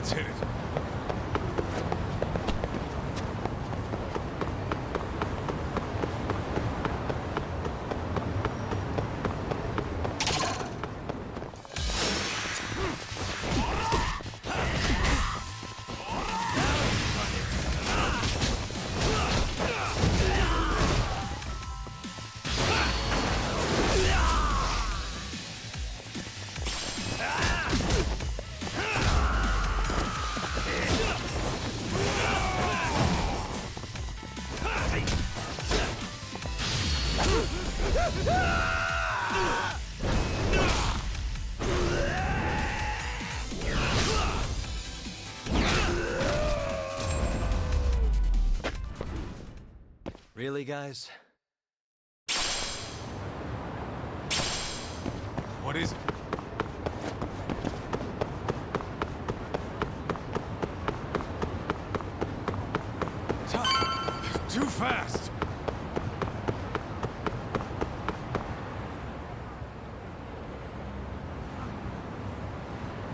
Let's hit it. Really, guys? What is it? Too fast!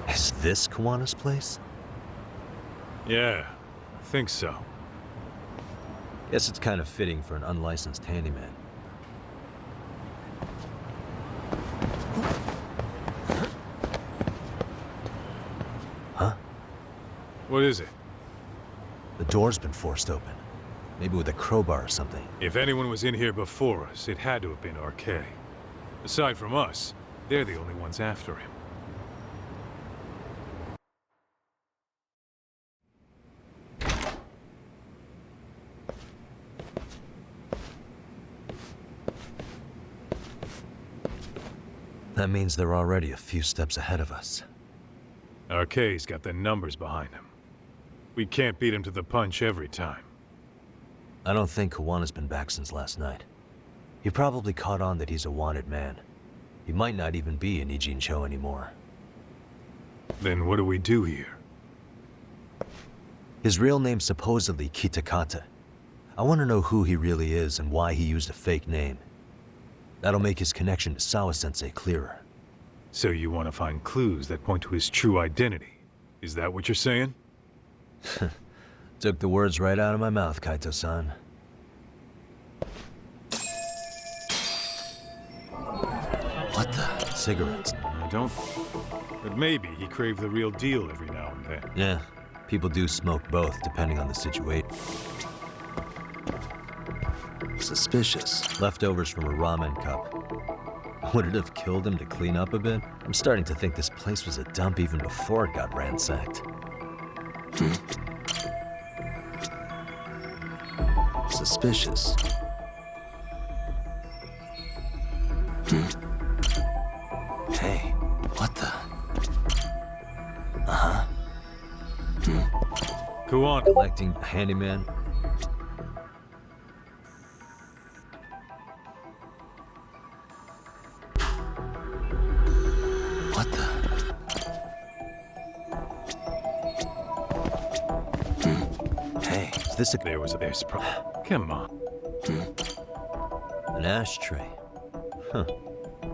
Is this Kawana's place? Yeah, I think so. Guess it's kind of fitting for an unlicensed handyman. Huh? What is it? The door's been forced open. Maybe with a crowbar or something. If anyone was in here before us, it had to have been RK. Aside from us, they're the only ones after him. That means they're already a few steps ahead of us. RK's got the numbers behind him. We can't beat him to the punch every time. I don't think Kawana's been back since last night. He probably caught on that he's a wanted man. He might not even be in Ijincho anymore. Then what do we do here? His real name's supposedly Kitakata. I want to know who he really is and why he used a fake name. That'll make his connection to Sawa-sensei clearer. So you want to find clues that point to his true identity? Is that what you're saying? Took the words right out of my mouth, Kaito-san. What the? Cigarettes. I don't. But maybe he craved the real deal every now and then. Yeah, people do smoke both, depending on the situation. Suspicious. Leftovers from a ramen cup. Would it have killed him to clean up a bit? I'm starting to think this place was a dump even before it got ransacked. Suspicious. Hey, what the? Uh-huh. Go on. Collecting a handyman. What the? Hey, is this a... There's Come on. an ashtray? Huh.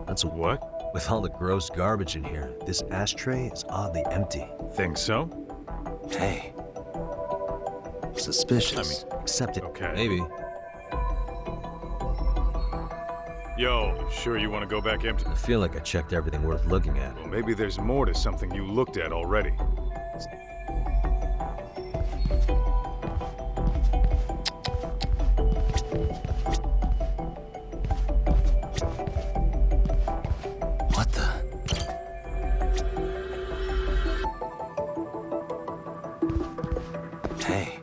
That's What? With all the gross garbage in here, this ashtray is oddly empty. Think so? Hey. Suspicious. Except it... Okay. Maybe. Yo, sure you want to go back empty? I feel like I checked everything worth looking at. Well, maybe there's more to something you looked at already. What the? Hey.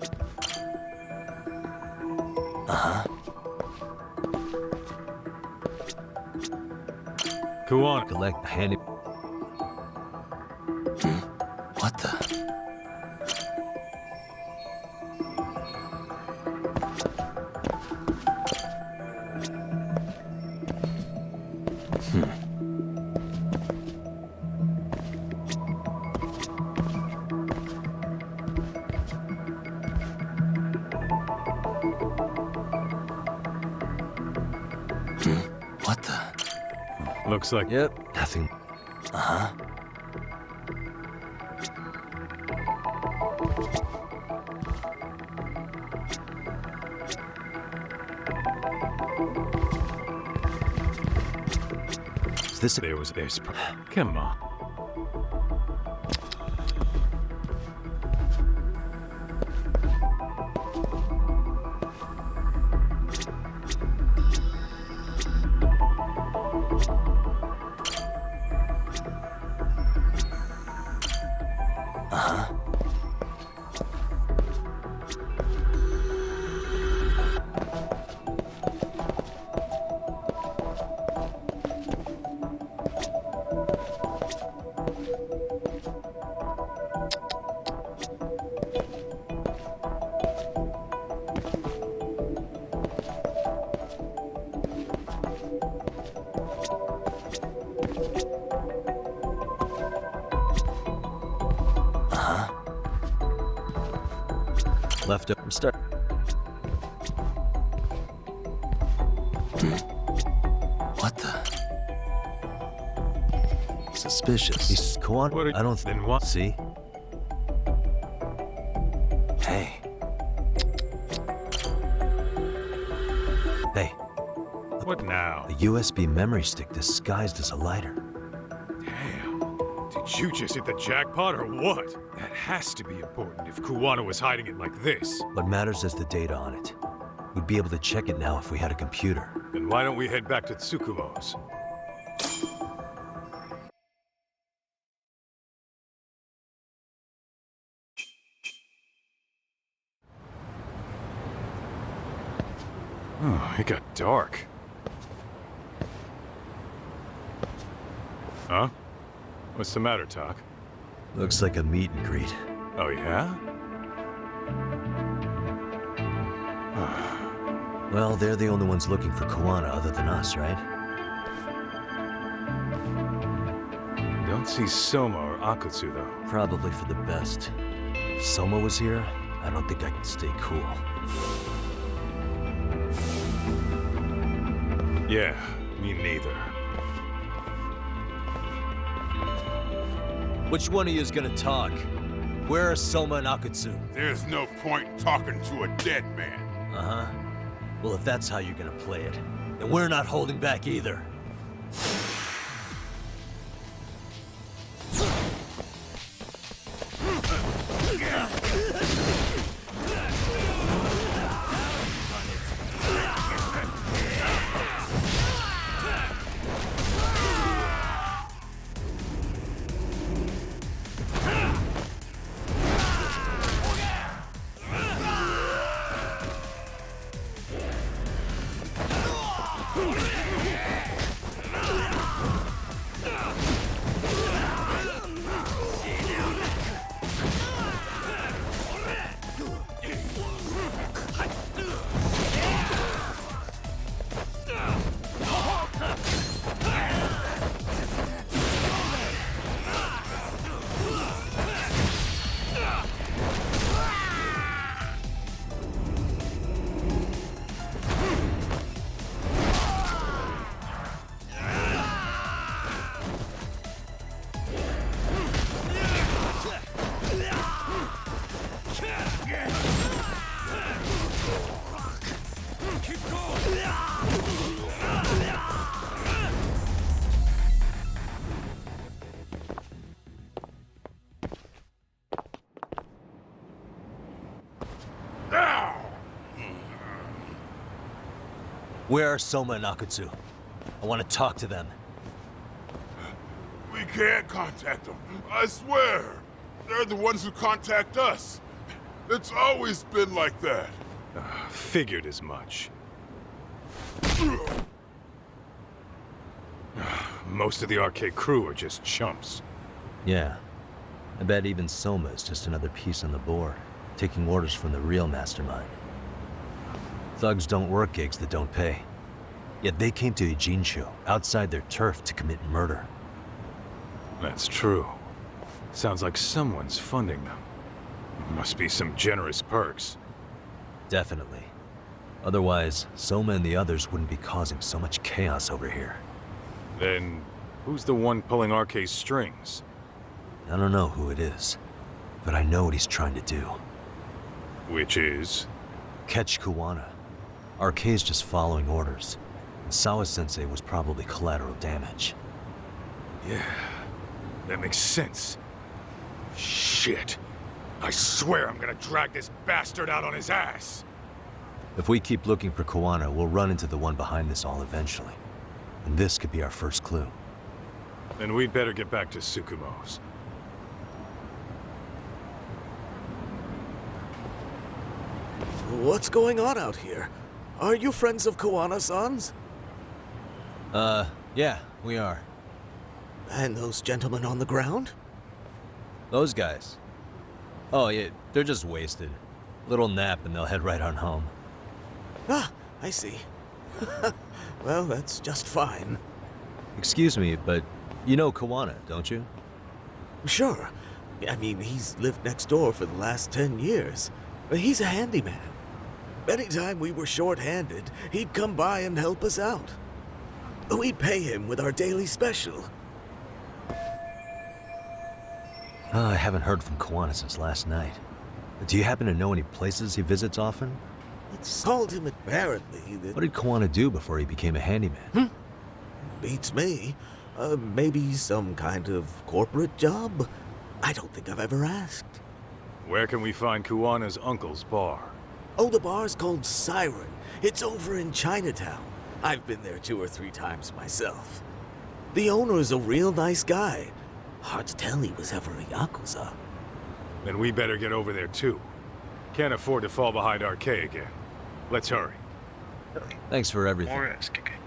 Uh-huh. Go on. Collect the handy... What the? What the? Looks like... Yep, nothing. Uh-huh. this... There's... Come on. Left over. Start. What the? Suspicious. He's Kwan. What I don't. Then what? See? Hey. Hey. What now? A USB memory stick disguised as a lighter. Damn. Did you just hit the jackpot or what? That has to be important if Kuwana was hiding it like this. What matters is the data on it. We'd be able to check it now if we had a computer. Then why don't we head back to Tsukumo's? Oh, it got dark. Huh? What's the matter, Tak? Looks like a meet and greet. Oh, yeah? Well, they're the only ones looking for Kuwana other than us, right? Don't see Soma or Akutsu, though. Probably for the best. If Soma was here, I don't think I could stay cool. Yeah, me neither. Which one of you is gonna talk? Where are Soma and Akutsu? There's no point talking to a dead man. Uh-huh. Well, if that's how you're gonna play it, then we're not holding back either. Where are Soma and Akutsu? I want to talk to them. We can't contact them, I swear. They're the ones who contact us. It's always been like that. Figured as much. Most of the arcade crew are just chumps. Yeah. I bet even Soma is just another piece on the board, taking orders from the real mastermind. Thugs don't work gigs that don't pay. Yet they came to Ijincho, outside their turf, to commit murder. That's true. Sounds like someone's funding them. Must be some generous perks. Definitely. Otherwise, Soma and the others wouldn't be causing so much chaos over here. Then, who's the one pulling RK's strings? I don't know who it is, but I know what he's trying to do. Which is? Catch Kuwana. RK's just following orders, and Sawa-sensei was probably collateral damage. Yeah, that makes sense. Shit. I swear I'm gonna drag this bastard out on his ass. If we keep looking for Koana, we'll run into the one behind this all eventually. And this could be our first clue. Then we'd better get back to Tsukumo's. What's going on out here? Are you friends of Koana-san's? Yeah, we are. And those gentlemen on the ground? Those guys. Oh, yeah, they're just wasted. Little nap and they'll head right on home. Ah, I see. Well, that's just fine. Excuse me, but you know Koana, don't you? Sure. I mean, he's lived next door for the last 10 years. He's a handyman. Anytime we were short-handed, he'd come by and help us out. We'd pay him with our daily special. I haven't heard from Koana since last night. Do you happen to know any places he visits often? It's told him apparently that... What did Koana do before he became a handyman? Beats me. Maybe some kind of corporate job? I don't think I've ever asked. Where can we find Kuana's uncle's bar? Oh, the bar's called Siren. It's over in Chinatown. I've been there 2 or 3 times myself. The owner's a real nice guy. Hard to tell he was ever a Yakuza. Then we better get over there too. Can't afford to fall behind RK again. Let's hurry. Thanks for everything.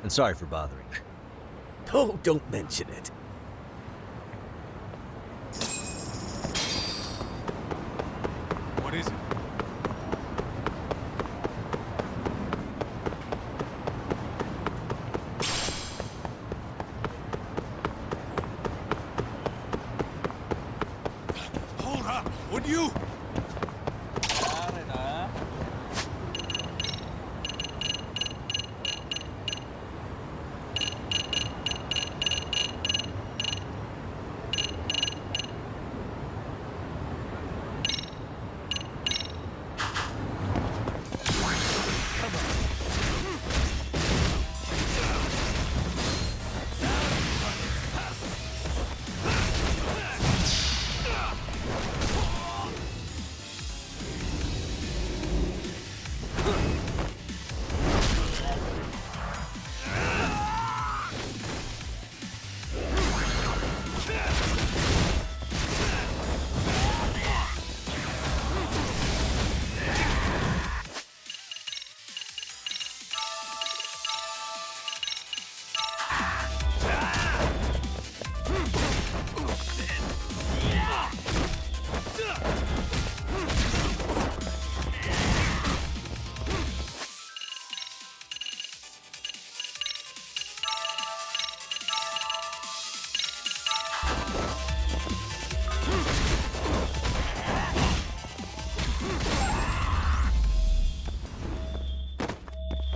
And sorry for bothering you. Oh, don't mention it. What is it? Hold up! Would you?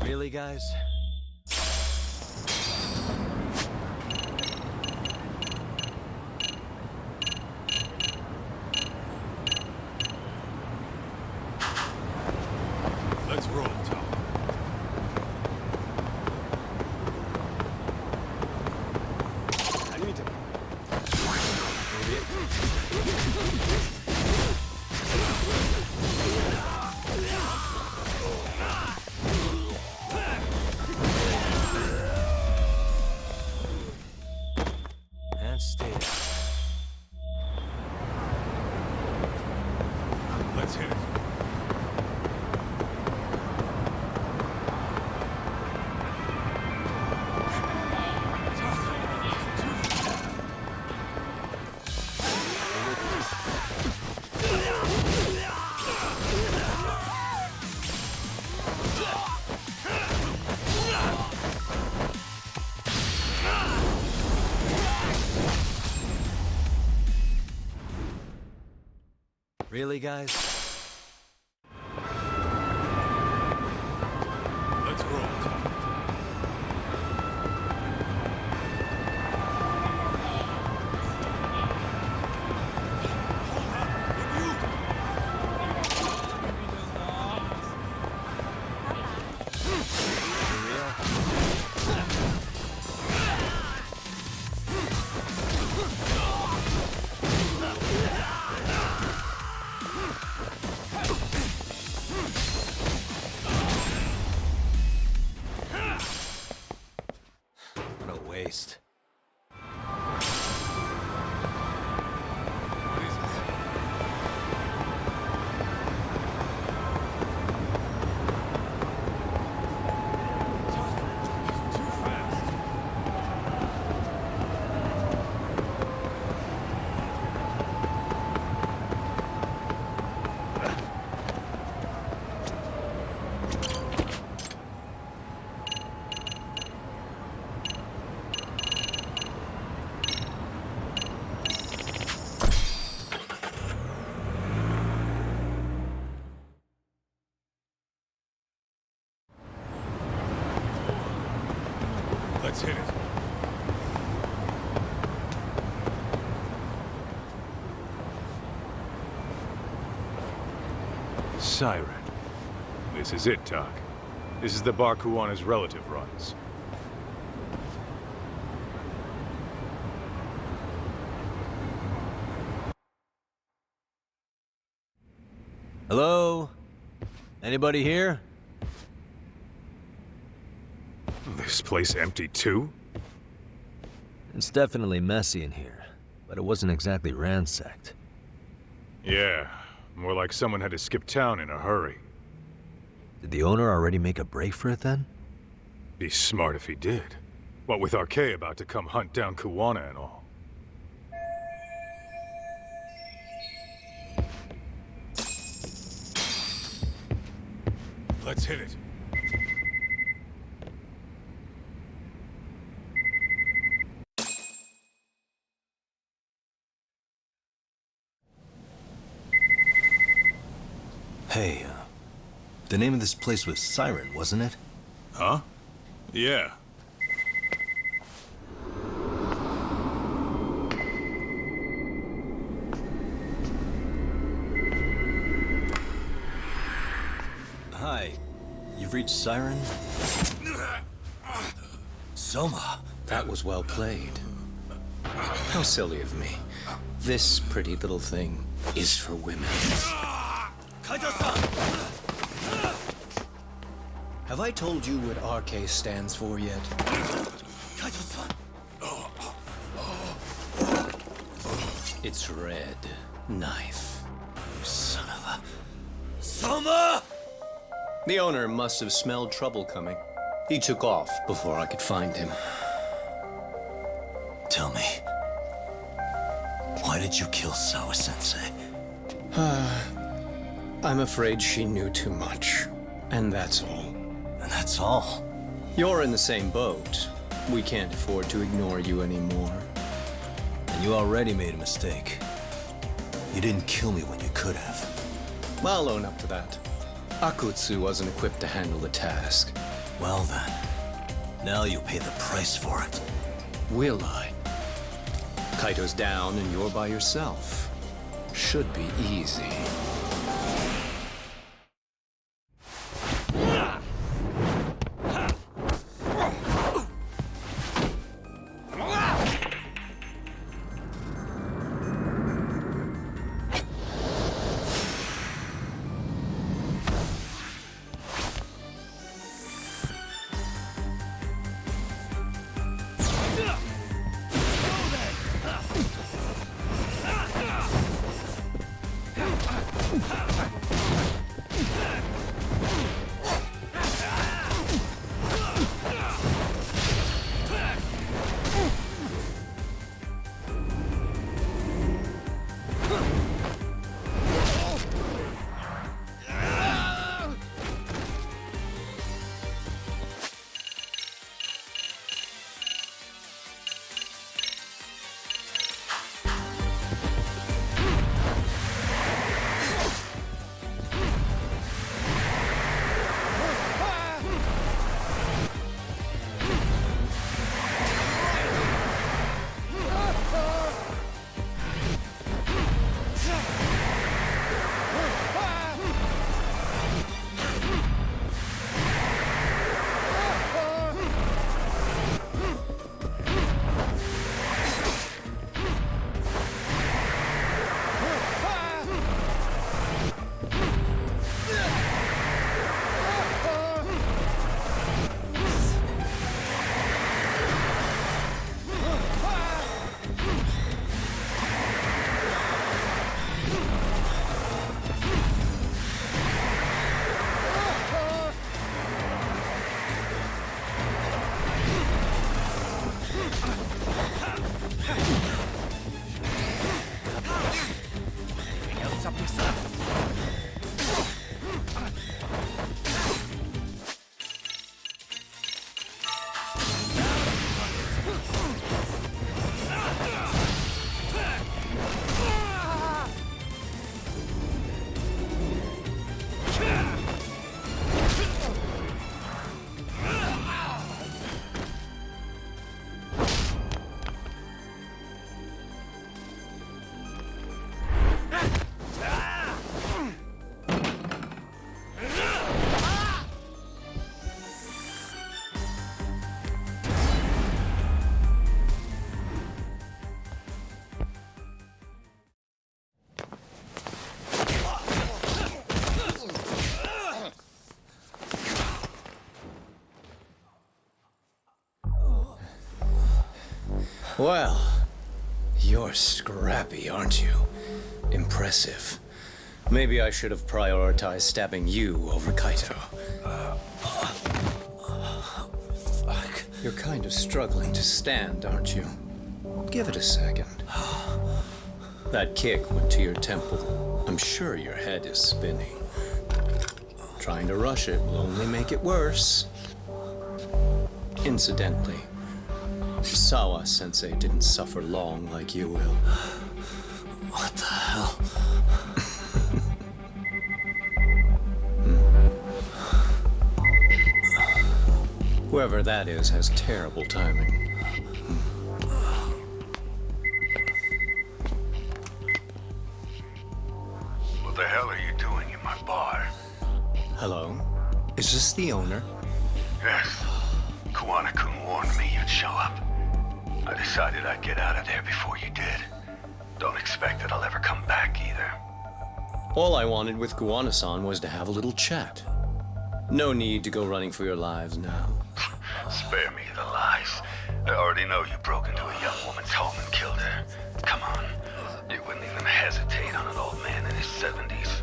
Really, guys? Let's roll, Tom. And stay there. Let's hit it. Really, guys? Let's roll, Tom. For real? waste. What is it? Too fast. Let's hit it. Siren. This is it, Doc. This is the bar Kuwana's relative runs. Hello? Anybody here? This place empty too? It's definitely messy in here, but it wasn't exactly ransacked. Yeah, more like someone had to skip town in a hurry. Did the owner already make a break for it then? Be smart if he did. What with Arcade about to come hunt down Kuwana and all. Let's hit it. Hey, the name of this place was Siren, wasn't it? Huh? Yeah. Hi, you've reached Siren? Soma. That was well played. How silly of me. This pretty little thing is for women. Have I told you what RK stands for yet? It's red knife. Son of a... Soma! The owner must have smelled trouble coming. He took off before I could find him. Tell me, why did you kill Sawa-sensei? I'm afraid she knew too much. And that's all. And that's all? You're in the same boat. We can't afford to ignore you anymore. And you already made a mistake. You didn't kill me when you could have. I'll own up to that. Akutsu wasn't equipped to handle the task. Well then, now you'll pay the price for it. Will I? Kaito's down and you're by yourself. Should be easy. Well, you're scrappy, aren't you? Impressive. Maybe I should have prioritized stabbing you over Kaito. Fuck. You're kind of struggling to stand, aren't you? Give it a second. That kick went to your temple. I'm sure your head is spinning. Trying to rush it will only make it worse. Incidentally, Sawa-sensei didn't suffer long like you will. What the hell? Whoever that is has terrible timing. What the hell are you doing in my bar? Hello? Is this the owner? Yes. Kuwana-kun warned me you'd show up. I decided I'd get out of there before you did. Don't expect that I'll ever come back either. All I wanted with Kuwana-san was to have a little chat. No need to go running for your lives now. Spare me the lies. I already know you broke into a young woman's home and killed her. Come on. You wouldn't even hesitate on an old man in his 70s.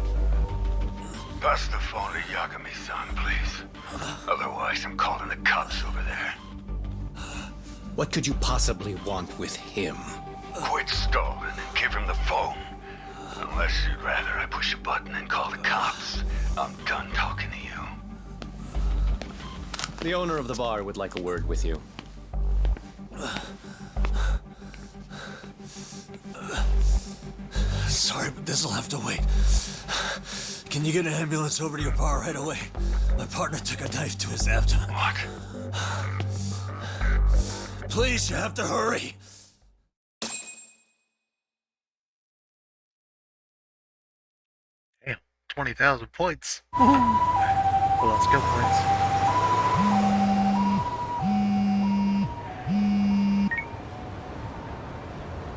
Pass the phone to Yagami-san, please. Otherwise, I'm calling the cops over there. What could you possibly want with him? Quit stalling and give him the phone. Unless you'd rather I push a button and call the cops. I'm done talking to you. The owner of the bar would like a word with you. Sorry, but this'll have to wait. Can you get an ambulance over to your bar right away? My partner took a knife to his abdomen. What? Please, you have to hurry. Damn, 20,000 points. Well, skill points.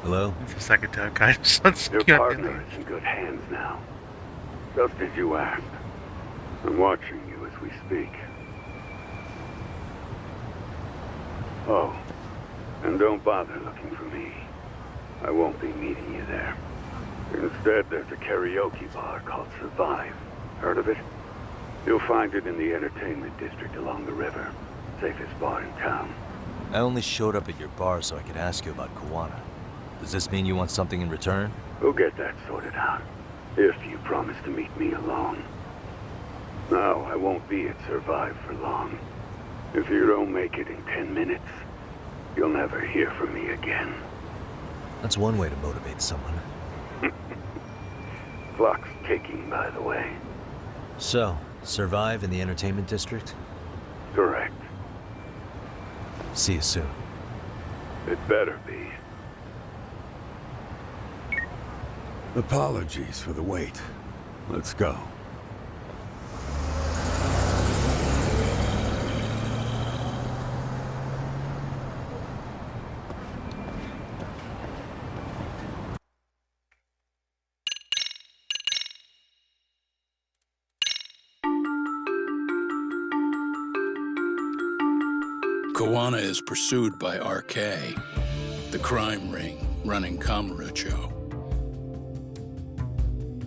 Hello? It's the second time kind of sun's Your got partner is in good hands now. Just as you asked. I'm watching you as we speak. Oh, and don't bother looking for me. I won't be meeting you there. Instead, there's a karaoke bar called Survive. Heard of it? You'll find it in the entertainment district along the river. Safest bar in town. I only showed up at your bar so I could ask you about Kuwana. Does this mean you want something in return? We'll get that sorted out. If you promise to meet me alone. No, I won't be at Survive for long. If you don't make it in 10 minutes, you'll never hear from me again. That's one way to motivate someone. Clock's ticking, by the way. So, Survive in the entertainment district? Correct. See you soon. It better be. Apologies for the wait. Let's go. Kuwana is pursued by RK, the crime ring running Kamurocho.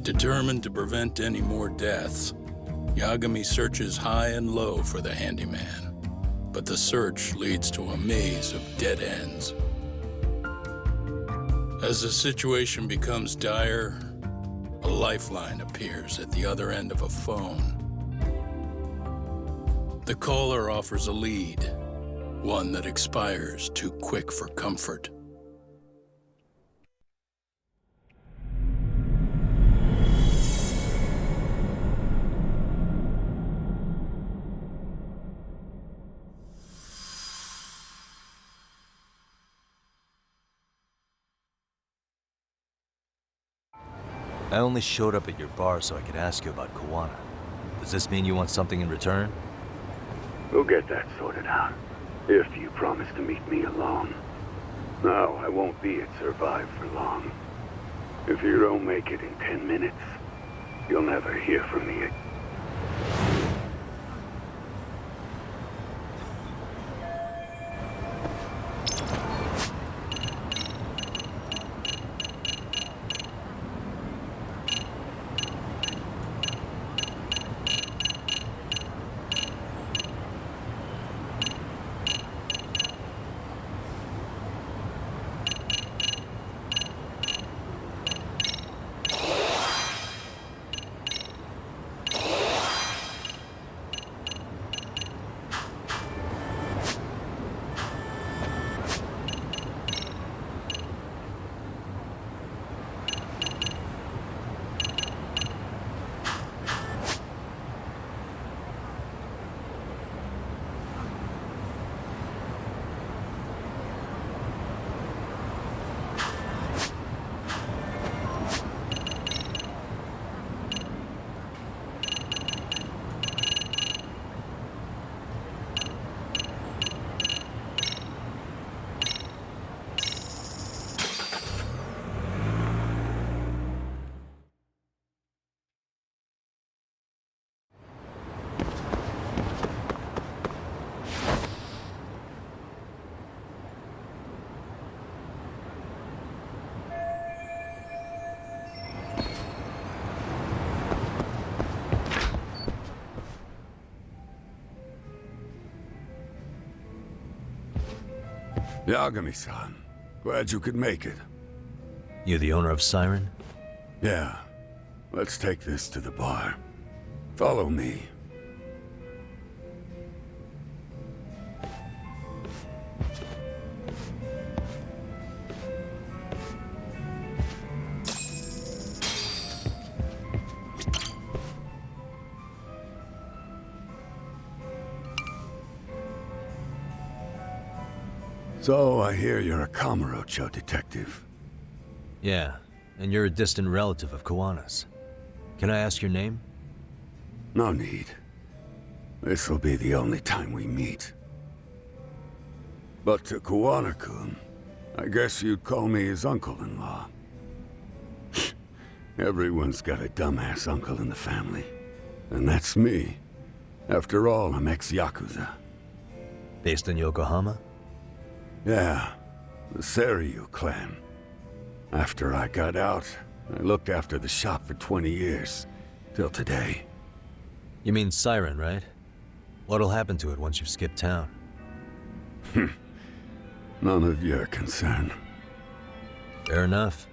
Determined to prevent any more deaths, Yagami searches high and low for the handyman, but the search leads to a maze of dead ends. As the situation becomes dire, a lifeline appears at the other end of a phone. The caller offers a lead, one that expires too quick for comfort. I only showed up at your bar so I could ask you about Kuwana. Does this mean you want something in return? We'll get that sorted out. If you promise to meet me alone. No, I won't be at Survive for long. If you don't make it in 10 minutes, you'll never hear from me again. Yagami-san, glad you could make it. You the owner of Siren? Yeah, let's take this to the bar. Follow me. So, I hear you're a Kamurocho detective. Yeah, and you're a distant relative of Kawana's. Can I ask your name? No need. This'll be the only time we meet. But to Kawana-kun, I guess you'd call me his uncle-in-law. Everyone's got a dumbass uncle in the family. And that's me. After all, I'm ex-Yakuza. Based in Yokohama? Yeah, the Seiryu clan. After I got out, I looked after the shop for 20 years. Till today. You mean Siren, right? What'll happen to it once you've skipped town? None of your concern. Fair enough.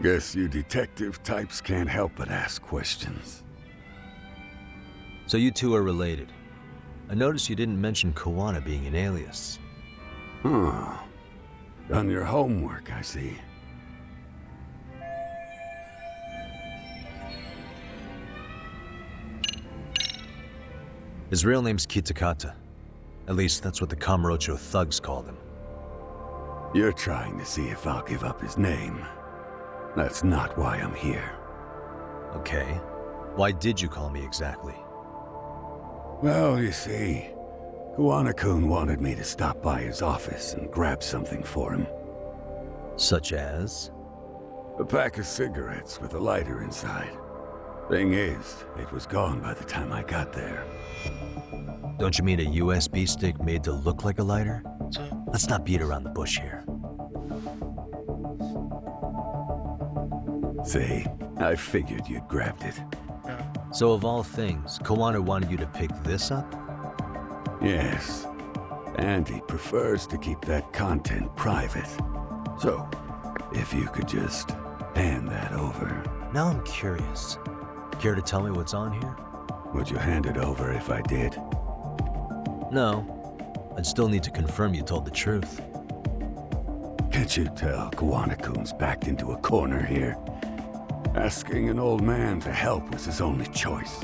Guess you detective types can't help but ask questions. So you two are related. I noticed you didn't mention Kawana being an alias. Huh. Done your homework, I see. His real name's Kitakata. At least that's what the Kamurocho thugs called him. You're trying to see if I'll give up his name. That's not why I'm here. Okay. Why did you call me exactly? Well, you see, Kawana-kun wanted me to stop by his office and grab something for him. Such as? A pack of cigarettes with a lighter inside. Thing is, it was gone by the time I got there. Don't you mean a USB stick made to look like a lighter? Let's not beat around the bush here. See, I figured you'd grabbed it. So of all things, Kawana wanted you to pick this up? Yes. And he prefers to keep that content private. So, if you could just hand that over. Now I'm curious. Care to tell me what's on here? Would you hand it over if I did? No. I'd still need to confirm you told the truth. Can't you tell Kawana-kun's backed into a corner here? Asking an old man to help was his only choice.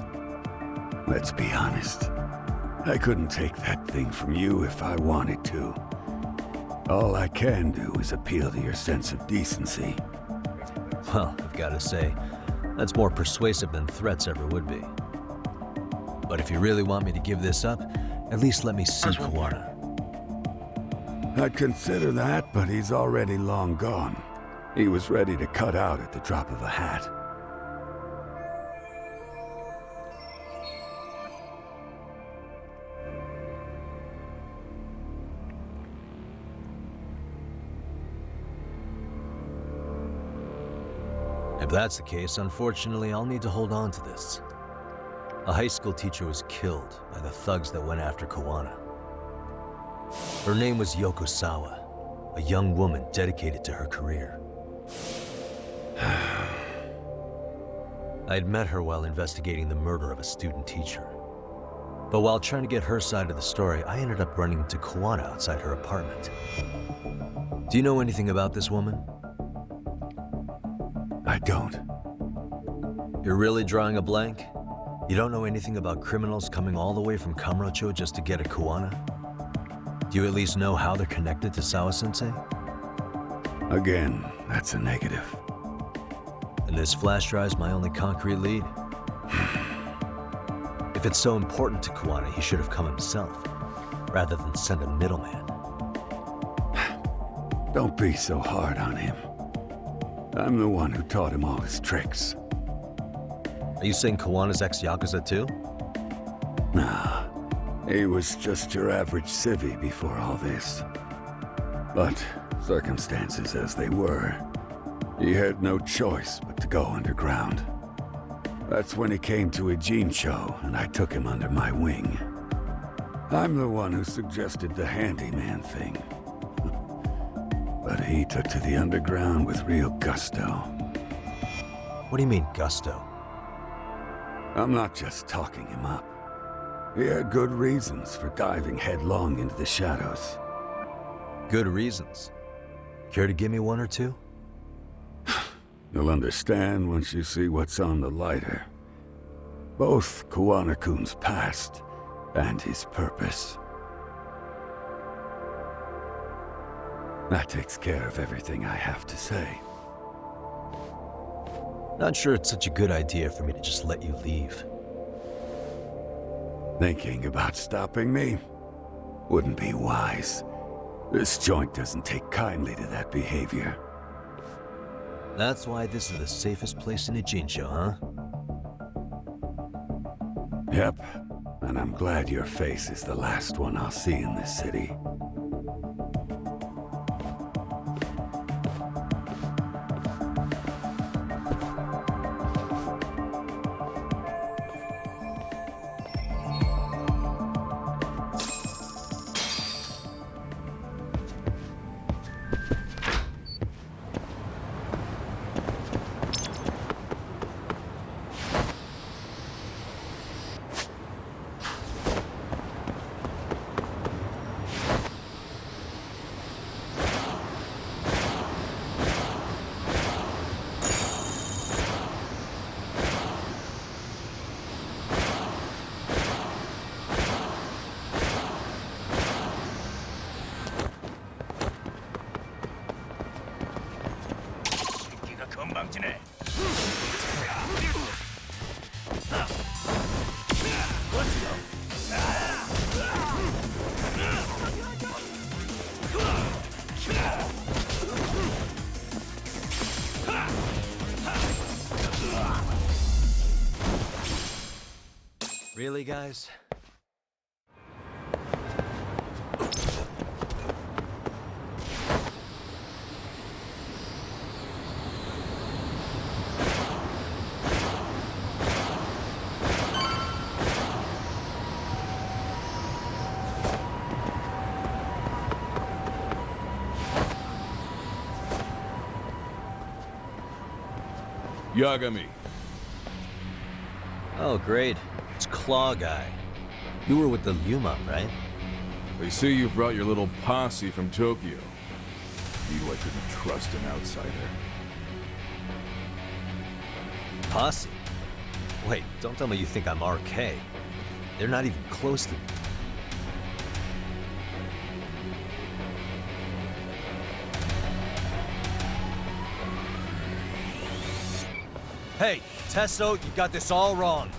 Let's be honest. I couldn't take that thing from you if I wanted to. All I can do is appeal to your sense of decency. Well, I've got to say, that's more persuasive than threats ever would be. But if you really want me to give this up, at least let me see Kawana. I'd consider that, but he's already long gone. He was ready to cut out at the drop of a hat. If that's the case, unfortunately, I'll need to hold on to this. A high school teacher was killed by the thugs that went after Kawana. Her name was Yoko Sawa, a young woman dedicated to her career. I'd met her while investigating the murder of a student teacher. But while trying to get her side of the story, I ended up running into Kawana outside her apartment. Do you know anything about this woman? I don't. You're really drawing a blank? You don't know anything about criminals coming all the way from Kamurocho just to get at Kawana? Do you at least know how they're connected to Sawa-sensei? Again, that's a negative. And this flash drive's my only concrete lead. If it's so important to Kawana, he should have come himself, rather than send a middleman. Don't be so hard on him. I'm the one who taught him all his tricks. Are you saying Kawana's ex-Yakuza too? Nah, he was just your average civvy before all this. But, circumstances as they were, he had no choice but to go underground. That's when he came to Ijincho, and I took him under my wing. I'm the one who suggested the handyman thing. But he took to the underground with real gusto. What do you mean, gusto? I'm not just talking him up. He had good reasons for diving headlong into the shadows. Good reasons. Care to give me one or two? You'll understand once you see what's on the lighter. Both Kuwana-kun's past and his purpose. That takes care of everything I have to say. Not sure it's such a good idea for me to just let you leave. Thinking about stopping me wouldn't be wise. This joint doesn't take kindly to that behavior. That's why this is the safest place in Ijincho, huh? Yep, and I'm glad your face is the last one I'll see in this city. Really, guys? Yagami. Oh, great. It's Claw Guy. You were with the Yuma, right? They see you've brought your little posse from Tokyo. You I couldn't trust an outsider. Posse? Wait, don't tell me you think I'm RK. They're not even close to me. Hey, Tesso, you got this all wrong.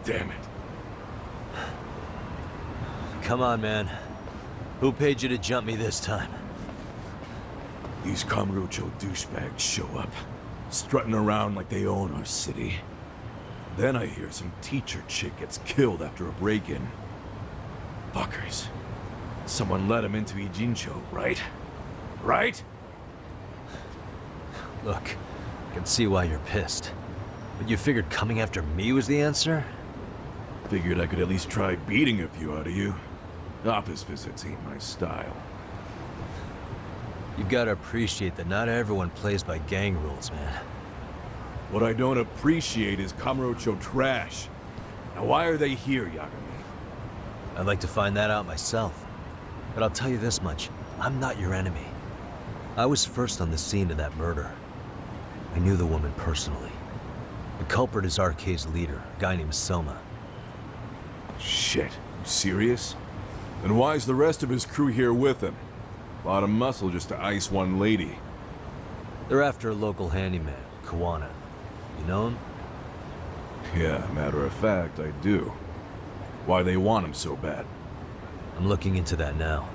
Damn it. Come on, man. Who paid you to jump me this time? These Kamurocho douchebags show up, strutting around like they own our city. Then I hear some teacher chick gets killed after a break-in. Fuckers. Someone let him into Ijincho, right? Right? Look, I can see why you're pissed. But you figured coming after me was the answer? Figured I could at least try beating a few out of you. Office visits ain't my style. You gotta appreciate that not everyone plays by gang rules, man. What I don't appreciate is Kamurocho trash. Now why are they here, Yagami? I'd like to find that out myself. But I'll tell you this much, I'm not your enemy. I was first on the scene of that murder. I knew the woman personally. The culprit is RK's leader, a guy named Soma. Shit, you serious? Then why's the rest of his crew here with him? A lot of muscle just to ice one lady. They're after a local handyman, Kawana. You know him? Yeah, matter of fact, I do. Why they want him so bad? I'm looking into that now.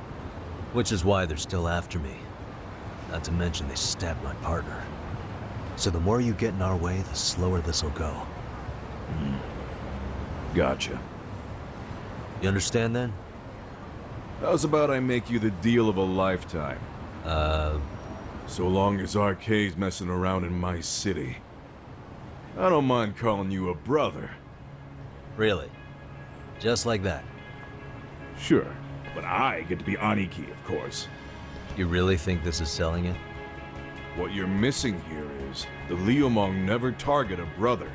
Which is why they're still after me. Not to mention they stabbed my partner. So the more you get in our way, the slower this'll go. Gotcha. You understand then? How's about I make you the deal of a lifetime? So long as RK's messing around in my city. I don't mind calling you a brother. Really? Just like that? Sure, but I get to be Aniki, of course. You really think this is selling it? What you're missing here is the Liumong never target a brother.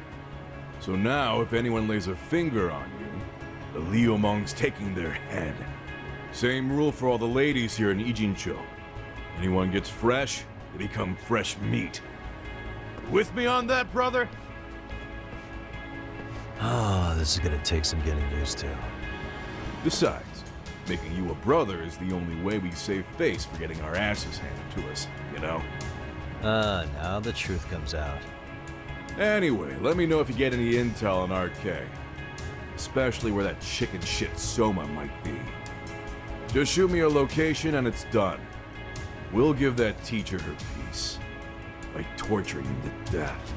So now, if anyone lays a finger on you, the Liumong's taking their head. Same rule for all the ladies here in Ijincho. Anyone gets fresh, they become fresh meat. With me on that, brother? Oh, this is gonna take some getting used to. Besides, making you a brother is the only way we save face for getting our asses handed to us, you know? Now the truth comes out. Anyway, let me know if you get any intel on RK. Especially where that chicken shit Soma might be. Just shoot me a location and it's done. We'll give that teacher her peace. By torturing him to death.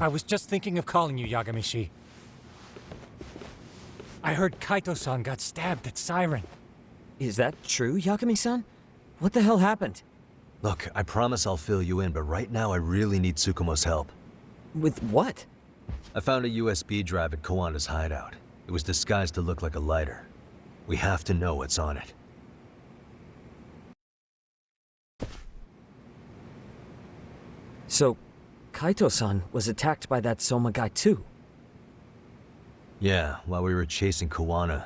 I was just thinking of calling you, Yagami-shi. I heard Kaito-san got stabbed at Siren. Is that true, Yagami-san? What the hell happened? Look, I promise I'll fill you in, but right now I really need Tsukumo's help. With what? I found a USB drive at Kawana's hideout. It was disguised to look like a lighter. We have to know what's on it. So, Kaito-san was attacked by that Soma guy too? Yeah, while we were chasing Kawana,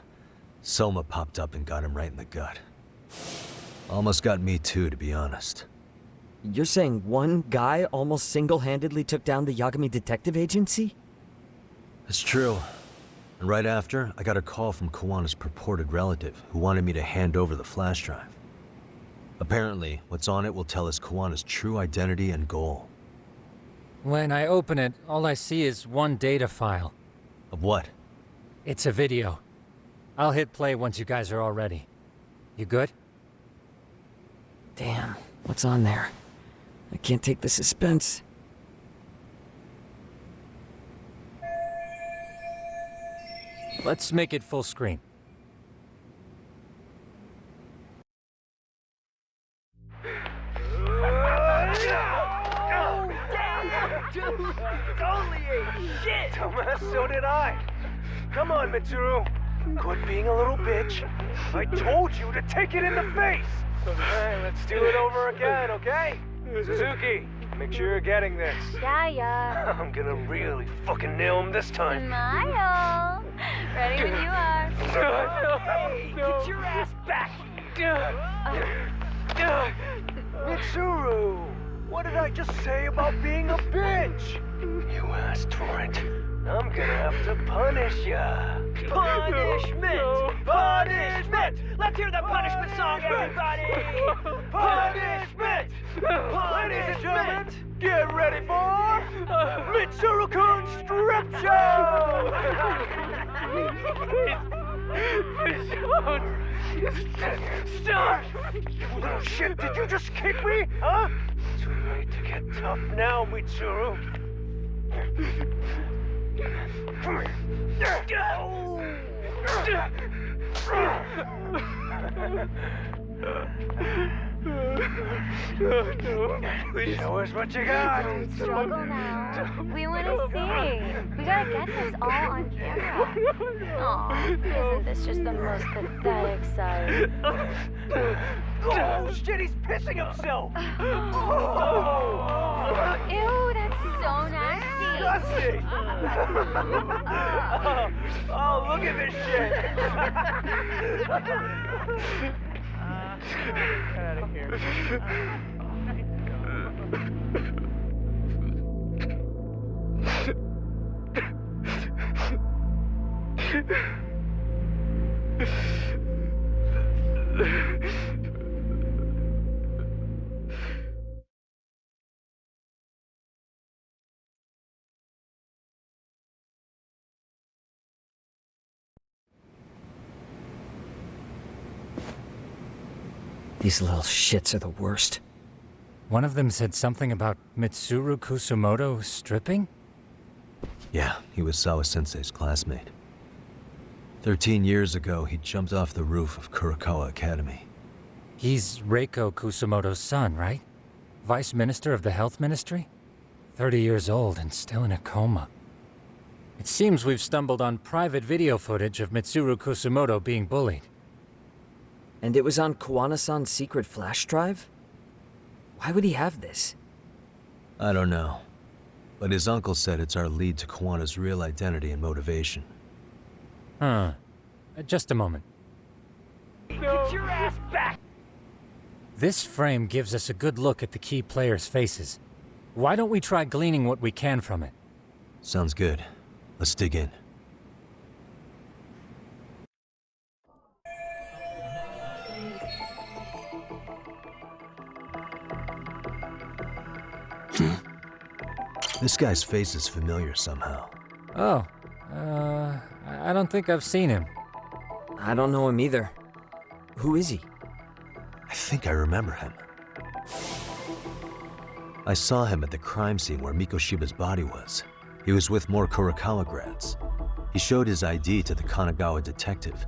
Soma popped up and got him right in the gut. Almost got me too, to be honest. You're saying one guy almost single-handedly took down the Yagami Detective Agency? It's true. And right after, I got a call from Kawana's purported relative who wanted me to hand over the flash drive. Apparently, what's on it will tell us Kawana's true identity and goal. When I open it, all I see is one data file. Of what? It's a video. I'll hit play once you guys are all ready. You good? Damn, what's on there? I can't take the suspense. Let's make it full screen. Totally ate shit! Dumbass, so did I. Come on, Mitsuru. Quit being a little bitch. I told you to take it in the face! Alright, let's do it over again, okay? Suzuki, make sure you're getting this. Yeah. I'm gonna really fucking nail him this time. Smile. Ready when you are. Hey, get your ass back! Mitsuru! What did I just say about being a bitch? You asked for it. I'm gonna have to punish ya. Punishment! Punishment! Let's hear the punishment song, everybody! Punishment! Ladies and gentlemen, get ready for Mitsuru-kun Strip Show! Stop! You little shit, did you just kick me? Huh? Too late to get tough now, Mitsuru. Come Show us what you got. Don't struggle now. We want to see. We gotta get this all on camera. Aw, isn't this just the most pathetic sight? Oh, shit, he's pissing himself. Ew, that's so nasty. Disgusting. Oh, look at this shit. Get out of here. These little shits are the worst. One of them said something about Mitsuru Kusumoto stripping? Yeah, he was Sawa-sensei's classmate. 13 years ago, he jumped off the roof of Kurokawa Academy. He's Reiko Kusumoto's son, right? Vice Minister of the Health Ministry? 30 years old and still in a coma. It seems we've stumbled on private video footage of Mitsuru Kusumoto being bullied. And it was on Kawana-san's secret flash drive? Why would he have this? I don't know. But his uncle said it's our lead to Kawana's real identity and motivation. Huh. Just a moment. Get your ass back! This frame gives us a good look at the key players' faces. Why don't we try gleaning what we can from it? Sounds good. Let's dig in. This guy's face is familiar somehow. Oh, I don't think I've seen him. I don't know him either. Who is he? I think I remember him. I saw him at the crime scene where Mikoshiba's body was. He was with more Kurokawa grads. He showed his ID to the Kanagawa detective.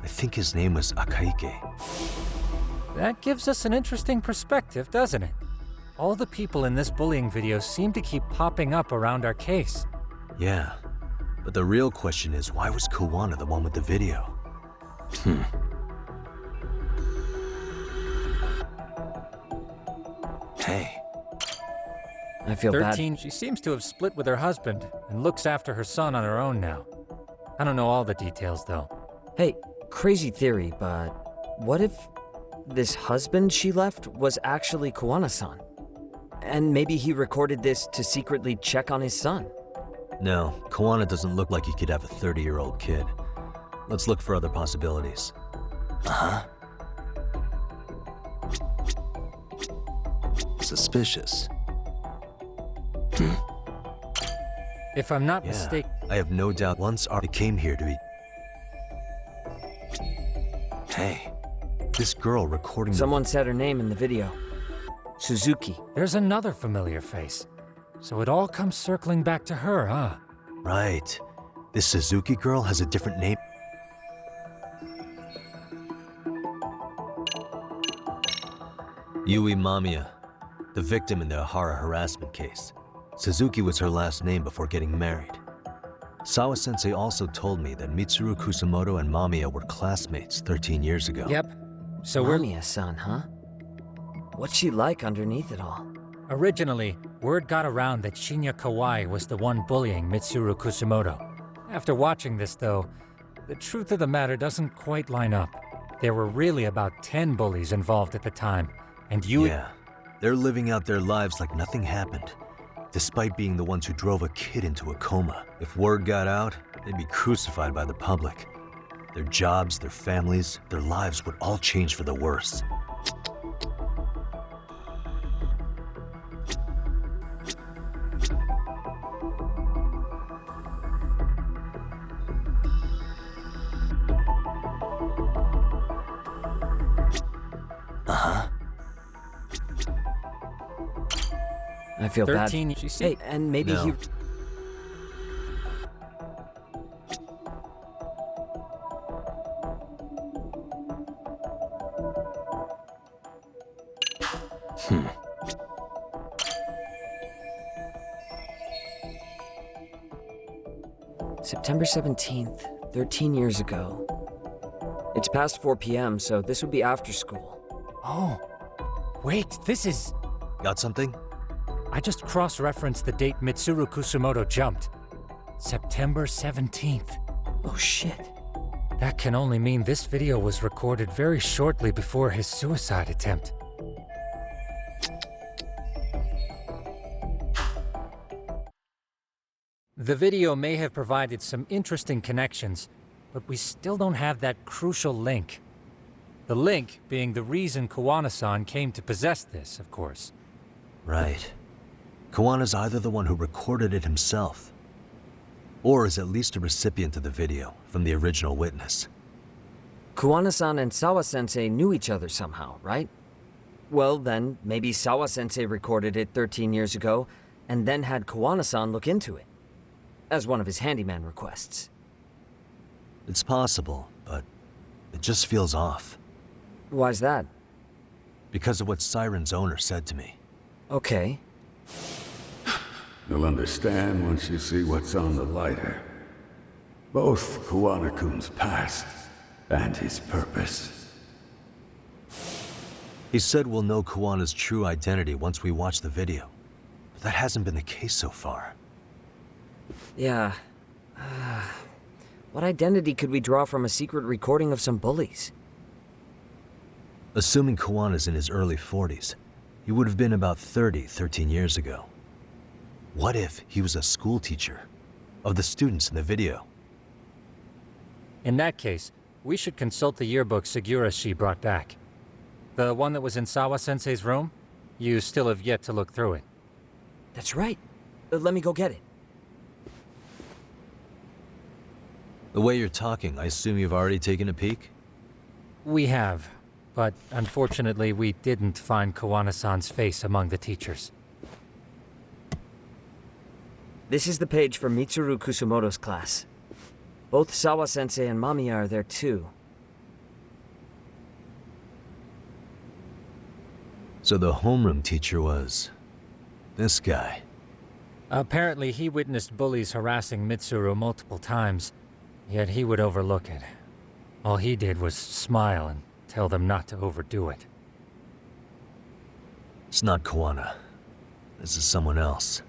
I think his name was Akaike. That gives us an interesting perspective, doesn't it? All the people in this bullying video seem to keep popping up around our case. Yeah, but the real question is, why was Kawana the one with the video? Hey. I feel 13, bad. she seems to have split with her husband and looks after her son on her own now. I don't know all the details, though. Hey, crazy theory, but what if this husband she left was actually Kawana-san? And maybe he recorded this to secretly check on his son. No, Kawana doesn't look like he could have a 30-year-old kid. Let's look for other possibilities. Uh-huh. Suspicious. If I'm not Yeah, mistaken... I have no doubt once Artie came here to be... Hey, this girl recording Someone said her name in the video. Suzuki. There's another familiar face. So it all comes circling back to her, huh? Right. This Suzuki girl has a different name. Yui Mamiya, the victim in the Ohara harassment case. Suzuki was her last name before getting married. Sawa-sensei also told me that Mitsuru Kusamoto and Mamiya were classmates 13 years ago. Yep. So we're... Mamiya-san, huh? What's she like underneath it all? Originally, word got around that Shinya Kawai was the one bullying Mitsuru Kusamoto. After watching this, though, the truth of the matter doesn't quite line up. There were really about 10 bullies involved at the time, and Yui... Yeah, they're living out their lives like nothing happened, despite being the ones who drove a kid into a coma. If word got out, they'd be crucified by the public. Their jobs, their families, their lives would all change for the worse. I feel 13, bad. you see? Hey, and maybe No. he... September 17th, 13 years ago. It's past 4 p.m., so this would be after school. Oh, wait, this is... Got something? I just cross-referenced the date Mitsuru Kusamoto jumped. September 17th. Oh shit. That can only mean this video was recorded very shortly before his suicide attempt. The video may have provided some interesting connections, but we still don't have that crucial link. The link being the reason Kawana-san came to possess this, of course. Right. Kawana's either the one who recorded it himself, or is at least a recipient of the video from the original witness. Kawana-san and Sawa-sensei knew each other somehow, right? Well, then, maybe Sawa-sensei recorded it 13 years ago, and then had Kawana-san look into it, as one of his handyman requests. It's possible, but it just feels off. Why's that? Because of what Siren's owner said to me. Okay. You'll understand once you see what's on the lighter. Both Kuwana-kun's past and his purpose. He said we'll know Kawana's true identity once we watch the video. But that hasn't been the case so far. Yeah. What identity could we draw from a secret recording of some bullies? Assuming Kawana's in his early 40s, he would have been about 30 13 years ago. What if he was a school teacher of the students in the video? In that case, we should consult the yearbook Segura-shi brought back. The one that was in Sawa-sensei's room? You still have yet to look through it. That's right. Let me go get it. The way you're talking, I assume you've already taken a peek? We have, but unfortunately we didn't find Kawana-san's face among the teachers. This is the page for Mitsuru Kusamoto's class. Both Sawa-sensei and Mamiya are there too. So the homeroom teacher was... this guy. Apparently he witnessed bullies harassing Mitsuru multiple times, yet he would overlook it. All he did was smile and tell them not to overdo it. It's not Kawana. This is someone else.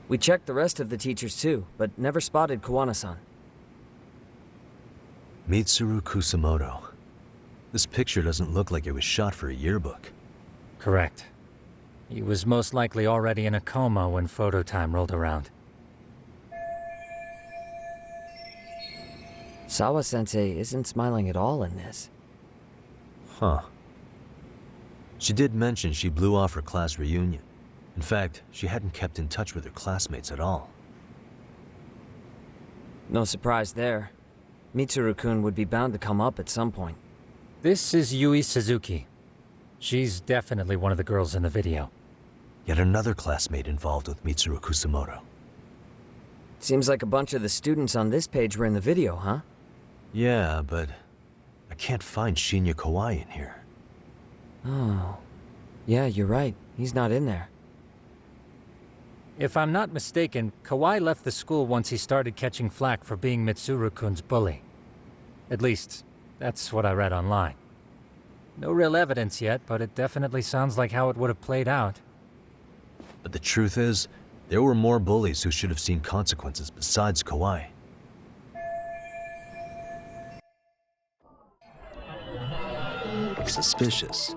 We checked the rest of the teachers too, but never spotted Kawana-san. Mitsuru Kusamoto. This picture doesn't look like it was shot for a yearbook. Correct. He was most likely already in a coma when photo time rolled around. Sawa-sensei isn't smiling at all in this. Huh. She did mention she blew off her class reunion. In fact, she hadn't kept in touch with her classmates at all. No surprise there. Mitsuru-kun would be bound to come up at some point. This is Yui Suzuki. She's definitely one of the girls in the video. Yet another classmate involved with Mitsuru Kusamoto. Seems like a bunch of the students on this page were in the video, huh? Yeah, but I can't find Shinya Kawai in here. Oh. Yeah, you're right. He's not in there. If I'm not mistaken, Kawai left the school once he started catching flack for being Mitsuru-kun's bully. At least, that's what I read online. No real evidence yet, but it definitely sounds like how it would have played out. But the truth is, there were more bullies who should have seen consequences besides Kawai. Suspicious.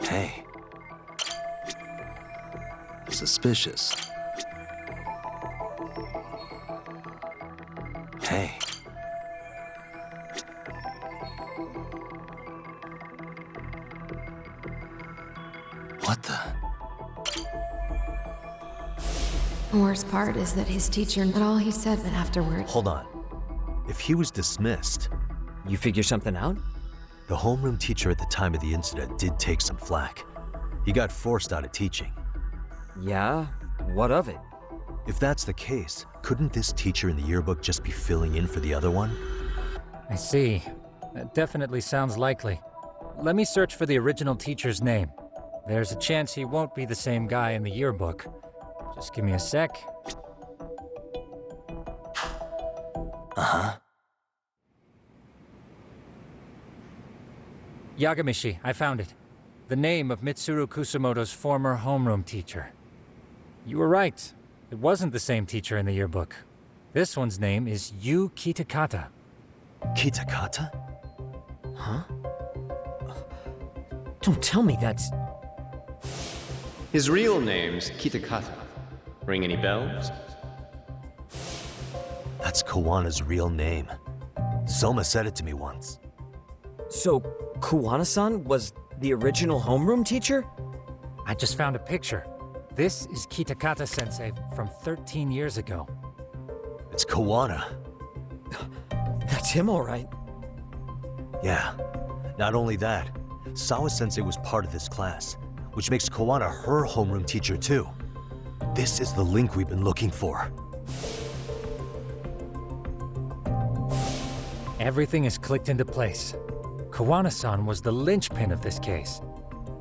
Hey. Suspicious. Hey. What the? The worst part is that his teacher, not all he said afterward. Hold on. If he was dismissed... You figure something out? The homeroom teacher at the time of the incident did take some flack. He got forced out of teaching. Yeah? What of it? If that's the case, couldn't this teacher in the yearbook just be filling in for the other one? I see. That definitely sounds likely. Let me search for the original teacher's name. There's a chance he won't be the same guy in the yearbook. Just give me a sec. Uh-huh. Yagamishi, I found it. The name of Mitsuru Kusumoto's former homeroom teacher. You were right. It wasn't the same teacher in the yearbook. This one's name is Yu Kitakata. Kitakata? Huh? Don't tell me that's... His real name's Kitakata. Ring any bells? That's Kawana's real name. Soma said it to me once. So, Kuwana-san was the original homeroom teacher? I just found a picture. This is Kitakata-sensei from 13 years ago. It's Kawana. That's him, all right. Yeah. Not only that, Sawa-sensei was part of this class, which makes Kawana her homeroom teacher too. This is the link we've been looking for. Everything is clicked into place. Kawana-san was the linchpin of this case.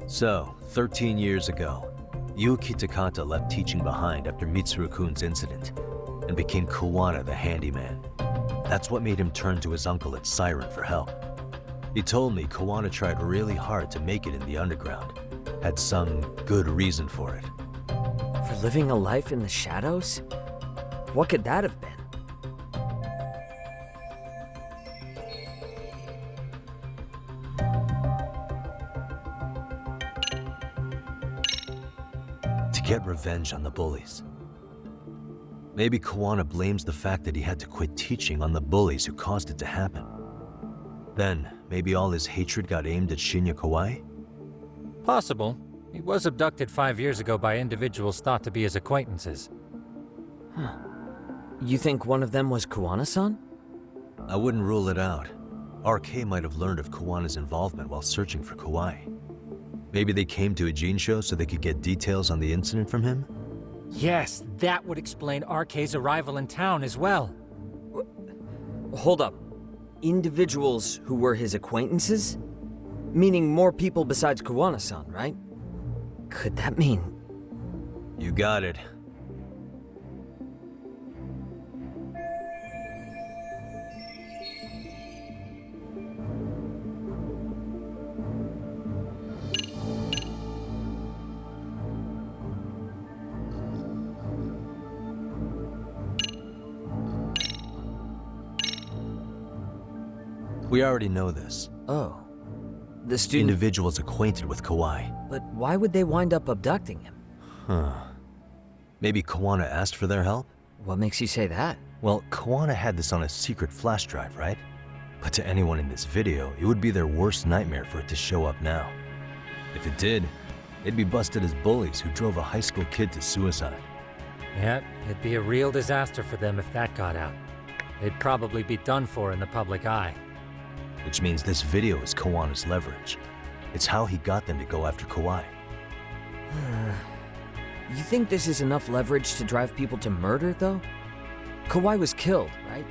So, 13 years ago, Yu Kitakata left teaching behind after Mitsuru-kun's incident, and became Kawana the handyman. That's what made him turn to his uncle at Siren for help. He told me Kawana tried really hard to make it in the underground. Had some good reason for it. For living a life in the shadows? What could that have been? To get revenge on the bullies. Maybe Kawana blames the fact that he had to quit teaching on the bullies who caused it to happen. Then, maybe all his hatred got aimed at Shinya Kawai? Possible. He was abducted 5 years ago by individuals thought to be his acquaintances. Huh. You think one of them was Kawana-san? I wouldn't rule it out. RK might have learned of Kawana's involvement while searching for Kawai. Maybe they came to a Jinsho so they could get details on the incident from him? Yes, that would explain RK's arrival in town as well. Hold up. Individuals who were his acquaintances? Meaning more people besides Kawana-san, right? Could that mean... You got it. We already know this. Oh. The student... Individuals acquainted with Kawai. But why would they wind up abducting him? Huh. Maybe Kawana asked for their help? What makes you say that? Well, Kawana had this on a secret flash drive, right? But to anyone in this video, it would be their worst nightmare for it to show up now. If it did, they'd be busted as bullies who drove a high school kid to suicide. Yeah, it'd be a real disaster for them if that got out. They'd probably be done for in the public eye. Which means this video is Kawana's leverage. It's how he got them to go after Kawai. You think this is enough leverage to drive people to murder, though? Kawhi was killed, right?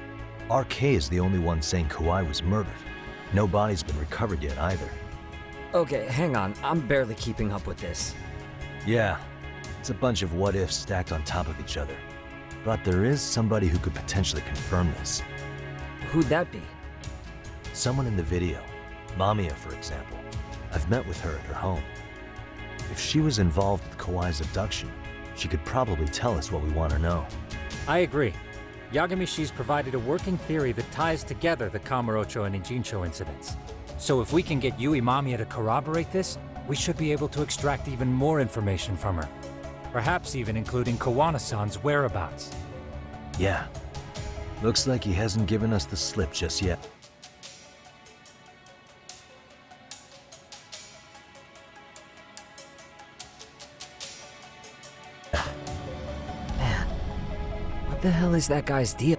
RK is the only one saying Kawhi was murdered. No body's been recovered yet either. Okay, hang on. I'm barely keeping up with this. Yeah, it's a bunch of what-ifs stacked on top of each other. But there is somebody who could potentially confirm this. Who'd that be? Someone in the video. Mamiya, for example. I've met with her at her home. If she was involved with Kawhi's abduction, she could probably tell us what we want to know. I agree. Yagamishi's provided a working theory that ties together the Kamurocho and Ijincho incidents. So if we can get Yui Mamiya to corroborate this, we should be able to extract even more information from her. Perhaps even including Kawana-san's whereabouts. Yeah. Looks like he hasn't given us the slip just yet. Man, what the hell is that guy's deal?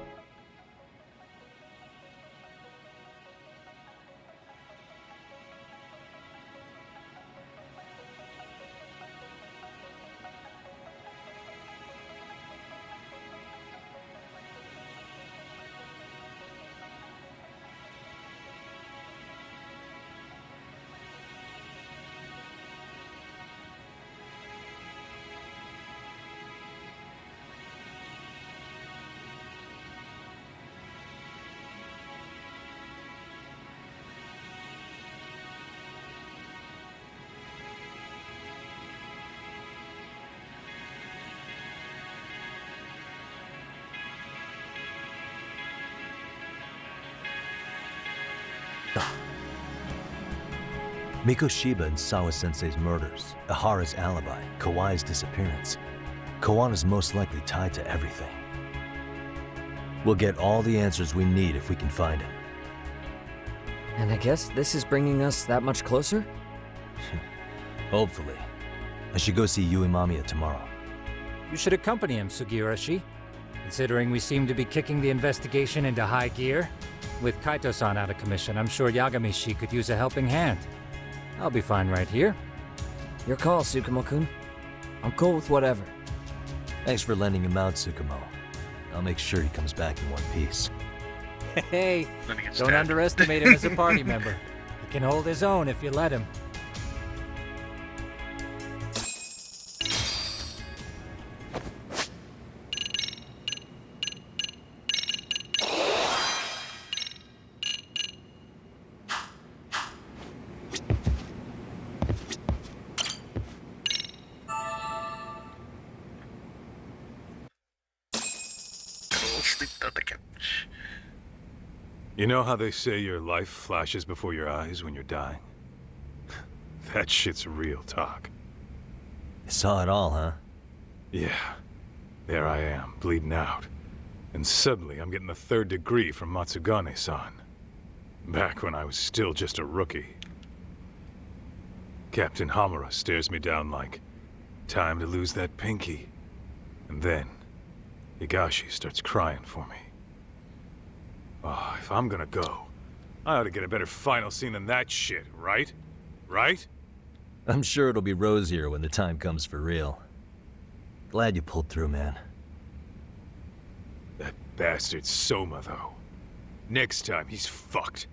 Mikoshiba and Sawa-sensei's murders, Ihara's alibi, Kawhi's disappearance. Kawana's most likely tied to everything. We'll get all the answers we need if we can find him. And I guess this is bringing us that much closer? Hopefully. I should go see Yui Mamiya tomorrow. You should accompany him, Sugiurashi. Considering we seem to be kicking the investigation into high gear. With Kaito-san out of commission, I'm sure Yagamishi could use a helping hand. I'll be fine right here. Your call, Tsukumo-kun. I'm cool with whatever. Thanks for lending him out, Tsukumo. I'll make sure he comes back in one piece. Hey, Then he gets don't stabbed. underestimate him as a party member. He can hold his own if you let him. Sleep on the couch. You know how they say your life flashes before your eyes when you're dying? That shit's real talk. You saw it all, huh? Yeah. There I am, bleeding out. And suddenly I'm getting the 3rd degree from Matsugane-san. Back when I was still just a rookie. Captain Hamura stares me down like, time to lose that pinky. And then, Higashi starts crying for me. Oh, if I'm gonna go, I ought to get a better final scene than that shit, right? Right? I'm sure it'll be rosier when the time comes for real. Glad you pulled through, man. That bastard Soma, though. Next time, he's fucked.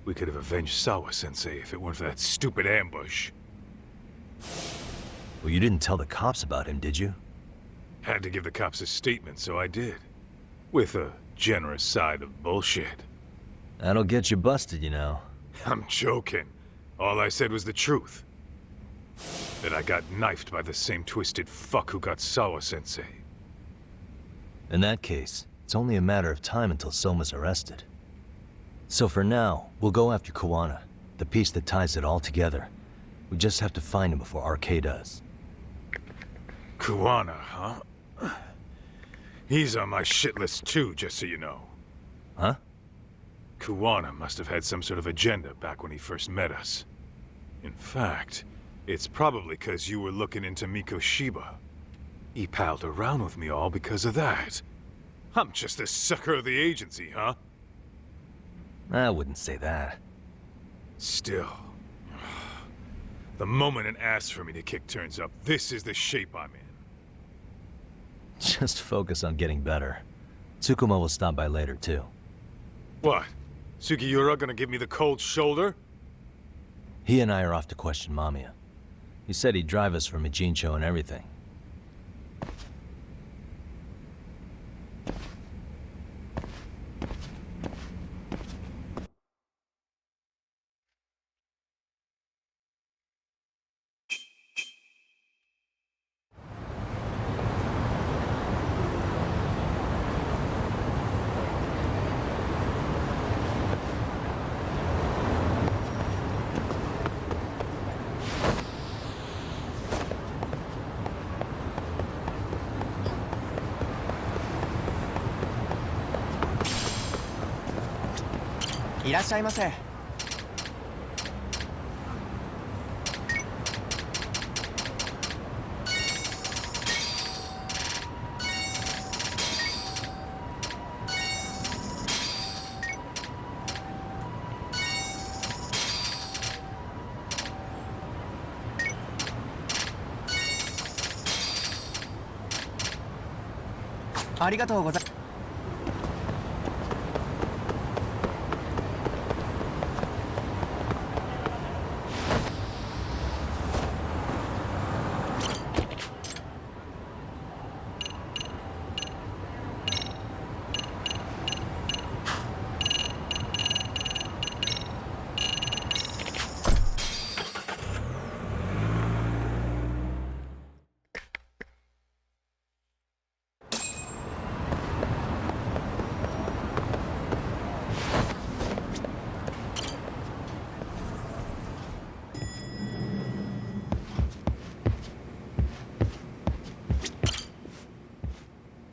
We could have avenged Sawa-sensei if it weren't for that stupid ambush. Well, you didn't tell the cops about him, did you? Had to give the cops a statement, so I did. With a generous side of bullshit. That'll get you busted, you know. I'm joking. All I said was the truth. That I got knifed by the same twisted fuck who got Sawa-sensei. In that case, it's only a matter of time until Soma's arrested. So for now, we'll go after Kawana, the piece that ties it all together. We just have to find him before RK does. Kuwana, huh? He's on my shit list too, just so you know. Huh? Kuwana must have had some sort of agenda back when he first met us. In fact, it's probably because you were looking into Mikoshiba. He palled around with me all because of that. I'm just a sucker of the agency, huh? I wouldn't say that. Still, The moment an ass for me to kick turns up, this is the shape I'm in. Just focus on getting better. Tsukuma will stop by later, too. What? Sugiura gonna give me the cold shoulder? He and I are off to question Mamiya. He said he'd drive us from Ijincho and everything.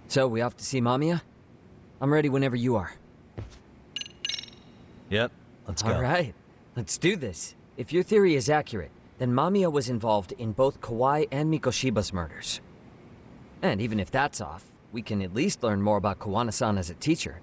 So, we off to see Mamiya? I'm ready whenever you are. Yep, let's go. Alright, let's do this. If your theory is accurate, then Mamiya was involved in both Kawai and Mikoshiba's murders. And even if that's off, we can at least learn more about Kawana-san as a teacher.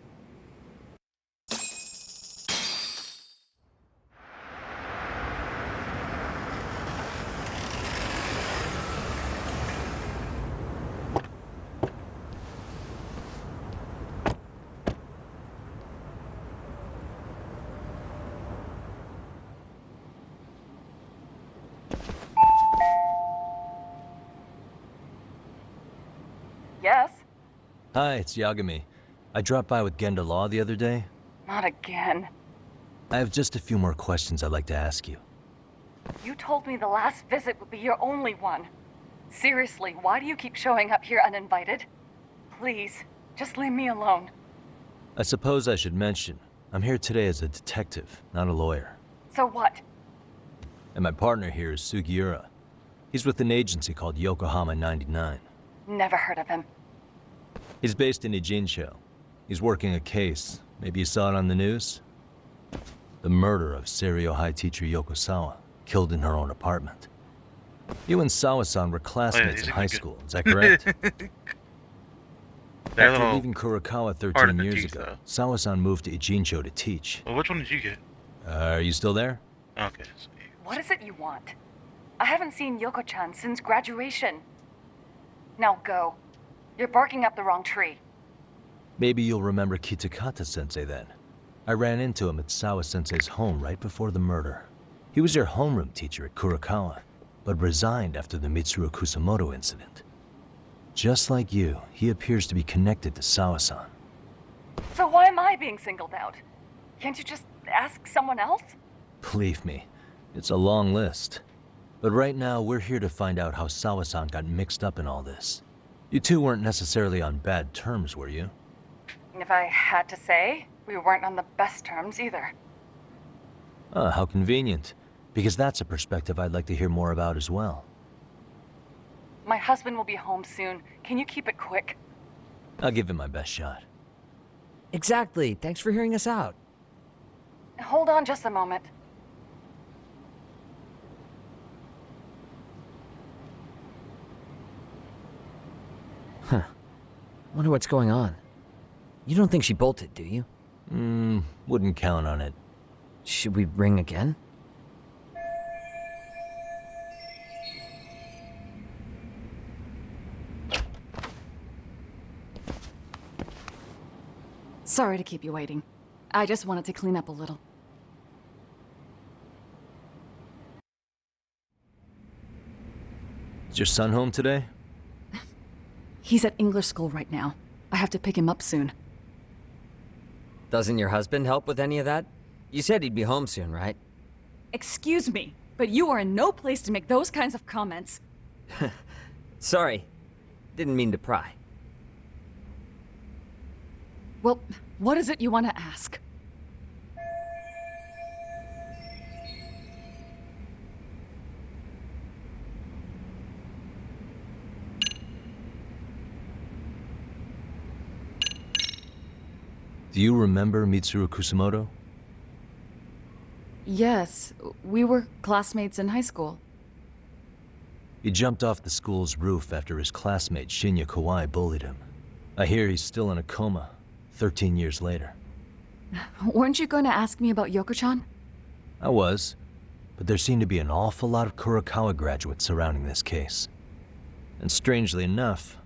Yes? Hi, it's Yagami. I dropped by with Genda Law the other day. Not again. I have just a few more questions I'd like to ask you. You told me the last visit would be your only one. Seriously, why do you keep showing up here uninvited? Please, just leave me alone. I suppose I should mention, I'm here today as a detective, not a lawyer. So what? And my partner here is Sugiura. He's with an agency called Yokohama 99. Never heard of him. He's based in Ijincho. He's working a case. Maybe you saw it on the news? The murder of Seiryo High teacher Yokosawa, killed in her own apartment. You and Sawa-san were classmates in high school, is that correct? After leaving Kurokawa 13 years ago, Sawa-san moved to Ijincho to teach. Well, which one did you get? Are you still there? Okay. What is it you want? I haven't seen Yoko-chan since graduation. Now go. You're barking up the wrong tree. Maybe you'll remember Kitakata-sensei then. I ran into him at Sawa-sensei's home right before the murder. He was your homeroom teacher at Kurokawa, but resigned after the Mitsuru Kusamoto incident. Just like you, he appears to be connected to Sawa-san. So why am I being singled out? Can't you just ask someone else? Believe me, it's a long list. But right now, we're here to find out how Sawa-san got mixed up in all this. You two weren't necessarily on bad terms, were you? If I had to say, we weren't on the best terms either. Ah, how convenient. Because that's a perspective I'd like to hear more about as well. My husband will be home soon. Can you keep it quick? I'll give it my best shot. Exactly. Thanks for hearing us out. Hold on just a moment. Huh. Wonder what's going on. You don't think she bolted, do you? Wouldn't count on it. Should we ring again? Sorry to keep you waiting. I just wanted to clean up a little. Is your son home today? He's at English school right now. I have to pick him up soon. Doesn't your husband help with any of that? You said he'd be home soon, right? Excuse me, but you are in no place to make those kinds of comments. Sorry. Didn't mean to pry. Well, what is it you want to ask? Do you remember Mitsuru Kusumoto? Yes, we were classmates in high school. He jumped off the school's roof after his classmate Shinya Kawai bullied him. I hear he's still in a coma, 13 years later. Weren't you going to ask me about Yoko-chan? I was, but there seemed to be an awful lot of Kurokawa graduates surrounding this case. And strangely enough,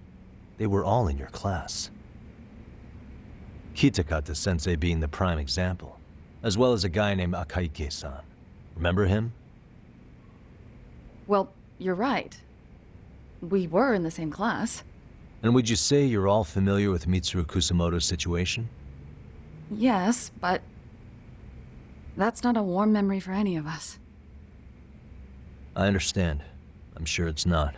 they were all in your class. Kitakata-sensei being the prime example, as well as a guy named Akaike-san. Remember him? Well, you're right. We were in the same class. And would you say you're all familiar with Mitsuru Kusumoto's situation? Yes, but that's not a warm memory for any of us. I understand. I'm sure it's not.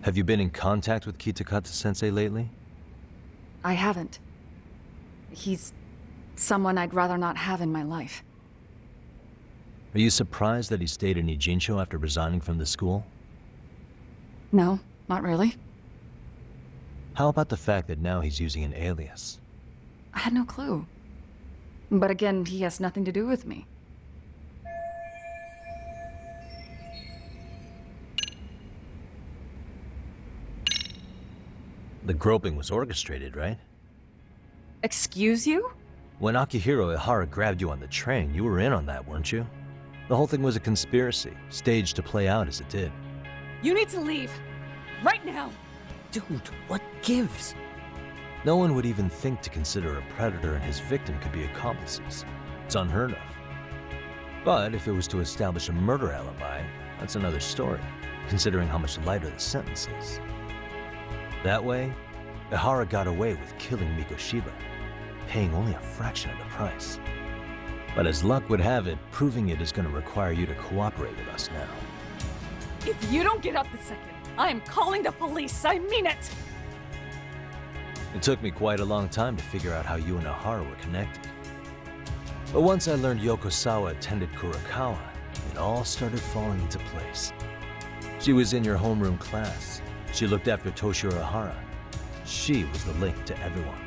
Have you been in contact with Kitakata-sensei lately? I haven't. He's someone I'd rather not have in my life. Are you surprised that he stayed in Ijincho after resigning from the school? No, not really. How about the fact that now he's using an alias? I had no clue. But again, he has nothing to do with me. The groping was orchestrated, right? Excuse you? When Akihiro Ihara grabbed you on the train, you were in on that, weren't you? The whole thing was a conspiracy, staged to play out as it did. You need to leave. Right now. Dude, what gives? No one would even think to consider a predator and his victim could be accomplices. It's unheard of. But if it was to establish a murder alibi, that's another story, considering how much lighter the sentence is. That way, Ihara got away with killing Mikoshiba, paying only a fraction of the price. But as luck would have it, proving it is going to require you to cooperate with us now. If you don't get up this second, I am calling the police. I mean it. It took me quite a long time to figure out how you and Ihara were connected. But once I learned Yokosawa attended Kurokawa, it all started falling into place. She was in your homeroom class. She looked after Toshiro Ihara. She was the link to everyone.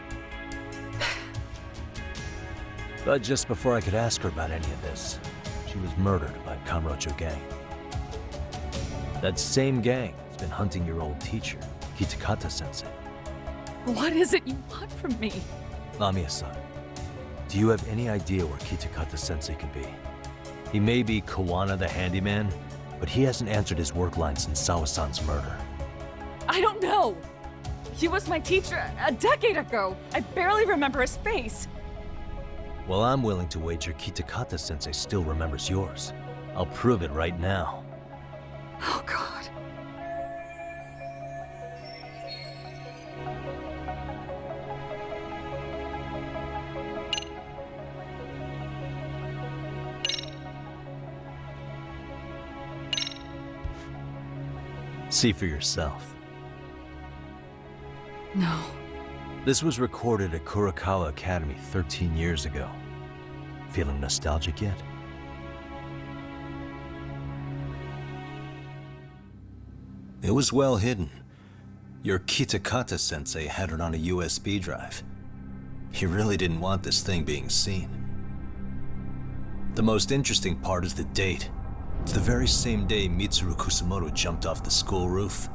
But just before I could ask her about any of this, she was murdered by Kamurocho gang. That same gang has been hunting your old teacher, Kitakata-sensei. What is it you want from me? Lamia-san, do you have any idea where Kitakata-sensei could be? He may be Kawana the handyman, but he hasn't answered his work line since Sawa-san's murder. I don't know. He was my teacher a decade ago. I barely remember his face. Well, I'm willing to wager Kitakata-sensei still remembers yours. I'll prove it right now. Oh, God. See for yourself. No. This was recorded at Kurokawa Academy 13 years ago. Feeling nostalgic yet? It was well hidden. Your Kitakata-sensei had it on a USB drive. He really didn't want this thing being seen. The most interesting part is the date. It's the very same day Mitsuru Kusumoto jumped off the school roof.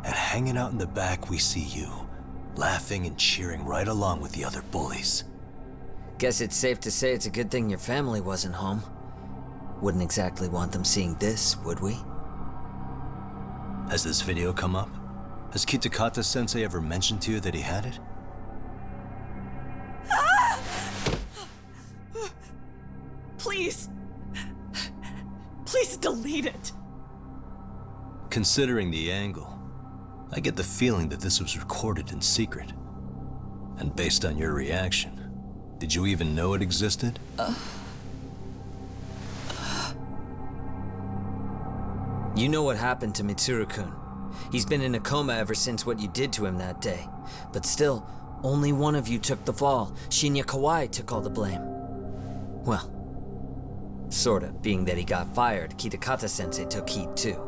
And hanging out in the back, we see you, laughing and cheering right along with the other bullies. Guess it's safe to say it's a good thing your family wasn't home. Wouldn't exactly want them seeing this, would we? Has this video come up? Has Kitakata-sensei ever mentioned to you that he had it? Please. Please delete it. Considering the angle, I get the feeling that this was recorded in secret. And based on your reaction, did you even know it existed? You know what happened to Mitsuru-kun. He's been in a coma ever since what you did to him that day. But still, only one of you took the fall. Shinya Kawai took all the blame. Well, sorta, being that he got fired, Kitakata-sensei took heat too.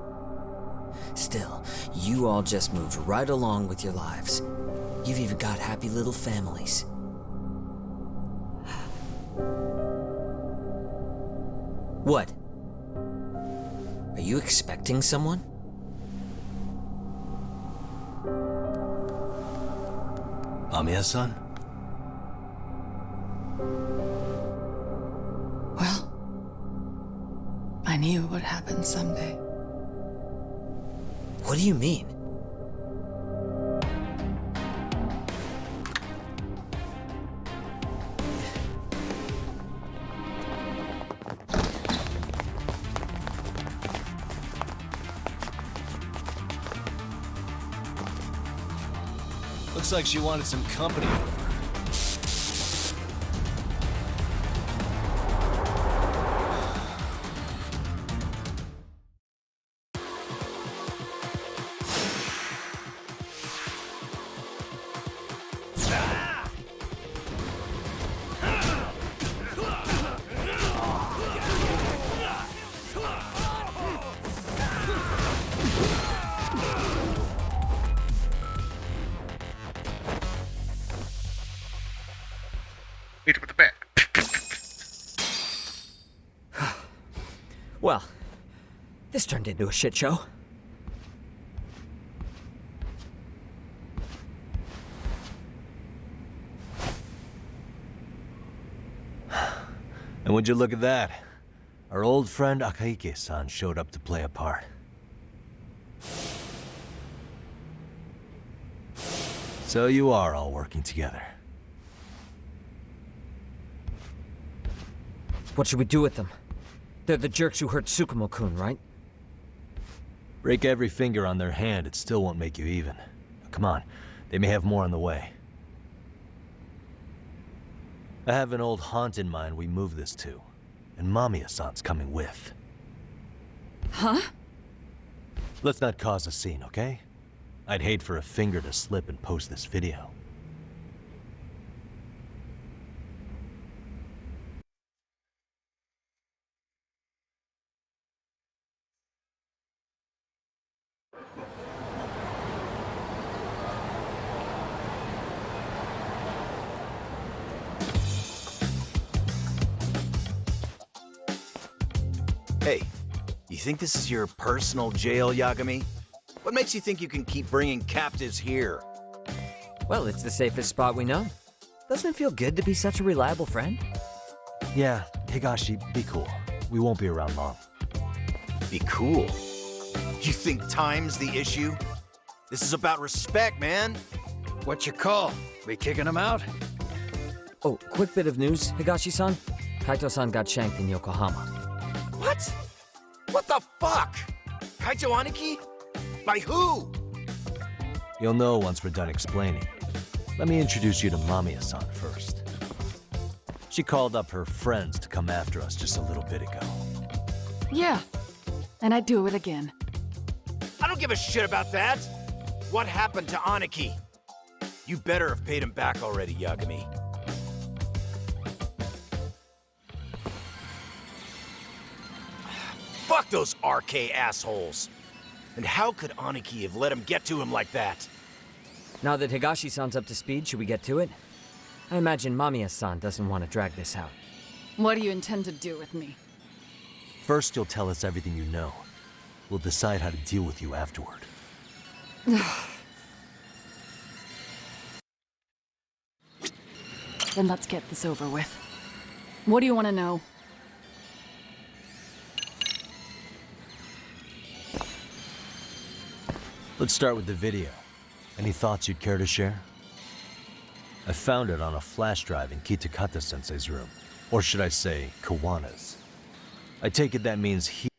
Still, you all just moved right along with your lives. You've even got happy little families. What? Are you expecting someone? Mamiya-san? Well, I knew it would happen someday. What do you mean? Looks like she wanted some company over. Hit with the bat. Well, this turned into a shit show. And would you look at that? Our old friend Akaike-san showed up to play a part. So you are all working together. What should we do with them? They're the jerks who hurt Tsukumo-kun, right? Break every finger on their hand, it still won't make you even. Come on, they may have more on the way. I have an old haunt in mind we move this to, and Mamiya-san's coming with. Huh? Let's not cause a scene, okay? I'd hate for a finger to slip and post this video. Hey, you think this is your personal jail, Yagami? What makes you think you can keep bringing captives here? Well, it's the safest spot we know. Doesn't it feel good to be such a reliable friend? Yeah, Higashi, be cool. We won't be around long. Be cool? You think time's the issue? This is about respect, man. What's your call? We kicking him out? Oh, quick bit of news, Higashi-san. Kaito-san got shanked in Yokohama. What? What the fuck? Kaito Aniki? By who? You'll know once we're done explaining. Let me introduce you to Mamiya-san first. She called up her friends to come after us just a little bit ago. Yeah, and I'd do it again. I don't give a shit about that. What happened to Aniki? You better have paid him back already, Yagami. Fuck those RK assholes. And how could Aniki have let him get to him like that? Now that Higashi-san's up to speed, should we get to it? I imagine Mamiya-san doesn't want to drag this out. What do you intend to do with me? First, you'll tell us everything you know. We'll decide how to deal with you afterward. Then let's get this over with. What do you want to know? Let's start with the video. Any thoughts you'd care to share? I found it on a flash drive in Kitakata-sensei's room. Or should I say, Kawana's. I take it that means he...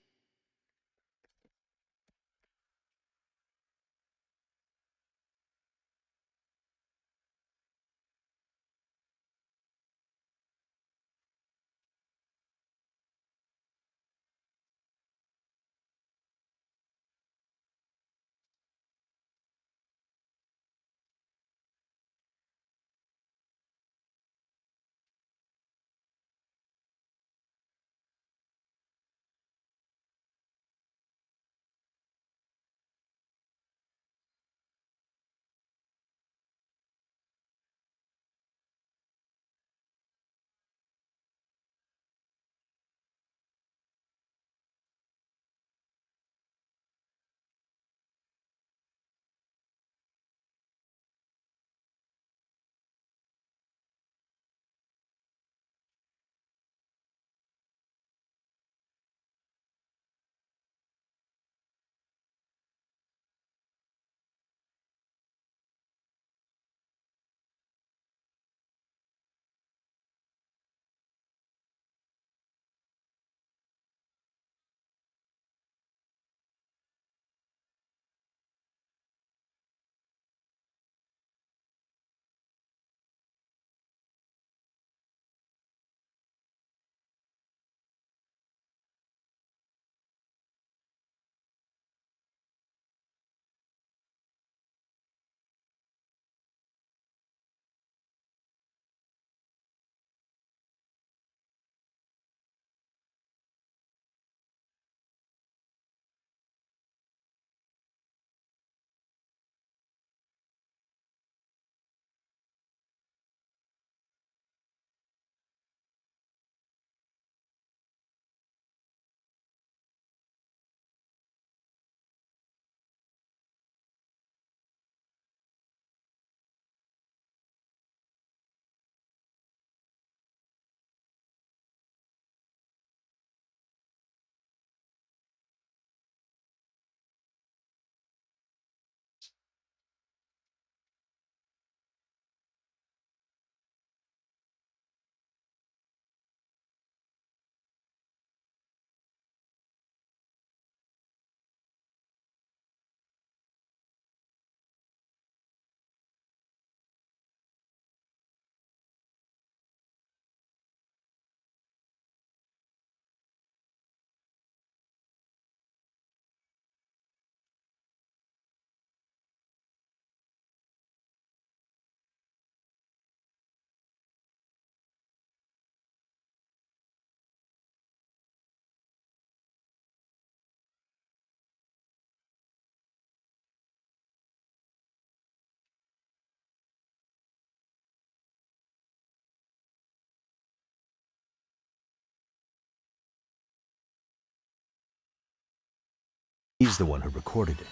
He's the one who recorded it.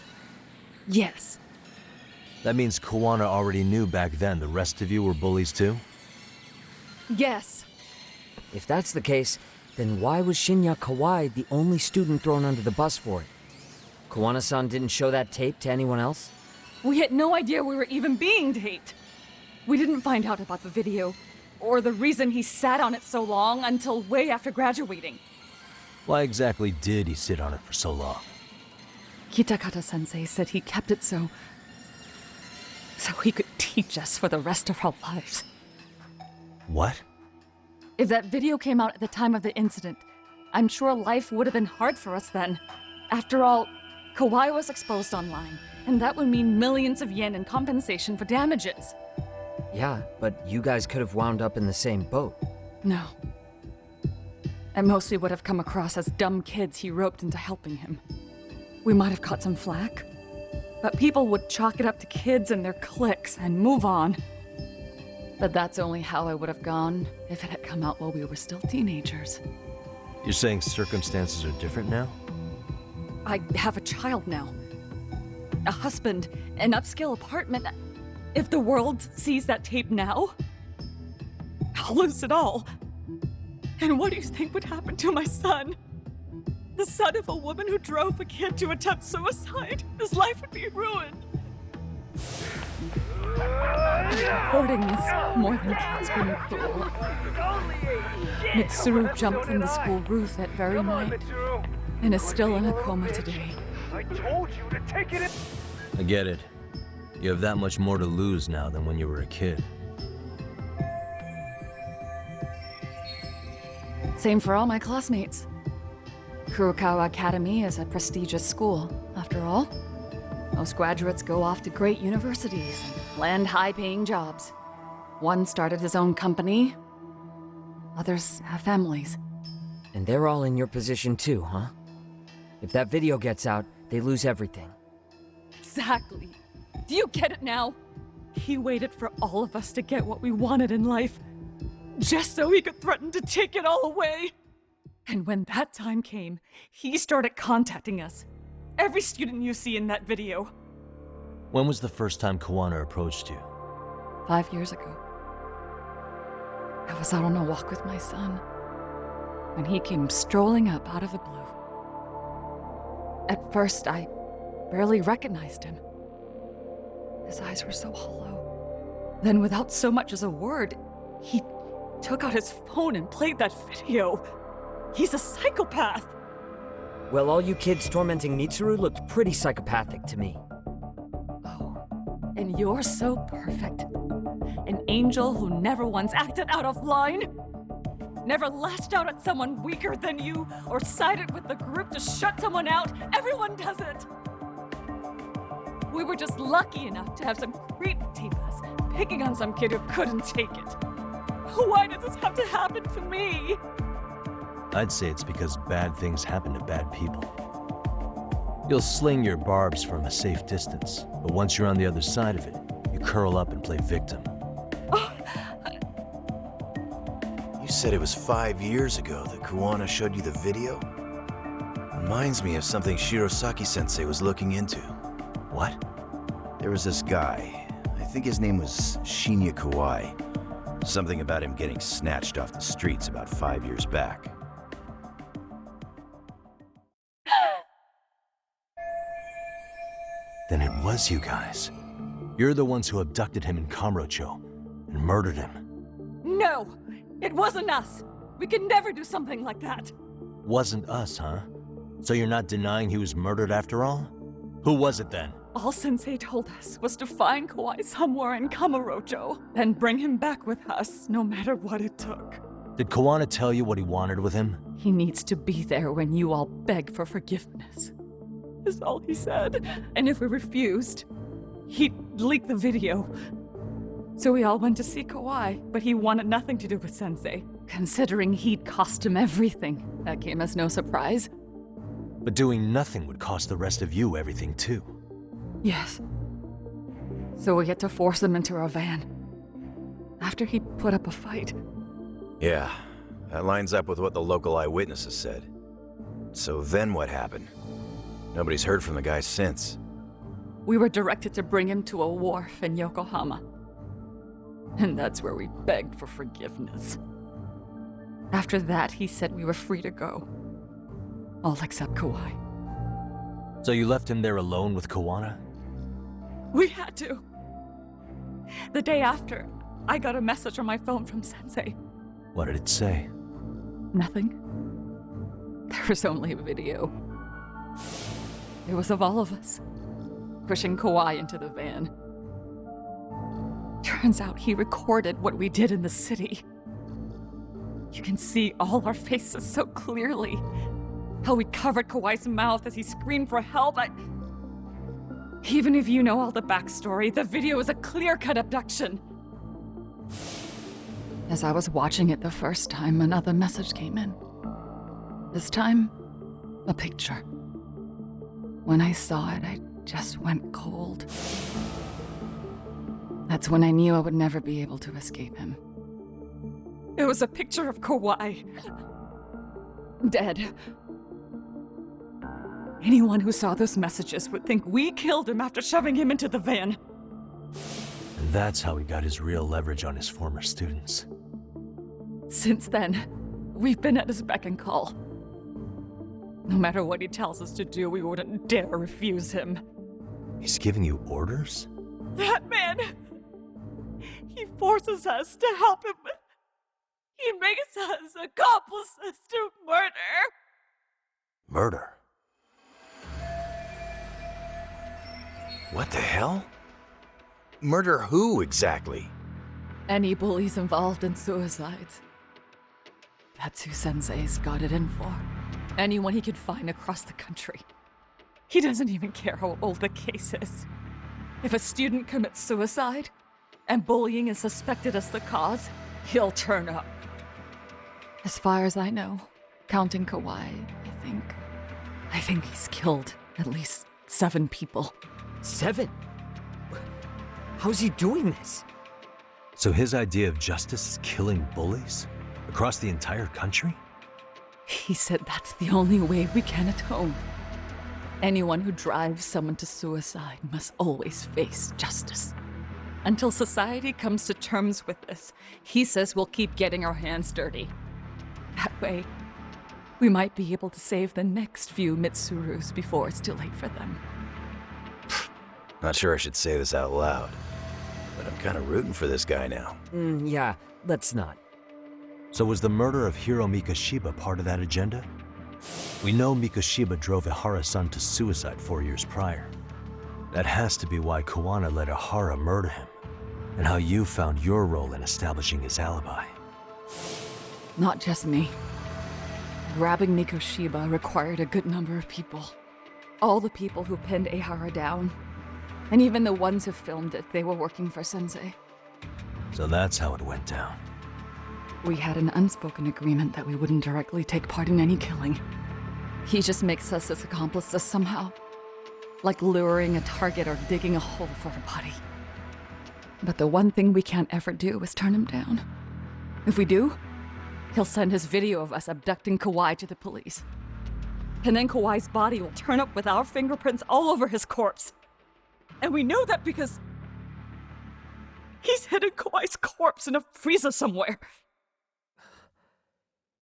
Yes. That means Kawana already knew back then the rest of you were bullies too? Yes. If that's the case, then why was Shinya Kawai the only student thrown under the bus for it? Kawana-san didn't show that tape to anyone else? We had no idea we were even being taped. We didn't find out about the video, or the reason he sat on it so long until way after graduating. Why exactly did he sit on it for so long? Kitakata-sensei said he kept it so he could teach us for the rest of our lives. What? If that video came out at the time of the incident, I'm sure life would have been hard for us then. After all, Kawai was exposed online, and that would mean millions of yen in compensation for damages. Yeah, but you guys could have wound up in the same boat. No. At most, we would have come across as dumb kids he roped into helping him. We might have caught some flack, but people would chalk it up to kids and their cliques and move on. But that's only how I would have gone if it had come out while we were still teenagers. You're saying circumstances are different now? I have a child now. A husband, an upscale apartment. If the world sees that tape now, I'll lose it all. And what do you think would happen to my son? The son of a woman who drove a kid to attempt suicide. His life would be ruined. Reporting is more than kids being cruel. Mitsuru jumped from the school roof that very night and is still in a coma today. I told you to take it in. I get it. You have that much more to lose now than when you were a kid. Same for all my classmates. Kurokawa Academy is a prestigious school, after all. Most graduates go off to great universities and land high-paying jobs. One started his own company. Others have families. And they're all in your position too, huh? If that video gets out, they lose everything. Exactly. Do you get it now? He waited for all of us to get what we wanted in life, just so he could threaten to take it all away. And when that time came, he started contacting us. Every student you see in that video. When was the first time Kawana approached you? 5 years ago. I was out on a walk with my son when he came strolling up out of the blue. At first, I barely recognized him. His eyes were so hollow. Then, without so much as a word, he took out his phone and played that video. He's a psychopath. Well, all you kids tormenting Mitsuru looked pretty psychopathic to me. And you're so perfect. An angel who never once acted out of line. Never lashed out at someone weaker than you, or sided with the group to shut someone out. Everyone does it. We were just lucky enough to have some creep tape us, picking on some kid who couldn't take it. Why did this have to happen to me? I'd say it's because bad things happen to bad people. You'll sling your barbs from a safe distance, but once you're on the other side of it, you curl up and play victim. You said it was 5 years ago that Kawana showed you the video? Reminds me of something Shirosaki-sensei was looking into. What? There was this guy. I think his name was Shinya Kawai. Something about him getting snatched off the streets about 5 years back. Then it was you guys. You're the ones who abducted him in Kamurocho and murdered him. No! It wasn't us! We could never do something like that! Wasn't us, huh? So you're not denying he was murdered after all? Who was it then? All Sensei told us was to find Kawai somewhere in Kamurocho, then bring him back with us, no matter what it took. Did Kawana tell you what he wanted with him? He needs to be there when you all beg for forgiveness. Is all he said. And if we refused, he'd leak the video. So we all went to see Kawai, but he wanted nothing to do with Sensei. Considering he'd cost him everything, that came as no surprise. But doing nothing would cost the rest of you everything too. Yes. So we had to force him into our van. After he put up a fight. Yeah, that lines up with what the local eyewitnesses said. So then what happened? Nobody's heard from the guy since. We were directed to bring him to a wharf in Yokohama. And that's where we begged for forgiveness. After that, he said we were free to go. All except Kawai. So you left him there alone with Kawana? We had to. The day after, I got a message on my phone from Sensei. What did it say? Nothing. There was only a video. It was of all of us, pushing Kawai into the van. Turns out he recorded what we did in the city. You can see all our faces so clearly. How we covered Kawai's mouth as he screamed for help. Even if you know all the backstory, the video is a clear-cut abduction. As I was watching it the first time, another message came in. This time, a picture. When I saw it, I just went cold. That's when I knew I would never be able to escape him. It was a picture of Kawai. Dead. Anyone who saw those messages would think we killed him after shoving him into the van. And that's how he got his real leverage on his former students. Since then, we've been at his beck and call. No matter what he tells us to do, we wouldn't dare refuse him. He's giving you orders? That man! He forces us to help him. He makes us accomplices to murder. Murder? What the hell? Murder who, exactly? Any bullies involved in suicides. That's who Sensei's got it in for. Anyone he could find across the country. He doesn't even care how old the case is. If a student commits suicide, and bullying is suspected as the cause, he'll turn up. As far as I know, counting Kawhi, I think he's killed at least 7 people. 7? How's he doing this? So his idea of justice is killing bullies? Across the entire country? He said that's the only way we can atone. Anyone who drives someone to suicide must always face justice. Until society comes to terms with this, he says we'll keep getting our hands dirty. That way, we might be able to save the next few Mitsurus before it's too late for them. Not sure I should say this out loud, but I'm kind of rooting for this guy now. Yeah, let's not. So was the murder of Hiro Mikoshiba part of that agenda? We know Mikoshiba drove Ihara-san to suicide 4 years prior. That has to be why Kuwana let Ihara murder him, and how you found your role in establishing his alibi. Not just me. Grabbing Mikoshiba required a good number of people. All the people who pinned Ihara down, and even the ones who filmed it, they were working for Sensei. So that's how it went down. We had an unspoken agreement that we wouldn't directly take part in any killing. He just makes us his accomplices somehow. Like luring a target or digging a hole for a body. But the one thing we can't ever do is turn him down. If we do, he'll send his video of us abducting Kawhi to the police. And then Kawhi's body will turn up with our fingerprints all over his corpse. And we know that because he's hidden Kawhi's corpse in a freezer somewhere.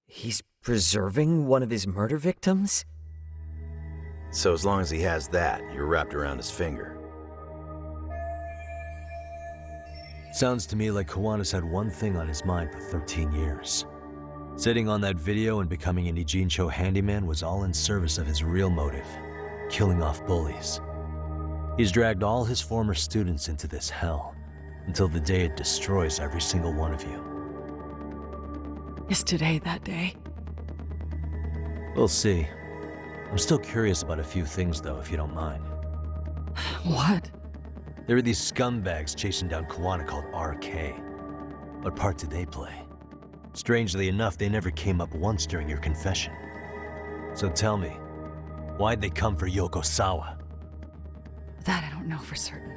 He's preserving one of his murder victims? So as long as he has that, you're wrapped around his finger. Sounds to me like Kawana's had one thing on his mind for 13 years. Sitting on that video and becoming an Ijincho handyman was all in service of his real motive, killing off bullies. He's dragged all his former students into this hell, until the day it destroys every single one of you. Is today that day? We'll see. I'm still curious about a few things, though, if you don't mind. What? There are these scumbags chasing down Kuwana called RK. What part did they play? Strangely enough, they never came up once during your confession. So tell me, why'd they come for Yokosawa? That I don't know for certain.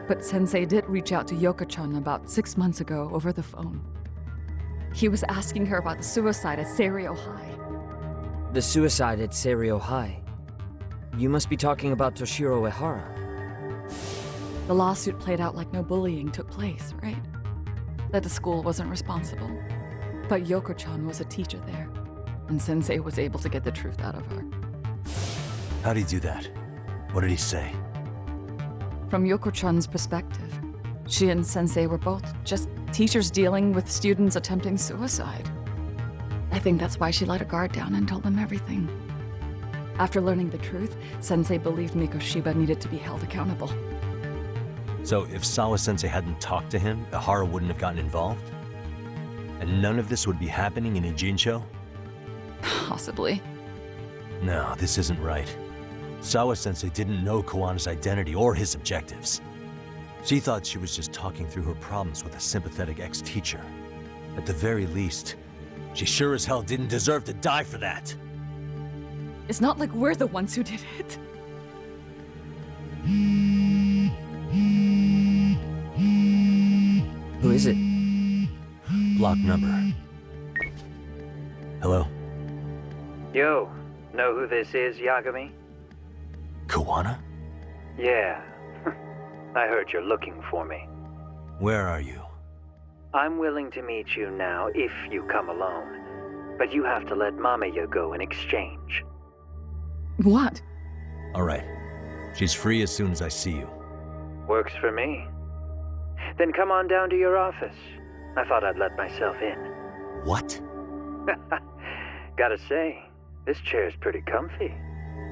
But Sensei did reach out to Yoko-chan about 6 months ago over the phone. He was asking her about the suicide at Seiryo High. The suicide at Seiryo High? You must be talking about Toshiro Ihara. The lawsuit played out like no bullying took place, right? That the school wasn't responsible. But Yoko-chan was a teacher there, and Sensei was able to get the truth out of her. How'd he do that? What did he say? From Yoko-chan's perspective, she and Sensei were both just teachers dealing with students attempting suicide. I think that's why she let her guard down and told them everything. After learning the truth, Sensei believed Mikoshiba needed to be held accountable. So if Sawa-sensei hadn't talked to him, Ihara wouldn't have gotten involved? And none of this would be happening in Ijincho? Possibly. No, this isn't right. Sawa-sensei didn't know Kawana's identity or his objectives. She thought she was just talking through her problems with a sympathetic ex-teacher. At the very least, she sure as hell didn't deserve to die for that. It's not like we're the ones who did it. Who is it? Block number. Hello? Yo, know who this is, Yagami? Kawana? Yeah. I heard you're looking for me. Where are you? I'm willing to meet you now if you come alone. But you have to let Mamiya go in exchange. What? All right. She's free as soon as I see you. Works for me. Then come on down to your office. I thought I'd let myself in. What? Gotta say, this chair's pretty comfy.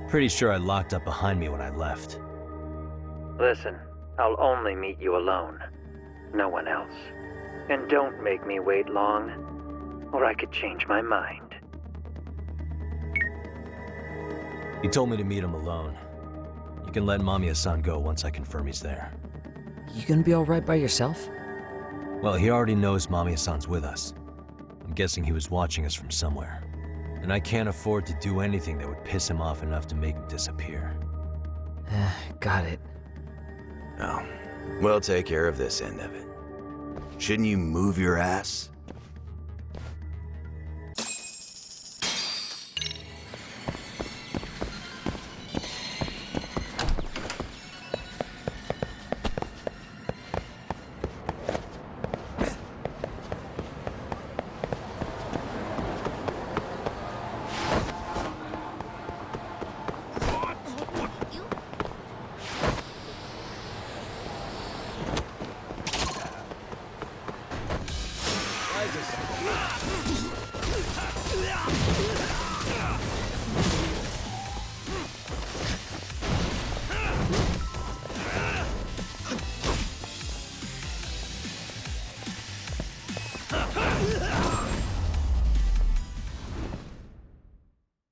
Pretty sure I locked up behind me when I left. Listen, I'll only meet you alone. No one else. And don't make me wait long, or I could change my mind. He told me to meet him alone. You can let Mamiya-san go once I confirm he's there. You gonna be alright by yourself? Well, he already knows Mamiya-san's with us. I'm guessing he was watching us from somewhere. And I can't afford to do anything that would piss him off enough to make him disappear. Got it. Oh, we'll take care of this end of it. Shouldn't you move your ass?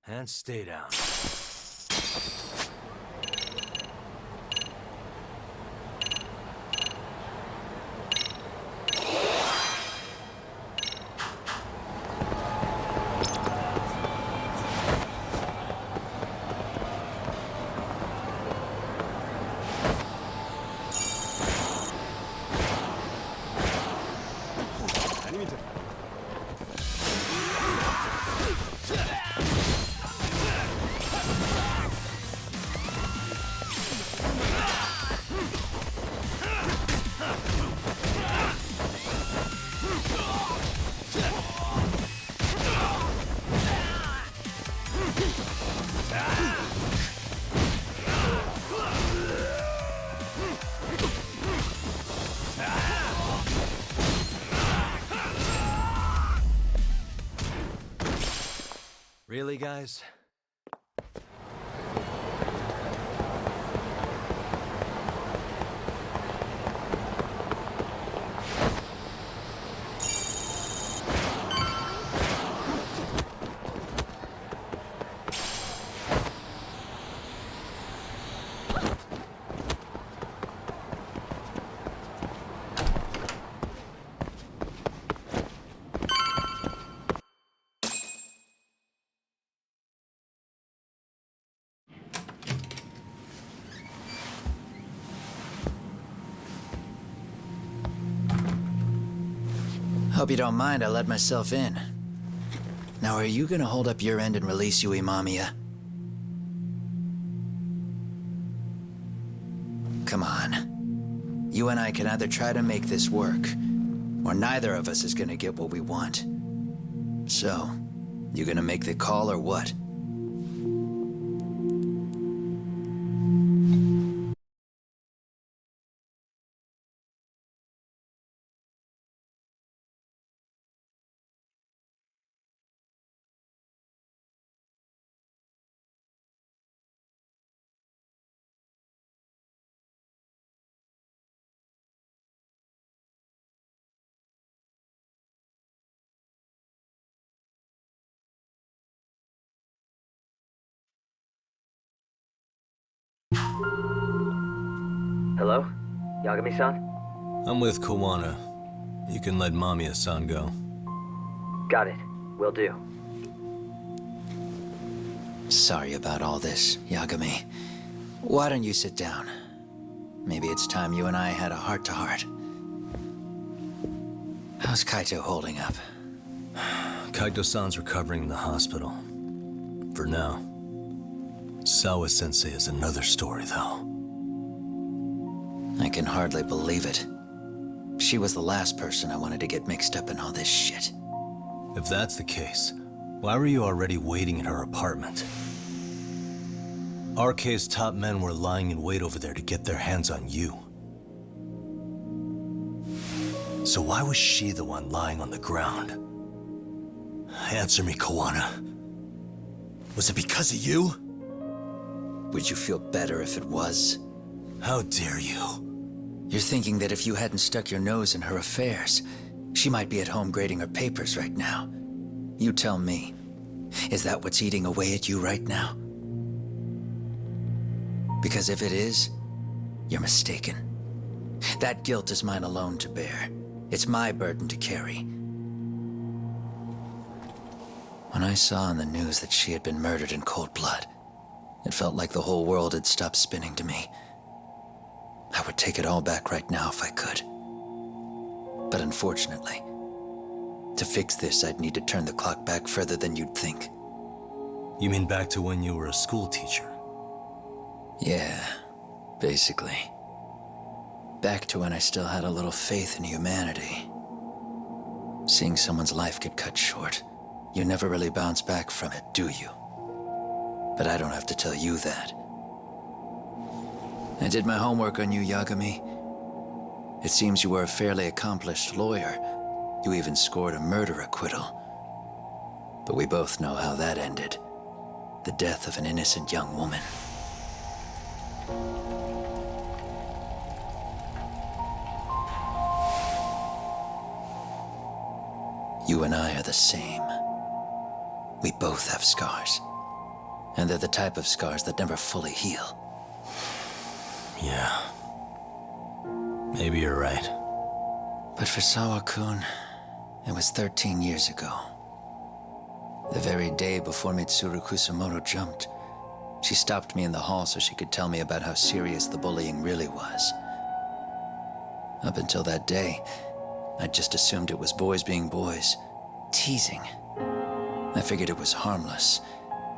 And stay down. Really, guys? Hope you don't mind I let myself in. Now, are you gonna hold up your end and release Yui Mamiya? Come on. You and I can either try to make this work, or neither of us is gonna get what we want. So, you gonna make the call or what? Hello? Yagami-san? I'm with Kawana. You can let Mamiya-san go. Got it. Will do. Sorry about all this, Yagami. Why don't you sit down? Maybe it's time you and I had a heart-to-heart. How's Kaito holding up? Kaito-san's recovering in the hospital. For now. Sawa-sensei is another story, though. I can hardly believe it. She was the last person I wanted to get mixed up in all this shit. If that's the case, Why were you already waiting in her apartment? RK's top men were lying in wait over there to get their hands on you. So why was she the one lying on the ground? Answer me, Kawana. Was it because of you? Would you feel better if it was? How dare you? You're thinking that if you hadn't stuck your nose in her affairs, she might be at home grading her papers right now. You tell me, is that what's eating away at you right now? Because if it is, you're mistaken. That guilt is mine alone to bear. It's my burden to carry. When I saw on the news that she had been murdered in cold blood, it felt like the whole world had stopped spinning to me. I would take it all back right now if I could. But unfortunately, to fix this, I'd need to turn the clock back further than you'd think. You mean back to when you were a school teacher? Yeah, basically. Back to when I still had a little faith in humanity. Seeing someone's life get cut short, you never really bounce back from it, do you? But I don't have to tell you that. I did my homework on you, Yagami. It seems you were a fairly accomplished lawyer. You even scored a murder acquittal. But we both know how that ended. The death of an innocent young woman. You and I are the same. We both have scars. And they're the type of scars that never fully heal. Yeah. Maybe you're right. But for Sawa-kun, it was 13 years ago. The very day before Mitsuru Kusumoto jumped, she stopped me in the hall so she could tell me about how serious the bullying really was. Up until that day, I just assumed it was boys being boys, teasing. I figured it was harmless,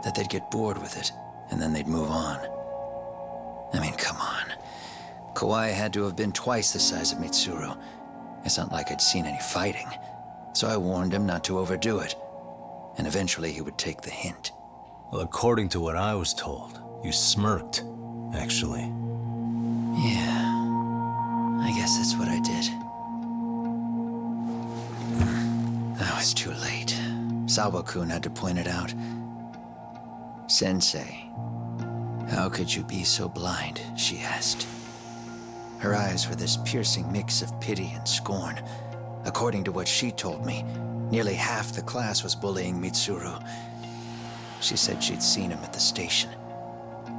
that they'd get bored with it, and then they'd move on. I mean, come on. Kawai had to have been twice the size of Mitsuru. It's not like I'd seen any fighting, so I warned him not to overdo it, and eventually he would take the hint. Well, according to what I was told, you smirked, actually. Yeah, I guess that's what I did. That was too late. Sawa-kun had to point it out. Sensei, how could you be so blind, she asked. Her eyes were this piercing mix of pity and scorn. According to what she told me, nearly half the class was bullying Mitsuru. She said she'd seen him at the station.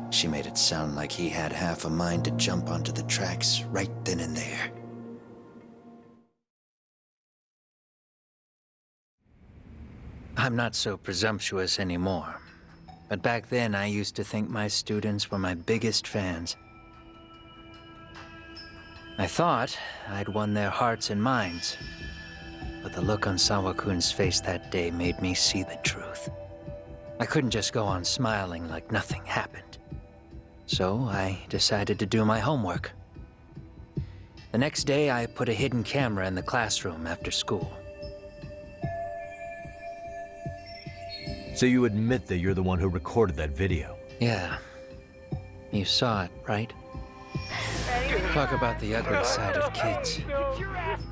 She made it sound like he had half a mind to jump onto the tracks right then and there. I'm not so presumptuous anymore. But back then, I used to think my students were my biggest fans. I thought I'd won their hearts and minds. But the look on Sawa-kun's face that day made me see the truth. I couldn't just go on smiling like nothing happened. So I decided to do my homework. The next day, I put a hidden camera in the classroom after school. So you admit that you're the one who recorded that video? Yeah. You saw it, right? Talk about the ugly side of kids.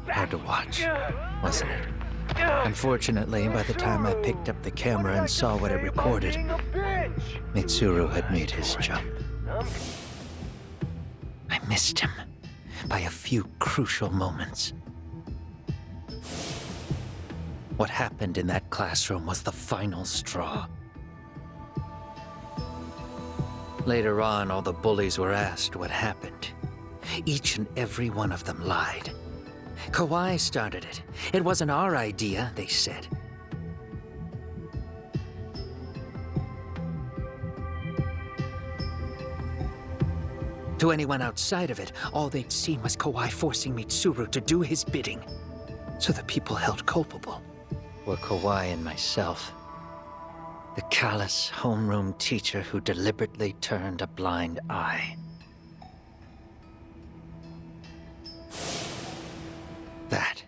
Hard to watch, wasn't it? Unfortunately, by the time I picked up the camera and saw what it recorded, Mitsuru had made his jump. I missed him by a few crucial moments. What happened in that classroom was the final straw. Later on, all the bullies were asked what happened. Each and every one of them lied. Kawai started it. It wasn't our idea, they said. To anyone outside of it, all they'd seen was Kawai forcing Mitsuru to do his bidding. So the people held culpable were Kawai and myself. The callous homeroom teacher who deliberately turned a blind eye. That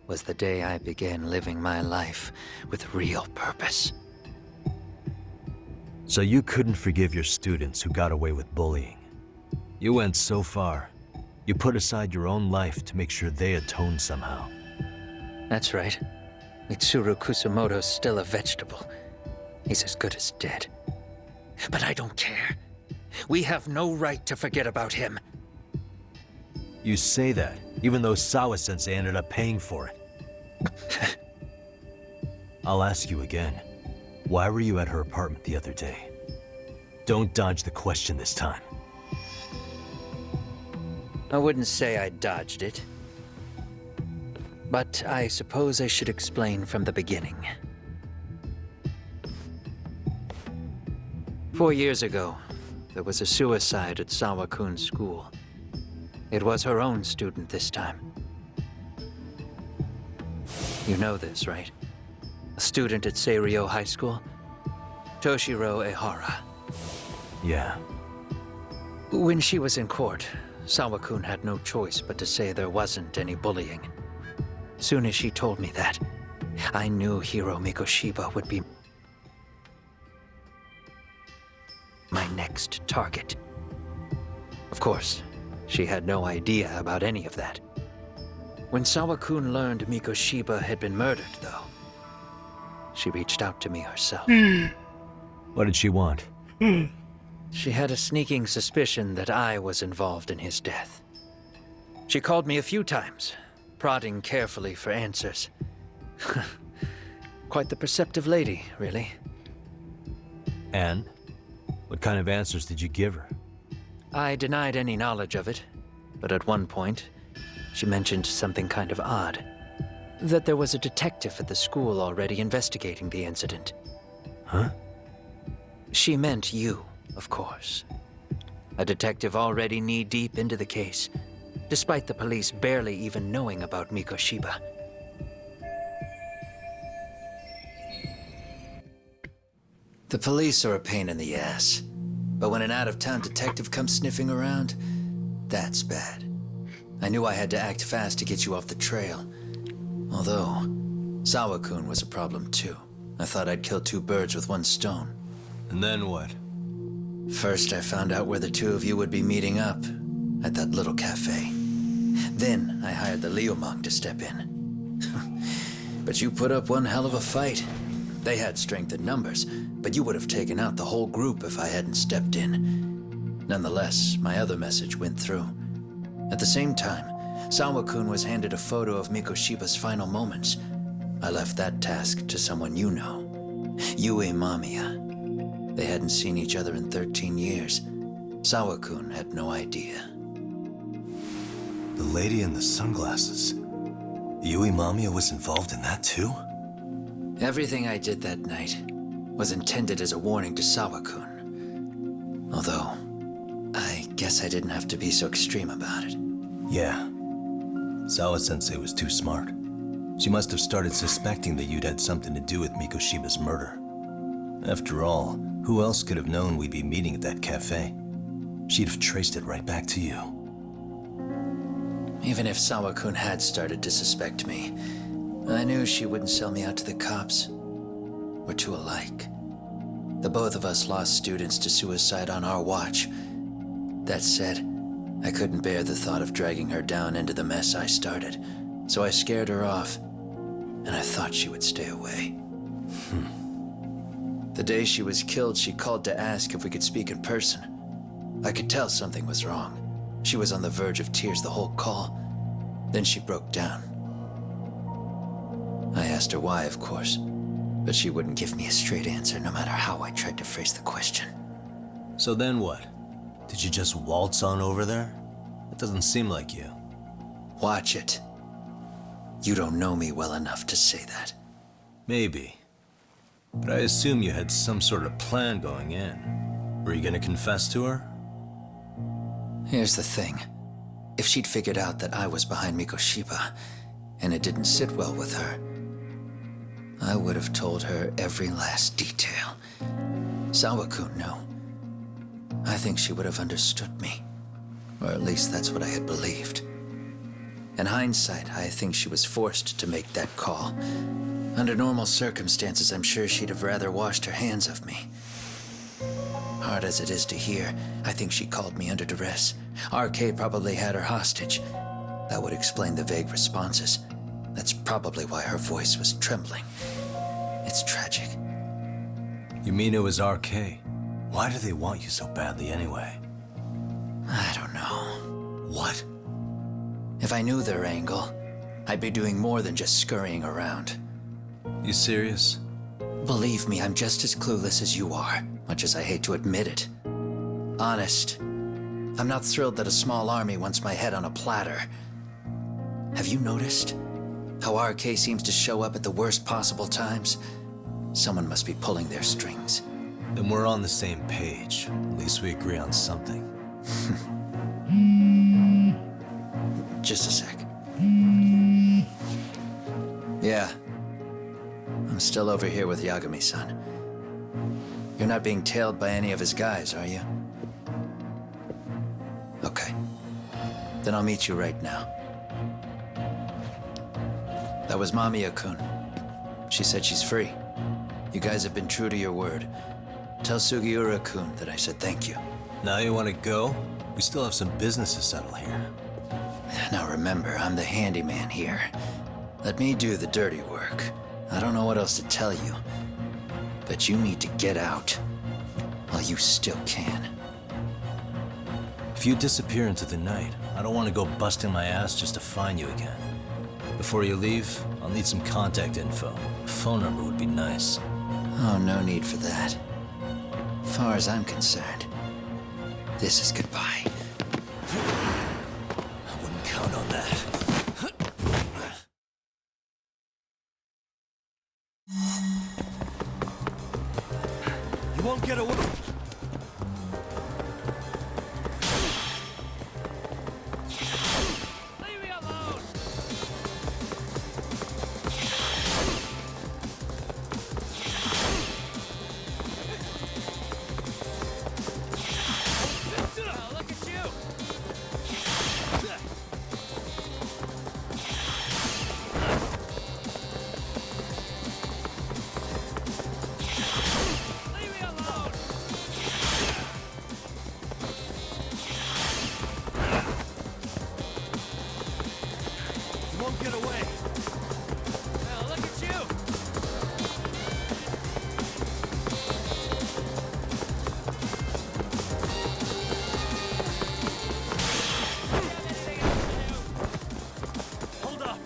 was the day I began living my life with real purpose. So you couldn't forgive your students who got away with bullying. You went so far, you put aside your own life to make sure they atoned somehow. That's right. Mitsuru Kusumoto's still a vegetable. He's as good as dead. But I don't care. We have no right to forget about him. You say that, even though Sawa-sensei ended up paying for it. I'll ask you again. Why were you at her apartment the other day? Don't dodge the question this time. I wouldn't say I dodged it. But I suppose I should explain from the beginning. 4 years ago, there was a suicide at Sawa-kun's school. It was her own student this time. You know this, right? A student at Seiryo High School? Toshiro Ehara. Yeah. When she was in court, Sawa-kun had no choice but to say there wasn't any bullying. Soon as she told me that, I knew Hiro Mikoshiba would be my next target. Of course, she had no idea about any of that. When Sawa-kun learned Mikoshiba had been murdered, though, she reached out to me herself. What did she want? She had a sneaking suspicion that I was involved in his death. She called me a few times, prodding carefully for answers. Quite the perceptive lady, really. And? What kind of answers did you give her? I denied any knowledge of it, but at one point, she mentioned something kind of odd. That there was a detective at the school already investigating the incident. Huh? She meant you, of course. A detective already knee-deep into the case, despite the police barely even knowing about Mikoshiba. The police are a pain in the ass, but when an out-of-town detective comes sniffing around, that's bad. I knew I had to act fast to get you off the trail. Although, Sawa-kun was a problem too. I thought I'd kill 2 birds with 1 stone. And then what? First, I found out where the 2 of you would be meeting up, at that little cafe. Then, I hired the Liumang to step in. But you put up one hell of a fight. They had strength in numbers, but you would have taken out the whole group if I hadn't stepped in. Nonetheless, my other message went through. At the same time, Sawa-kun was handed a photo of Mikoshiba's final moments. I left that task to someone you know. Yue Mamiya. They hadn't seen each other in 13 years. Sawa-kun had no idea. The lady in the sunglasses. Yui Mamiya was involved in that too? Everything I did that night was intended as a warning to Sawa-kun. Although, I guess I didn't have to be so extreme about it. Yeah. Sawa-sensei was too smart. She must have started suspecting that you'd had something to do with Mikoshiba's murder. After all, who else could have known we'd be meeting at that cafe? She'd have traced it right back to you. Even if Sawa-kun had started to suspect me, I knew she wouldn't sell me out to the cops. We're too alike. The both of us lost students to suicide on our watch. That said, I couldn't bear the thought of dragging her down into the mess I started, so I scared her off, and I thought she would stay away. The day she was killed, she called to ask if we could speak in person. I could tell something was wrong. She was on the verge of tears the whole call. Then she broke down. I asked her why, of course, but she wouldn't give me a straight answer no matter how I tried to phrase the question. So then what? Did you just waltz on over there? It doesn't seem like you. Watch it. You don't know me well enough to say that. Maybe. But I assume you had some sort of plan going in. Were you gonna confess to her? Here's the thing. If she'd figured out that I was behind Mikoshiba, and it didn't sit well with her, I would have told her every last detail. Sawa-kun knew. I think she would have understood me. Or at least that's what I had believed. In hindsight, I think she was forced to make that call. Under normal circumstances, I'm sure she'd have rather washed her hands of me. Hard as it is to hear, I think she called me under duress. RK probably had her hostage. That would explain the vague responses. That's probably why her voice was trembling. It's tragic. You mean it was RK? Why do they want you so badly anyway? I don't know. What? If I knew their angle, I'd be doing more than just scurrying around. You serious? Believe me, I'm just as clueless as you are, much as I hate to admit it. Honest, I'm not thrilled that a small army wants my head on a platter. Have you noticed how RK seems to show up at the worst possible times? Someone must be pulling their strings. Then we're on the same page. At least we agree on something. Just a sec. Yeah. I'm still over here with Yagami-san. You're not being tailed by any of his guys, are you? Okay. Then I'll meet you right now. That was Mamiya-kun. She said she's free. You guys have been true to your word. Tell Sugiura-kun that I said thank you. Now you want to go? We still have some business to settle here. Now remember, I'm the handyman here. Let me do the dirty work. I don't know what else to tell you. But you need to get out while you still can. If you disappear into the night, I don't want to go busting my ass just to find you again. Before you leave, I'll need some contact info. A phone number would be nice. Oh, no need for that. As far as I'm concerned, this is goodbye. I wouldn't count on that. You won't get away. Leave me alone! Oh, look at you! Leave me alone! You won't get away. Oh, look at you! Hold up.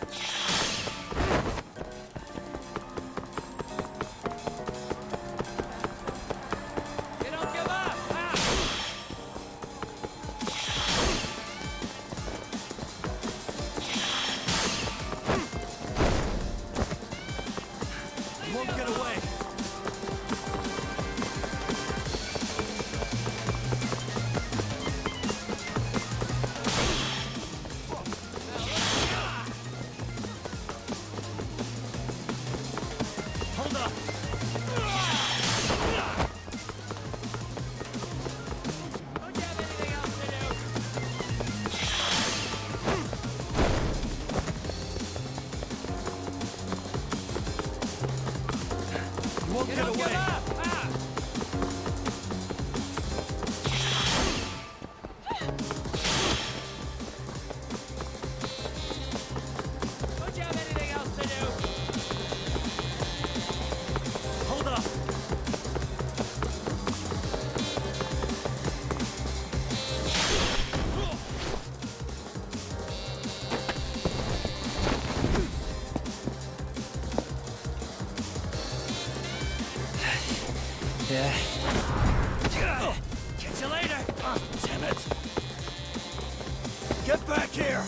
You don't give up! Ah! You won't get away. Hold up. Don't you have anything else to do? You won't You get don't away. give up! Ah! Don't you have anything else to do? Hold up. Yeah? Catch you later. Damn it. Get back here.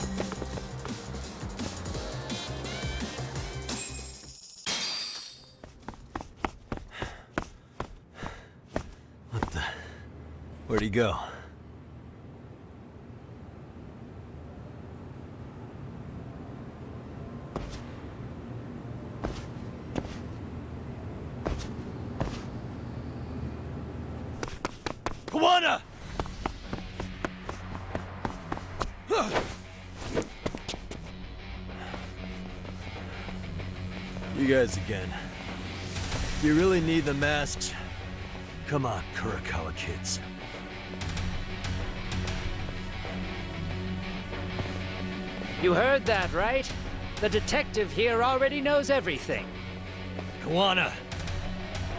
What the? Where'd he go? Kawana! You guys again. You really need the masks? Come on, Kurakawa kids. You heard that, right? The detective here already knows everything. Kawana!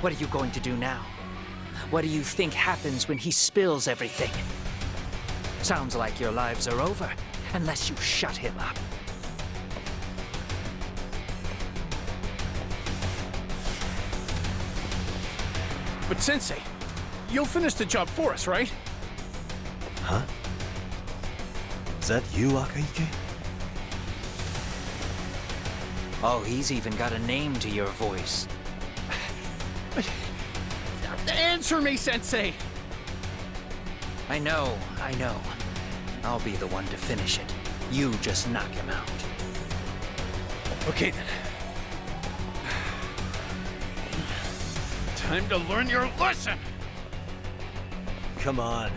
What are you going to do now? What do you think happens when he spills everything? Sounds like your lives are over, unless you shut him up. But Sensei, you'll finish the job for us, right? Huh? Is that you, Akaike? Oh, he's even got a name to your voice. Answer me, Sensei! I know. I'll be the one to finish it. You just knock him out. Okay then. Time to learn your lesson! Come on.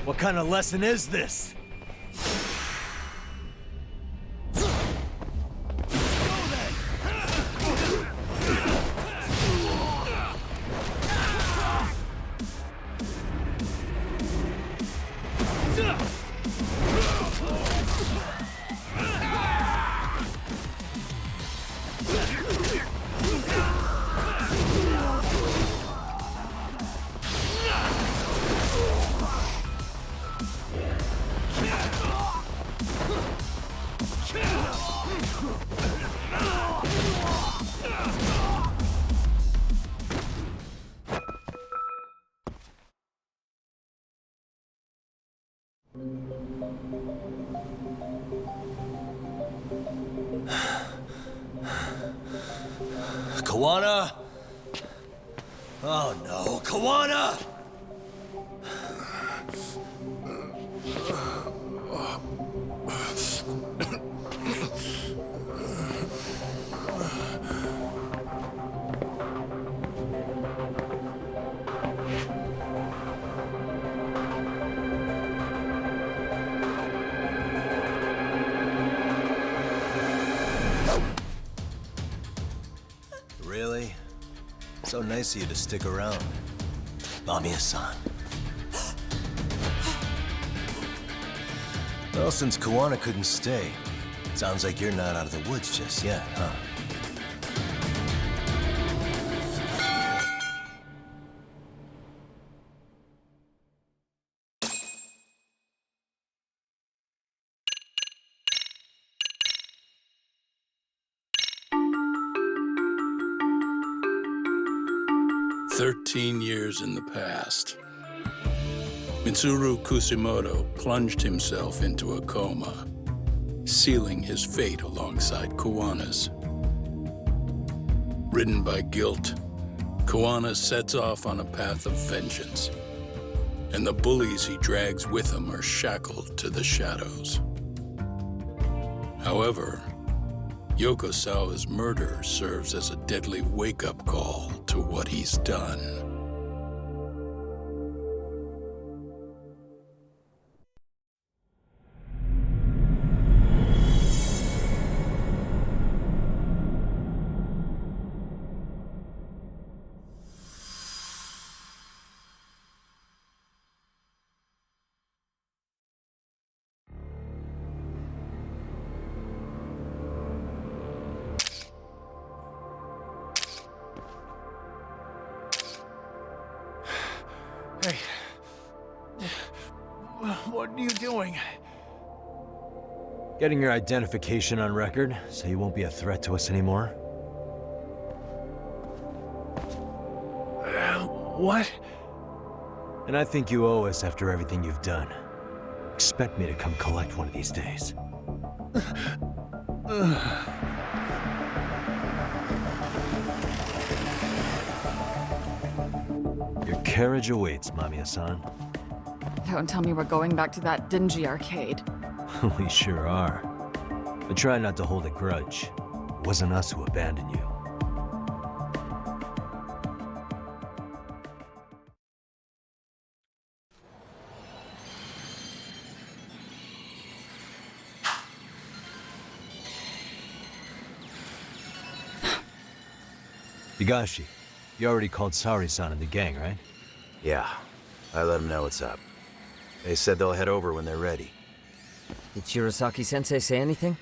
What kind of lesson is this? Kawana? Oh no, Kawana! Really? So nice of you to stick around. Mamiya-san. Well, since Kawana couldn't stay, sounds like you're not out of the woods just yet, huh? "13 years in the past. Mitsuru Kusumoto plunged himself into a coma, sealing his fate alongside Kawana's. Ridden by guilt, Kawana sets off on a path of vengeance, and the bullies he drags with him are shackled to the shadows. However, Yokosawa's murder serves as a deadly wake-up call to what he's done. Hey. What are you doing? Getting your identification on record, so you won't be a threat to us anymore? What? And I think you owe us after everything you've done. Expect me to come collect one of these days. Your carriage awaits, Mamiya-san. Don't tell me we're going back to that dingy arcade. We sure are. But try not to hold a grudge. It wasn't us who abandoned you. Higashi, you already called Sari-san and the gang, right? Yeah, I let them know what's up. They said they'll head over when they're ready. Did Shirosaki-sensei say anything?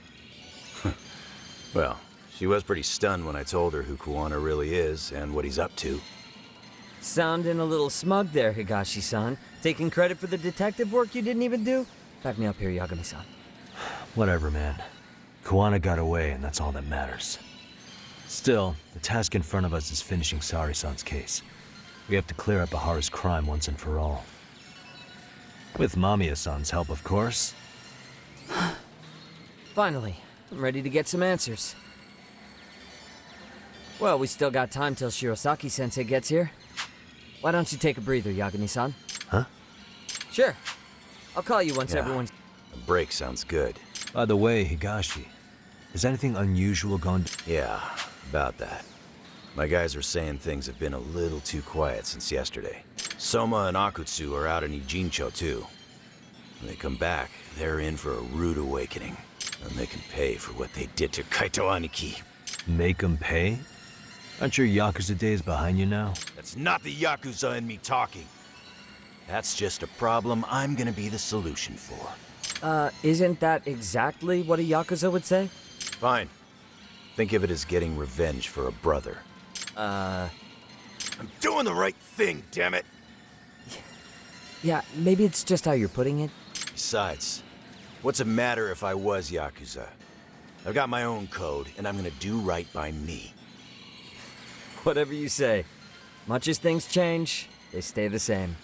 Well, she was pretty stunned when I told her who Kuwana really is and what he's up to. Sounding a little smug there, Higashi-san. Taking credit for the detective work you didn't even do? Back me up here, Yagami-san. Whatever, man. Kuwana got away, and that's all that matters. Still, the task in front of us is finishing Sari-san's case. We have to clear up Bahara's crime once and for all. With Mamiya-san's help, of course. Finally, I'm ready to get some answers. Well, we still got time till Shirosaki-sensei gets here. Why don't you take a breather, Yagami-san? Huh? Sure. I'll call you once everyone's... A break sounds good. By the way, Higashi, has anything unusual gone... Yeah, about that. My guys are saying things have been a little too quiet since yesterday. Soma and Akutsu are out in Ijincho, too. When they come back, they're in for a rude awakening. And they can pay for what they did to Kaito Aniki. Make them pay? Aren't your Yakuza days behind you now? That's not the Yakuza in me talking. That's just a problem I'm gonna be the solution for. Isn't that exactly what a Yakuza would say? Fine. Think of it as getting revenge for a brother. I'm doing the right thing, damn it! Yeah, maybe it's just how you're putting it. Besides, what's it matter if I was Yakuza? I've got my own code, and I'm gonna do right by me. Whatever you say. Much as things change, they stay the same.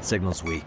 Signal's weak.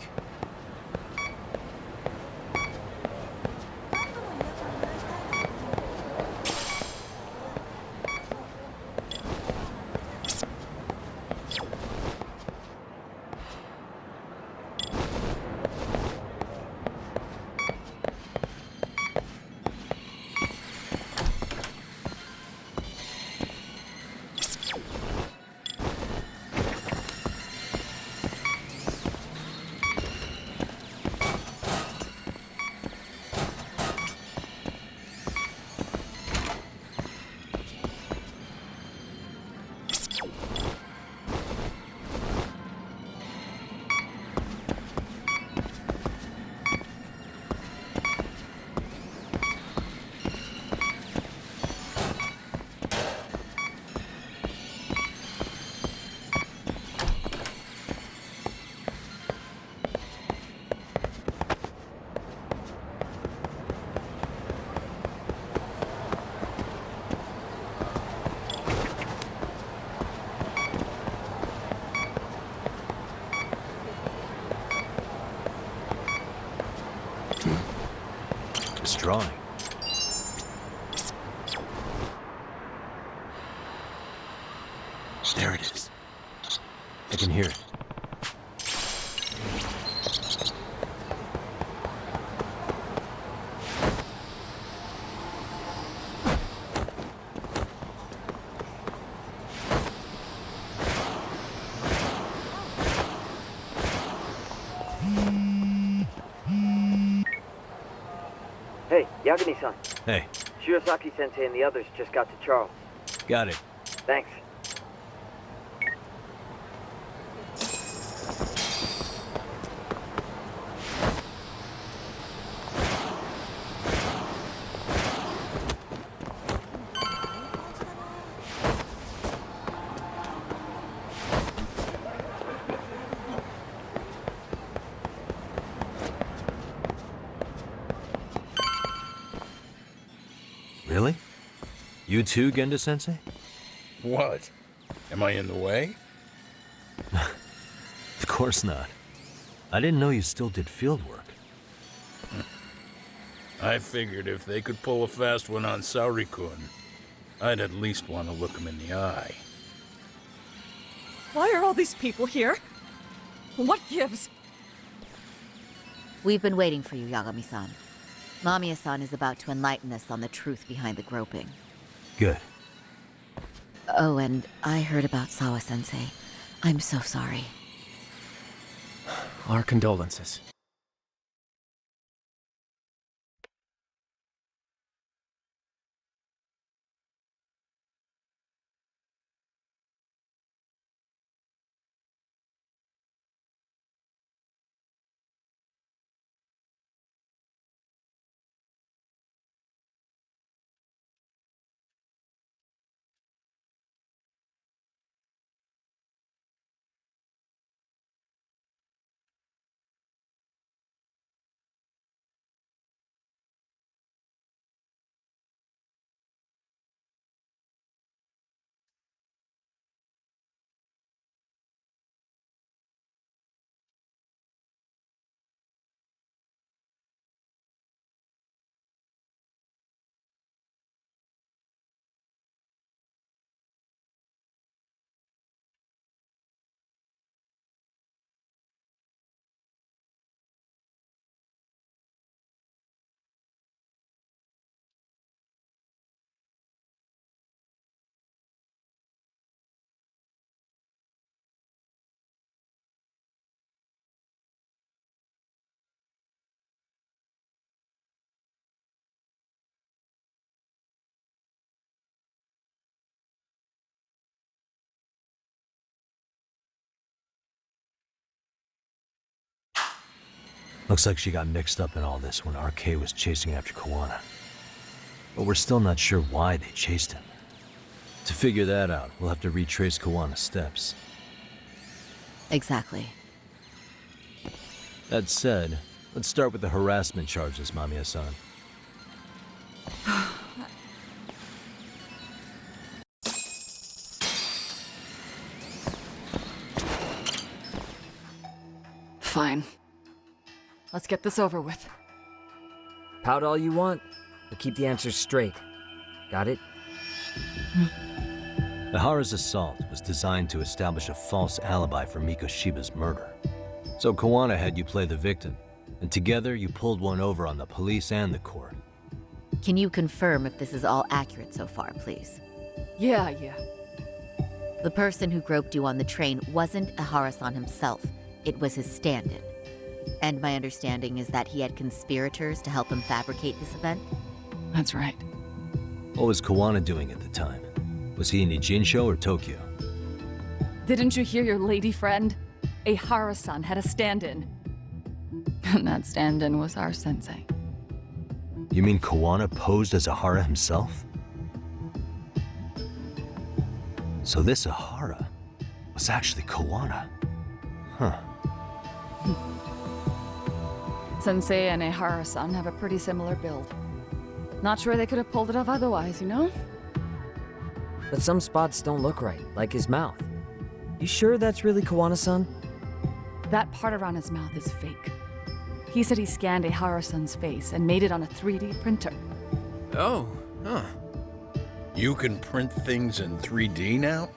Drawing. There it is. I can hear it. Hey, Yagami-san. Hey. Shirosaki-sensei and the others just got to Charles. Got it. Thanks. Really? You too, Genda-sensei? What? Am I in the way? Of course not. I didn't know you still did field work. I figured if they could pull a fast one on Saori-kun, I'd at least want to look him in the eye. Why are all these people here? What gives? We've been waiting for you, Yagami-san. Mamiya-san is about to enlighten us on the truth behind the groping. Good. Oh, and I heard about Sawa-sensei. I'm so sorry. Our condolences. Looks like she got mixed up in all this when RK was chasing after Kawana. But we're still not sure why they chased him. To figure that out, we'll have to retrace Kawana's steps. Exactly. That said, let's start with the harassment charges, Mamiya-san. Fine. Let's get this over with. Pout all you want, but keep the answers straight. Got it? Ihara's assault was designed to establish a false alibi for Mikoshiba's murder. So Kawana had you play the victim, and together you pulled one over on the police and the court. Can you confirm if this is all accurate so far, please? Yeah. The person who groped you on the train wasn't Ihara-san himself. It was his stand-in. And my understanding is that he had conspirators to help him fabricate this event? That's right. What was Kawana doing at the time? Was he in Ijinsho or Tokyo? Didn't you hear your lady friend? Ihara-san had a stand-in. And that stand-in was our sensei. You mean Kawana posed as Ihara himself? So this Ihara was actually Kawana. Huh. Sensei and Ihara-san have a pretty similar build. Not sure they could have pulled it off otherwise, you know? But some spots don't look right, like his mouth. You sure that's really Kawana-san? That part around his mouth is fake. He said he scanned Ihara-san's face and made it on a 3D printer. Oh, huh. You can print things in 3D now?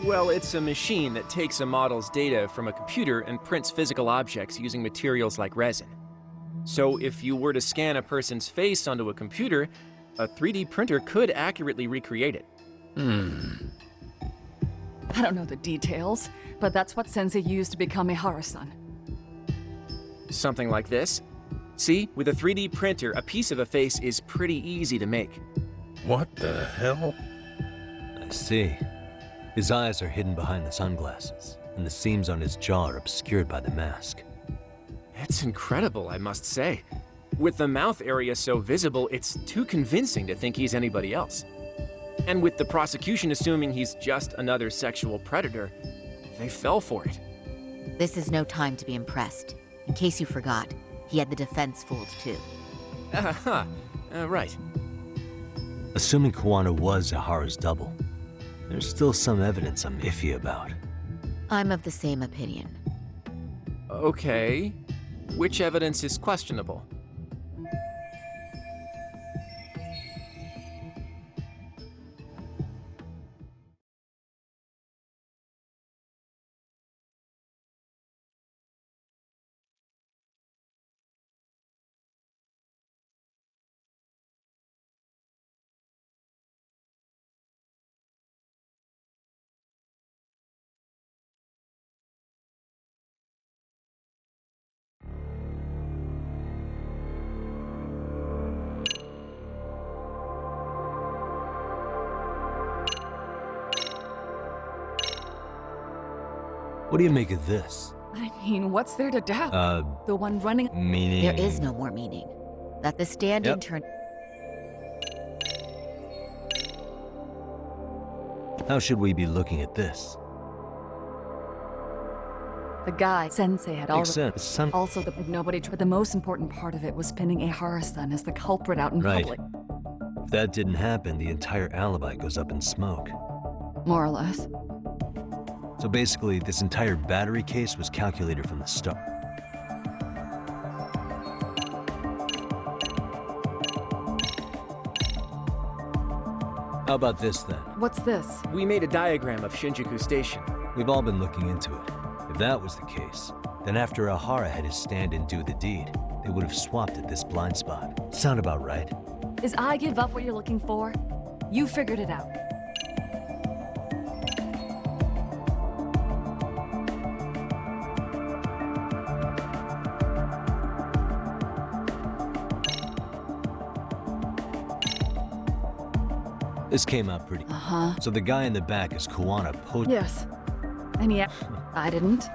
Well, it's a machine that takes a model's data from a computer and prints physical objects using materials like resin. So if you were to scan a person's face onto a computer, a 3D printer could accurately recreate it. I don't know the details, but that's what Sensei used to become Ihara-san. Something like this. See, with a 3D printer, a piece of a face is pretty easy to make. What the hell? I see. His eyes are hidden behind the sunglasses, and the seams on his jaw are obscured by the mask. It's incredible, I must say. With the mouth area so visible, it's too convincing to think he's anybody else. And with the prosecution assuming he's just another sexual predator, they fell for it. This is no time to be impressed. In case you forgot, he had the defense fooled too. Right. Assuming Kawana was Ihara's double, there's still some evidence I'm iffy about. I'm of the same opinion. Okay. Which evidence is questionable? What do you make of this? I mean, what's there to doubt? The one running. Meaning... There is no more meaning. That the stand-in turned... How should we be looking at this? The guy, Sensei, had Makes already... sense. Also, but the most important part of it was pinning Ehara-san as the culprit out in Right. public. If that didn't happen, the entire alibi goes up in smoke. More or less. So basically, this entire battery case was calculated from the start. How about this then? What's this? We made a diagram of Shinjuku Station. We've all been looking into it. If that was the case, then after Ehara had his stand-in do the deed, they would have swapped at this blind spot. Sound about right? Is I give up what you're looking for? You figured it out. This came out pretty. Uh-huh. So the guy in the back is Kuwana Yes. And yet, I didn't.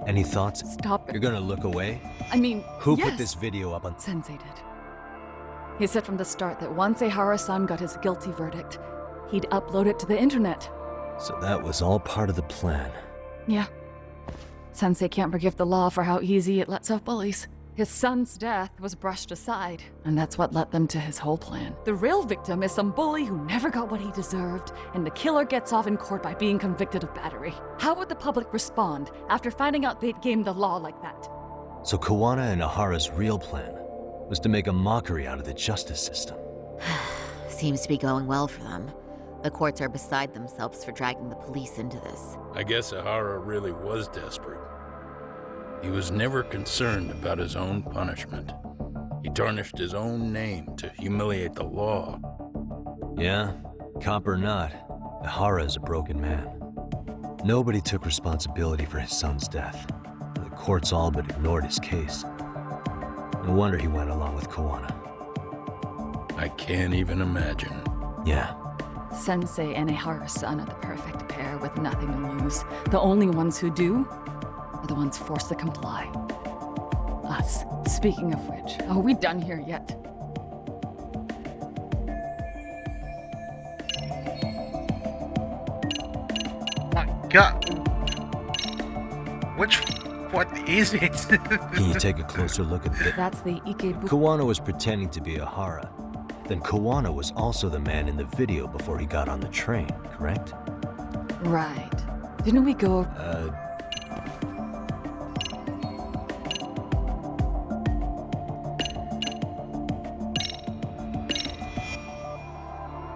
Any thoughts? Stop it. You're gonna look away? I mean, Who yes. put this video up on... Sensei did. He said from the start that once Ehara-san got his guilty verdict, he'd upload it to the internet. So that was all part of the plan. Yeah. Sensei can't forgive the law for how easy it lets off bullies. His son's death was brushed aside, and that's what led them to his whole plan. The real victim is some bully who never got what he deserved, and the killer gets off in court by being convicted of battery. How would the public respond after finding out they'd gamed the law like that? So Kuwana and Ahara's real plan was to make a mockery out of the justice system. Seems to be going well for them. The courts are beside themselves for dragging the police into this. I guess Ehara really was desperate. He was never concerned about his own punishment. He tarnished his own name to humiliate the law. Yeah, cop or not, Ehara is a broken man. Nobody took responsibility for his son's death. The courts all but ignored his case. No wonder he went along with Kuwana. I can't even imagine. Yeah. Sensei and Ehara-san are the perfect pair with nothing to lose. The only ones who do are the ones forced to comply. Us. Speaking of which, are we done here yet? My God. What is it? Can you take a closer look at this? That's the Ikebu. Kuwana was pretending to be Ehara. Then Kuwana was also the man in the video before he got on the train, correct? Right. Didn't we go...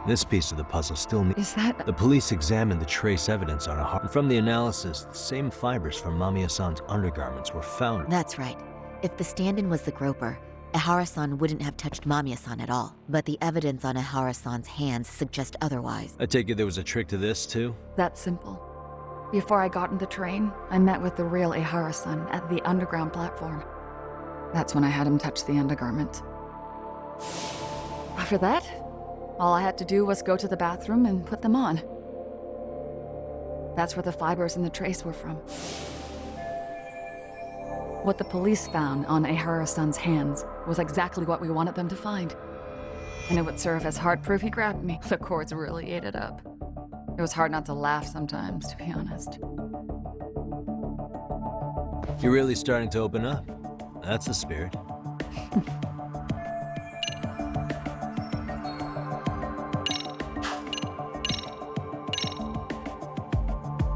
This piece of the puzzle still needs... Is that... The police examined the trace evidence on Ehara. And from the analysis, the same fibers from Mamiya-san's undergarments were found. That's right. If the stand-in was the groper, Ehara-san wouldn't have touched Mamiya-san at all. But the evidence on Ehara-san's hands suggests otherwise. I take it there was a trick to this, too? That's simple. Before I got on the train, I met with the real Ehara-san at the underground platform. That's when I had him touch the undergarment. After that, all I had to do was go to the bathroom and put them on. That's where the fibers in the trace were from. What the police found on Ehara-san's hands was exactly what we wanted them to find. And it would serve as hard proof he grabbed me. The courts really ate it up. It was hard not to laugh sometimes, to be honest. You're really starting to open up. That's the spirit.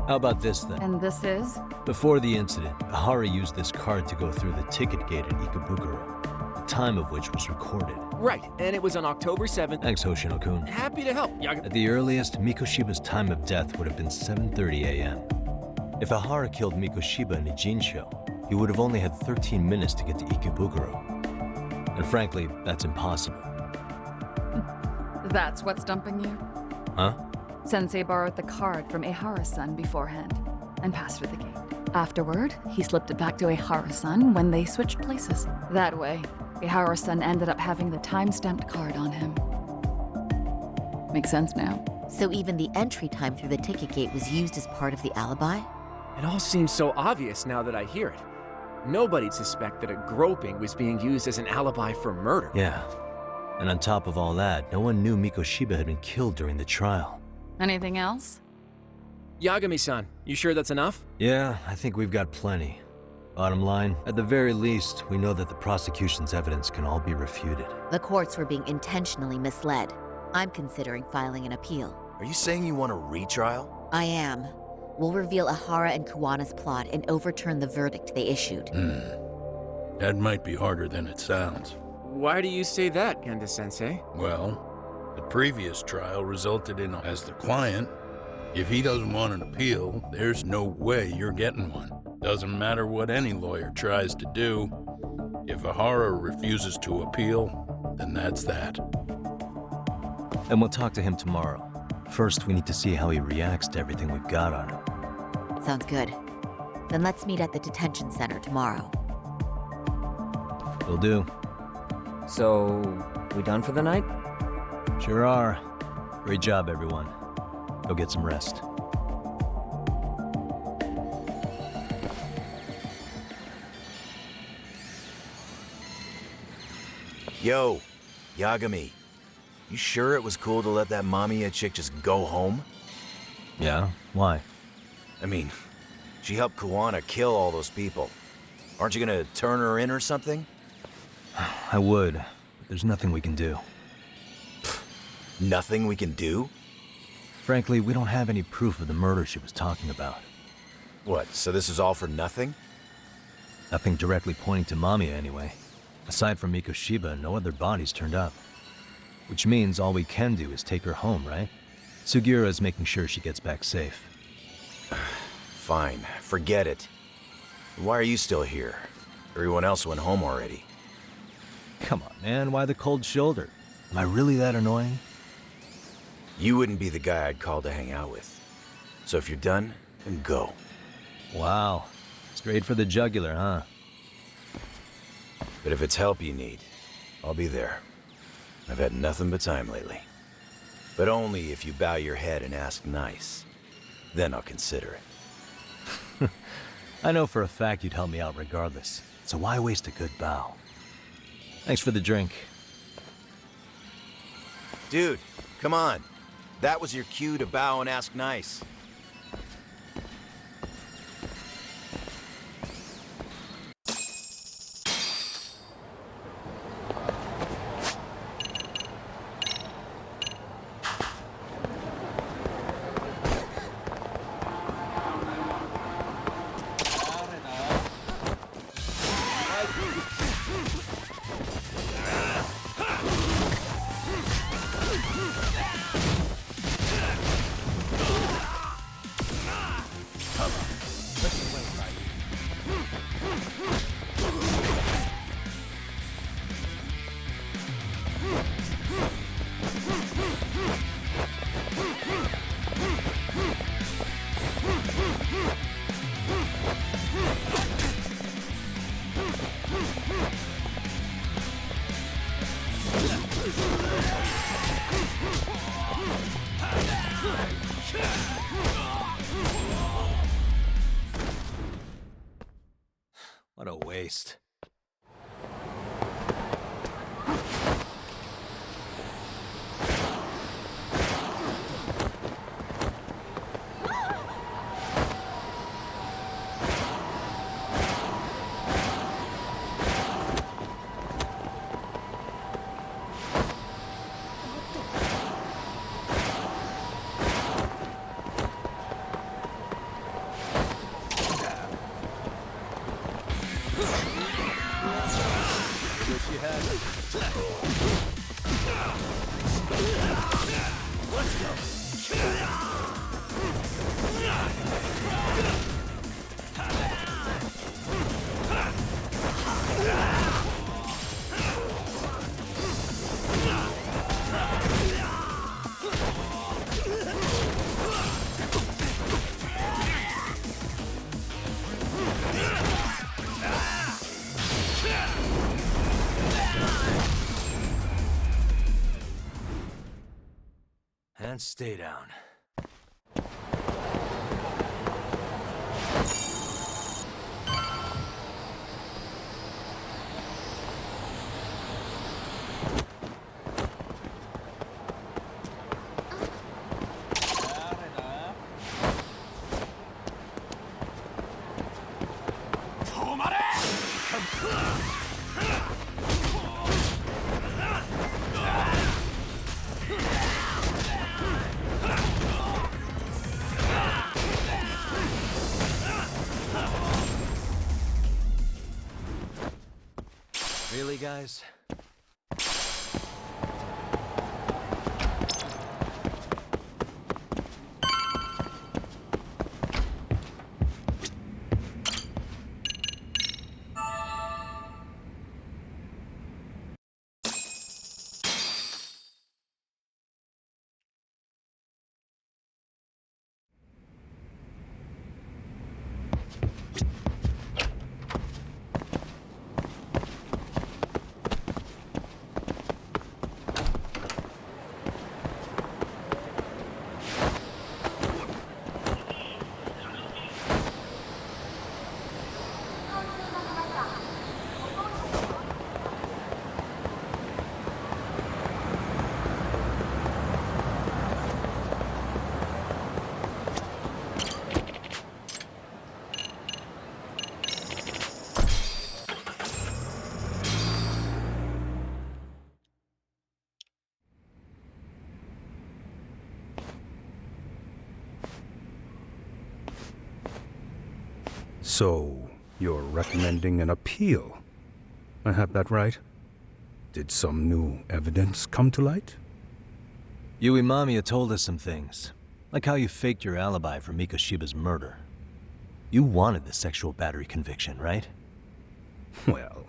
How about this then? And this is? Before the incident, Ahara used this card to go through the ticket gate at Ikebukuro, the time of which was recorded. Right, and it was on October 7th. Thanks, Hoshino-kun. Happy to help, At the earliest, Mikoshiba's time of death would have been 7:30 a.m. If Ahara killed Mikoshiba in Ijincho, he would have only had 13 minutes to get to Ikebukuro. And frankly, that's impossible. That's what's dumping you? Huh? Sensei borrowed the card from Ehara-san beforehand and passed through the gate. Afterward, he slipped it back to Ehara-san when they switched places. That way, Ehara-san ended up having the time-stamped card on him. Makes sense now. So even the entry time through the ticket gate was used as part of the alibi? It all seems so obvious now that I hear it. Nobody'd suspect that a groping was being used as an alibi for murder. Yeah. And on top of all that, no one knew Mikoshiba had been killed during the trial. Anything else? Yagami-san, you sure that's enough? Yeah, I think we've got plenty. Bottom line, at the very least, we know that the prosecution's evidence can all be refuted. The courts were being intentionally misled. I'm considering filing an appeal. Are you saying you want a retrial? I am. We'll reveal Ahara and Kuwana's plot and overturn the verdict they issued. That might be harder than it sounds. Why do you say that, Genda-sensei? Well, the previous trial resulted in, as the client, if he doesn't want an appeal, there's no way you're getting one. Doesn't matter what any lawyer tries to do. If Ahara refuses to appeal, then that's that. And we'll talk to him tomorrow. First, we need to see how he reacts to everything we've got on him. Sounds good. Then let's meet at the detention center tomorrow. Will do. So, we done for the night? Sure are. Great job, everyone. Go get some rest. Yo, Yagami. You sure it was cool to let that Mamiya chick just go home? Yeah? Why? I mean, she helped Kuwana kill all those people. Aren't you gonna turn her in or something? I would, but there's nothing we can do. Nothing we can do? Frankly, we don't have any proof of the murder she was talking about. What, so this is all for nothing? Nothing directly pointing to Mamiya, anyway. Aside from Mikoshiba, no other bodies turned up. Which means all we can do is take her home, right? Sugiura is making sure she gets back safe. Fine, forget it. Why are you still here? Everyone else went home already. Come on, man, why the cold shoulder? Am I really that annoying? You wouldn't be the guy I'd call to hang out with. So if you're done, then go. Wow. Straight for the jugular, huh? But if it's help you need, I'll be there. I've had nothing but time lately. But only if you bow your head and ask nice. Then I'll consider it. I know for a fact you'd help me out regardless, so why waste a good bow? Thanks for the drink. Dude, come on. That was your cue to bow and ask nice. What a waste. And stay down. Really, guys? So, you're recommending an appeal? I have that right? Did some new evidence come to light? Yui Mamiya told us some things, like how you faked your alibi for Mikoshiba's murder. You wanted the sexual battery conviction, right? Well...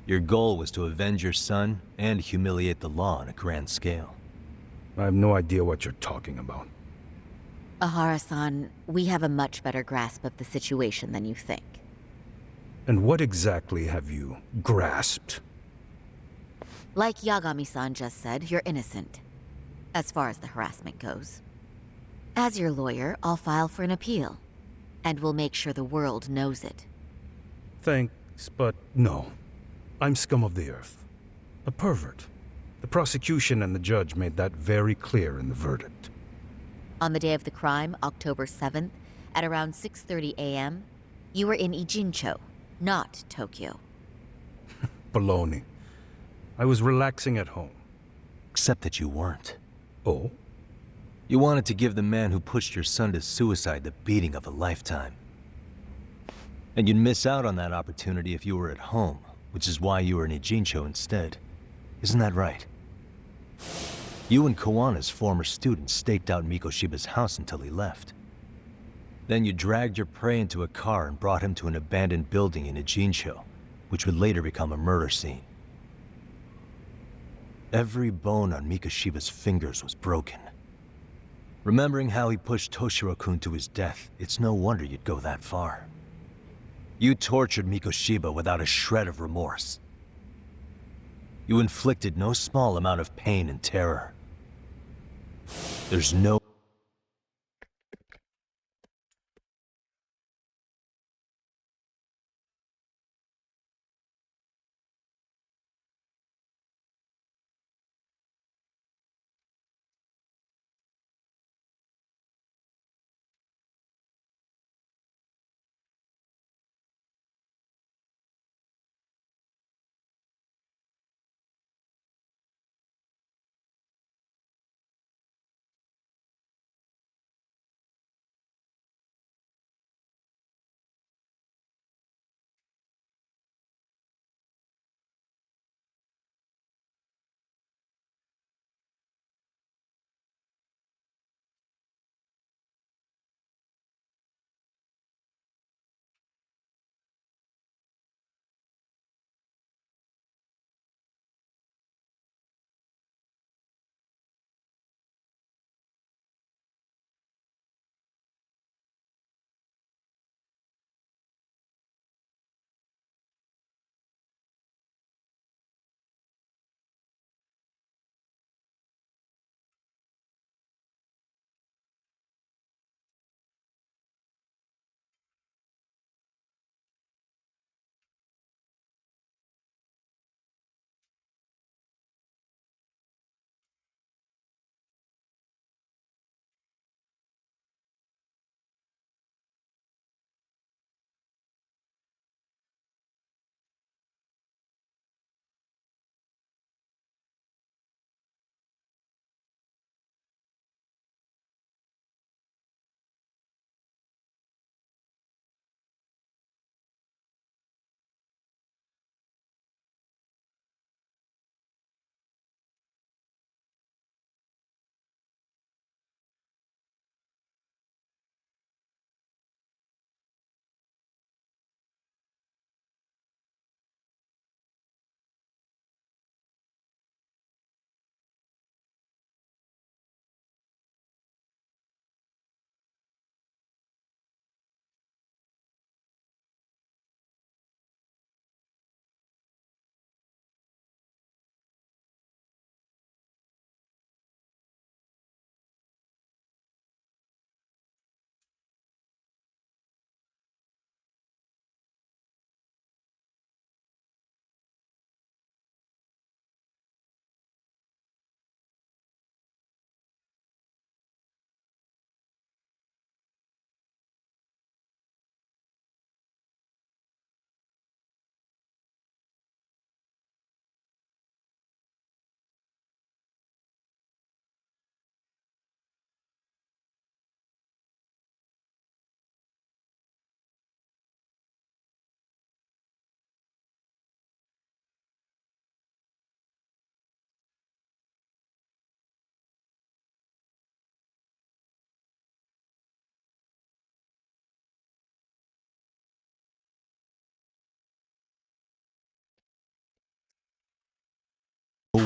Your goal was to avenge your son and humiliate the law on a grand scale. I have no idea what you're talking about. Ahara-san, we have a much better grasp of the situation than you think. And what exactly have you grasped? Like Yagami-san just said, you're innocent. As far as the harassment goes. As your lawyer, I'll file for an appeal. And we'll make sure the world knows it. Thanks, but no. I'm scum of the earth. A pervert. The prosecution and the judge made that very clear in the verdict. On the day of the crime, October 7th, at around 6:30 a.m., you were in Ijincho, not Tokyo. Baloney. I was relaxing at home. Except that you weren't. Oh? You wanted to give the man who pushed your son to suicide the beating of a lifetime. And you'd miss out on that opportunity if you were at home, which is why you were in Ijincho instead. Isn't that right? You and Kawana's former student staked out Mikoshiba's house until he left. Then you dragged your prey into a car and brought him to an abandoned building in Ijincho, which would later become a murder scene. Every bone on Mikoshiba's fingers was broken. Remembering how he pushed Toshiro-kun to his death, it's no wonder you'd go that far. You tortured Mikoshiba without a shred of remorse. You inflicted no small amount of pain and terror. There's no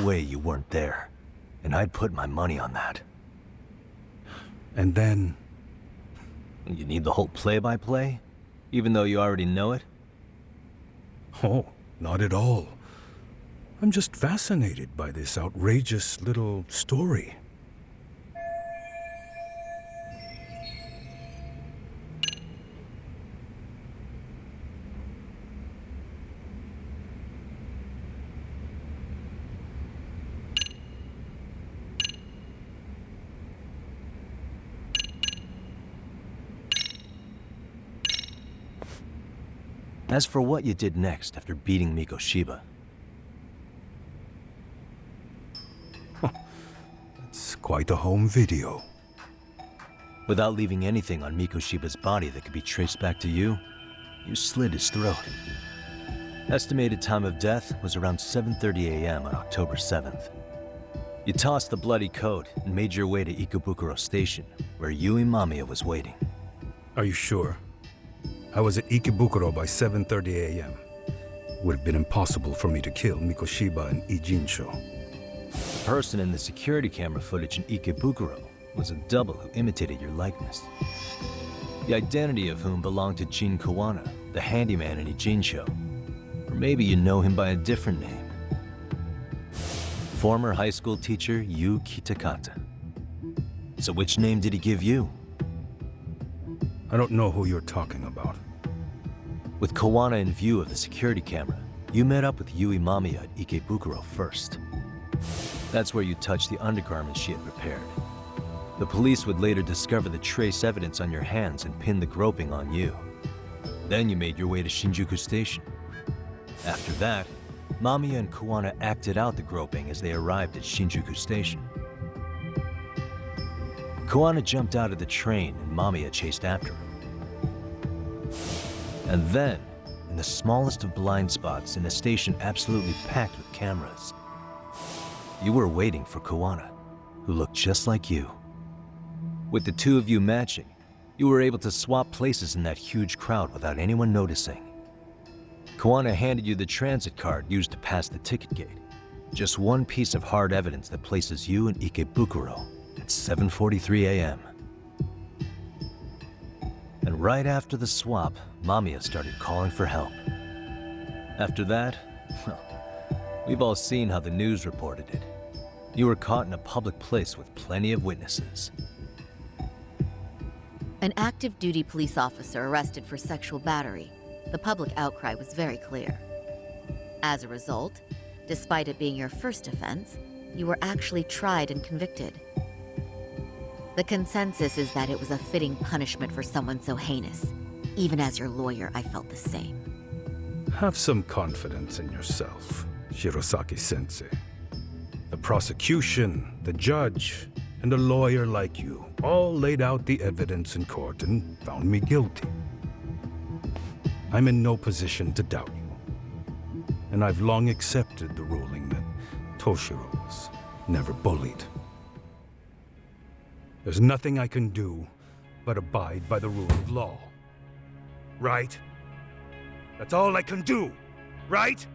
way you weren't there. And I'd put my money on that. And then... You need the whole play-by-play? Even though you already know it? Oh, not at all. I'm just fascinated by this outrageous little story. As for what you did next after beating Mikoshiba, it's quite a home video. Without leaving anything on Mikoshiba's body that could be traced back to you, you slit his throat. Estimated time of death was around 7:30 a.m. on October 7th. You tossed the bloody coat and made your way to Ikebukuro Station, where Yui Mamiya was waiting. Are you sure? I was at Ikebukuro by 7:30 a.m. It would have been impossible for me to kill Mikoshiba and Ijincho. The person in the security camera footage in Ikebukuro was a double who imitated your likeness. The identity of whom belonged to Jin Kawana, the handyman in Ijincho. Or maybe you know him by a different name. Former high school teacher Yu Kitakata. So which name did he give you? I don't know who you're talking about. With Kawana in view of the security camera, you met up with Yui Mamiya at Ikebukuro first. That's where you touched the undergarments she had prepared. The police would later discover the trace evidence on your hands and pin the groping on you. Then you made your way to Shinjuku Station. After that, Mamiya and Kawana acted out the groping as they arrived at Shinjuku Station. Kawana jumped out of the train and Mamiya chased after him. And then, in the smallest of blind spots in a station absolutely packed with cameras, you were waiting for Kawana, who looked just like you. With the two of you matching, you were able to swap places in that huge crowd without anyone noticing. Kawana handed you the transit card used to pass the ticket gate. Just one piece of hard evidence that places you in Ikebukuro at 7:43 a.m. And right after the swap, Mamiya started calling for help. After that, well, we've all seen how the news reported it. You were caught in a public place with plenty of witnesses. An active duty police officer arrested for sexual battery. The public outcry was very clear. As a result, despite it being your first offense, you were actually tried and convicted. The consensus is that it was a fitting punishment for someone so heinous. Even as your lawyer, I felt the same. Have some confidence in yourself, Shirosaki-sensei. The prosecution, the judge, and a lawyer like you all laid out the evidence in court and found me guilty. I'm in no position to doubt you. And I've long accepted the ruling that Toshiro was never bullied. There's nothing I can do but abide by the rule of law. Right? That's all I can do, right?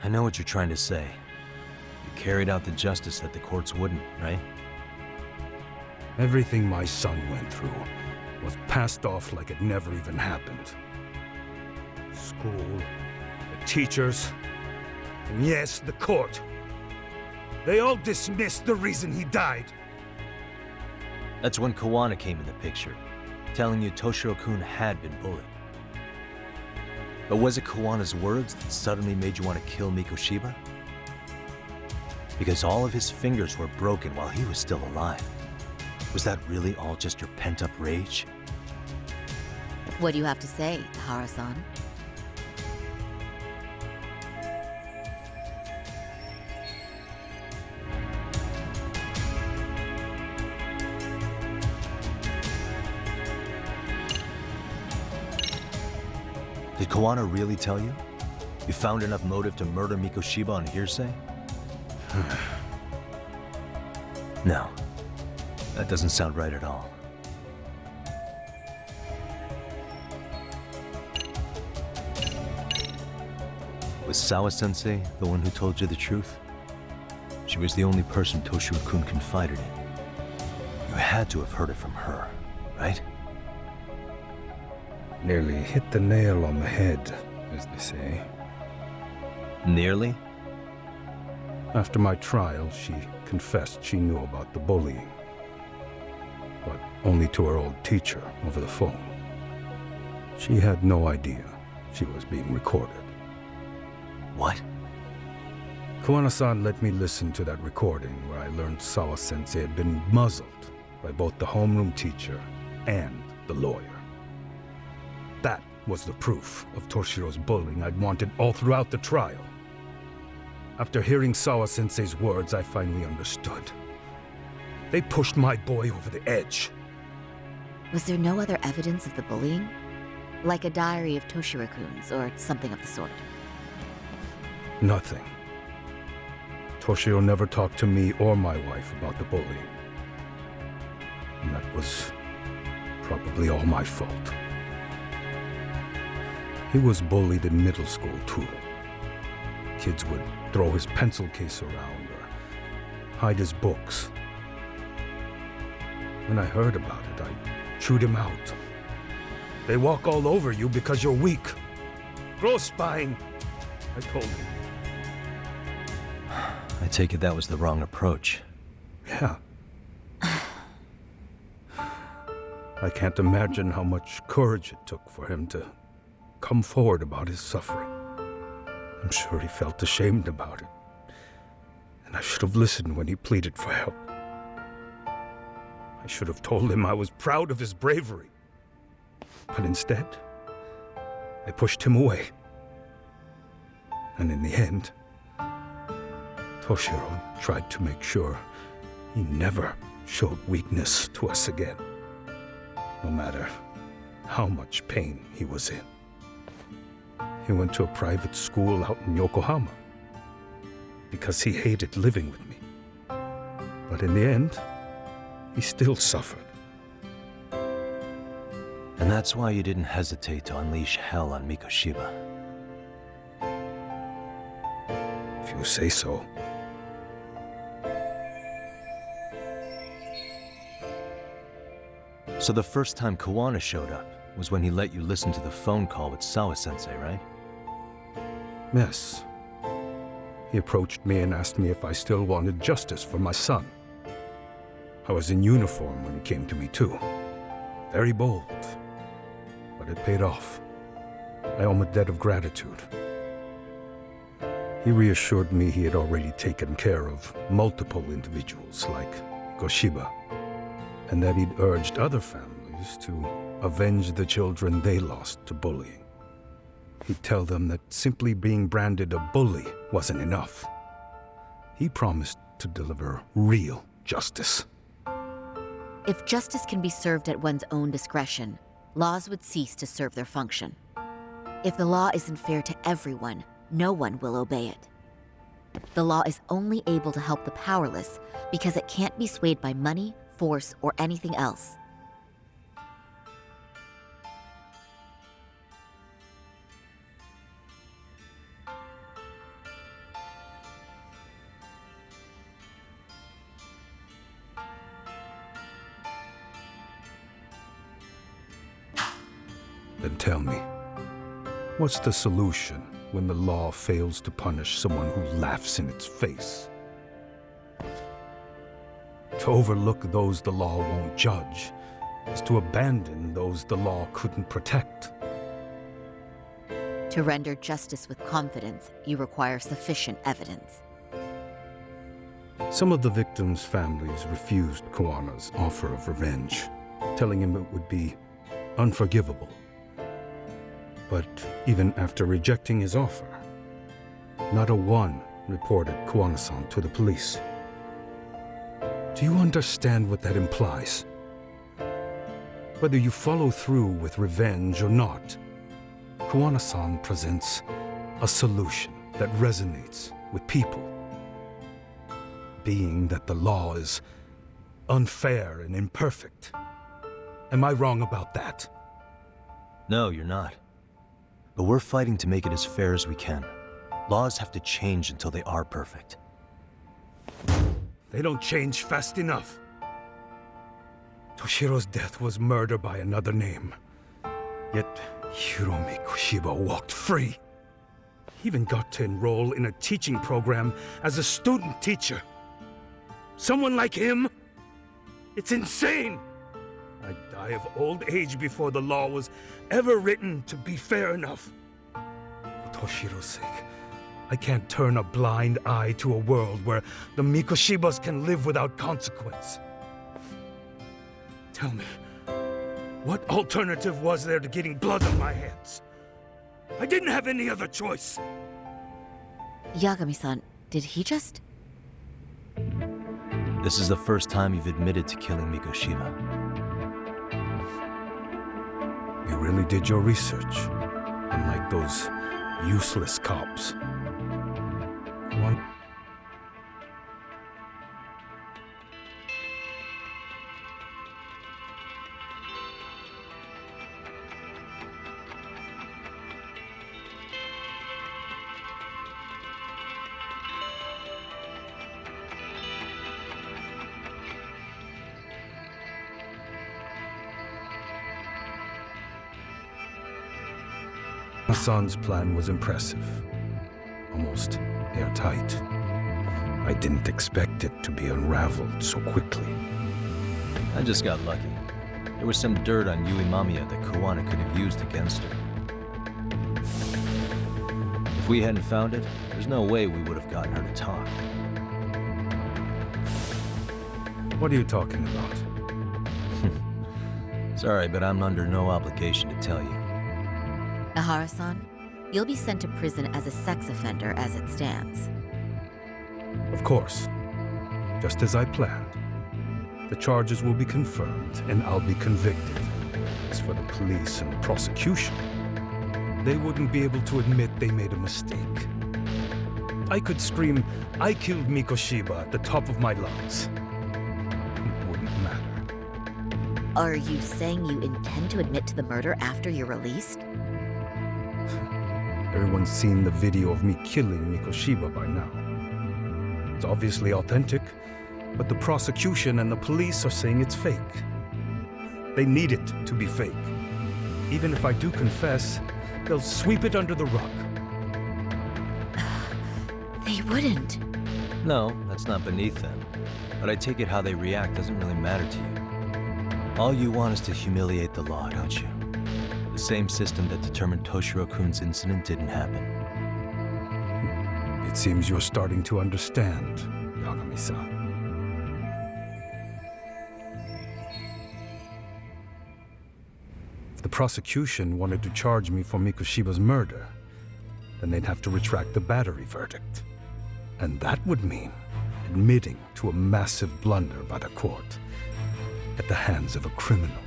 I know what you're trying to say. You carried out the justice that the courts wouldn't, right? Everything my son went through was passed off like it never even happened. School, the teachers, and yes, the court. They all dismissed the reason he died. That's when Kawana came in the picture, telling you Toshiro-kun had been bullied. But was it Kawana's words that suddenly made you want to kill Mikoshiba? Because all of his fingers were broken while he was still alive. Was that really all just your pent-up rage? What do you have to say, Tahara-san? Did Kawana really tell you? You found enough motive to murder Mikoshiba on hearsay? No. That doesn't sound right at all. Was Sawa-sensei the one who told you the truth? She was the only person Toshiro-kun confided in. You had to have heard it from her, right? Nearly hit the nail on the head, as they say. Nearly? After my trial, she confessed she knew about the bullying. But only to her old teacher over the phone. She had no idea she was being recorded. What? Kuwana-san let me listen to that recording where I learned Sawa-sensei had been muzzled by both the homeroom teacher and the lawyer. That was the proof of Toshiro's bullying I'd wanted all throughout the trial. After hearing Sawa-sensei's words, I finally understood. They pushed my boy over the edge. Was there no other evidence of the bullying? Like a diary of Toshiro-kun's or something of the sort? Nothing. Toshiro never talked to me or my wife about the bullying. And that was probably all my fault. He was bullied in middle school, too. Kids would throw his pencil case around or hide his books. When I heard about it, I chewed him out. They walk all over you because you're weak. Grow spine, I told him. I take it that was the wrong approach. Yeah. I can't imagine how much courage it took for him to come forward about his suffering. I'm sure he felt ashamed about it. And I should have listened when he pleaded for help. I should have told him I was proud of his bravery. But instead, I pushed him away. And in the end, Toshiro tried to make sure he never showed weakness to us again, no matter how much pain he was in. He went to a private school out in Yokohama because he hated living with me. But in the end, he still suffered. And that's why you didn't hesitate to unleash hell on Mikoshiba. If you say so. So the first time Kawana showed up was when he let you listen to the phone call with Sawa-sensei, right? Yes. He approached me and asked me if I still wanted justice for my son. I was in uniform when he came to me too. Very bold. But it paid off. I owe him a debt of gratitude. He reassured me he had already taken care of multiple individuals like Goshiba, and that he'd urged other families to avenge the children they lost to bullying. He'd tell them that simply being branded a bully wasn't enough. He promised to deliver real justice. If justice can be served at one's own discretion, laws would cease to serve their function. If the law isn't fair to everyone, no one will obey it. The law is only able to help the powerless because it can't be swayed by money, force, or anything else. Then tell me, what's the solution when the law fails to punish someone who laughs in its face? To overlook those the law won't judge is to abandon those the law couldn't protect. To render justice with confidence, you require sufficient evidence. Some of the victims' families refused Kawana's offer of revenge, telling him it would be unforgivable. But even after rejecting his offer, not a one reported Kawana-san to the police. Do you understand what that implies? Whether you follow through with revenge or not, Kawana-san presents a solution that resonates with people. Being that the law is unfair and imperfect. Am I wrong about that? No, you're not. But we're fighting to make it as fair as we can. Laws have to change until they are perfect. They don't change fast enough. Toshiro's death was murder by another name. Yet Hiromi Kushiba walked free. He even got to enroll in a teaching program as a student teacher. Someone like him? It's insane! I'd die of old age before the law was ever written to be fair enough. For Toshiro's sake, I can't turn a blind eye to a world where the Mikoshibas can live without consequence. Tell me, what alternative was there to getting blood on my hands? I didn't have any other choice. Yagami-san, did he just... This is the first time you've admitted to killing Mikoshiba. You really did your research, unlike those useless cops. One... Hassan's plan was impressive, almost airtight. I didn't expect it to be unraveled so quickly. I just got lucky. There was some dirt on Yui Mamiya that Kuwana could have used against her. If we hadn't found it, there's no way we would have gotten her to talk. What are you talking about? Sorry, but I'm under no obligation to tell you. Ahara-san, you'll be sent to prison as a sex offender as it stands. Of course. Just as I planned. The charges will be confirmed, and I'll be convicted. As for the police and the prosecution, they wouldn't be able to admit they made a mistake. I could scream, "I killed Mikoshiba" at the top of my lungs. It wouldn't matter. Are you saying you intend to admit to the murder after you're released? Everyone's seen the video of me killing Mikoshiba by now. It's obviously authentic, but the prosecution and the police are saying it's fake. They need it to be fake. Even if I do confess, they'll sweep it under the rug. They wouldn't. No, that's not beneath them. But I take it how they react doesn't really matter to you. All you want is to humiliate the law, don't you? The same system that determined Toshiro-kun's incident didn't happen. It seems you're starting to understand, Yagami-san. If the prosecution wanted to charge me for Mikoshiba's murder, then they'd have to retract the battery verdict. And that would mean admitting to a massive blunder by the court at the hands of a criminal.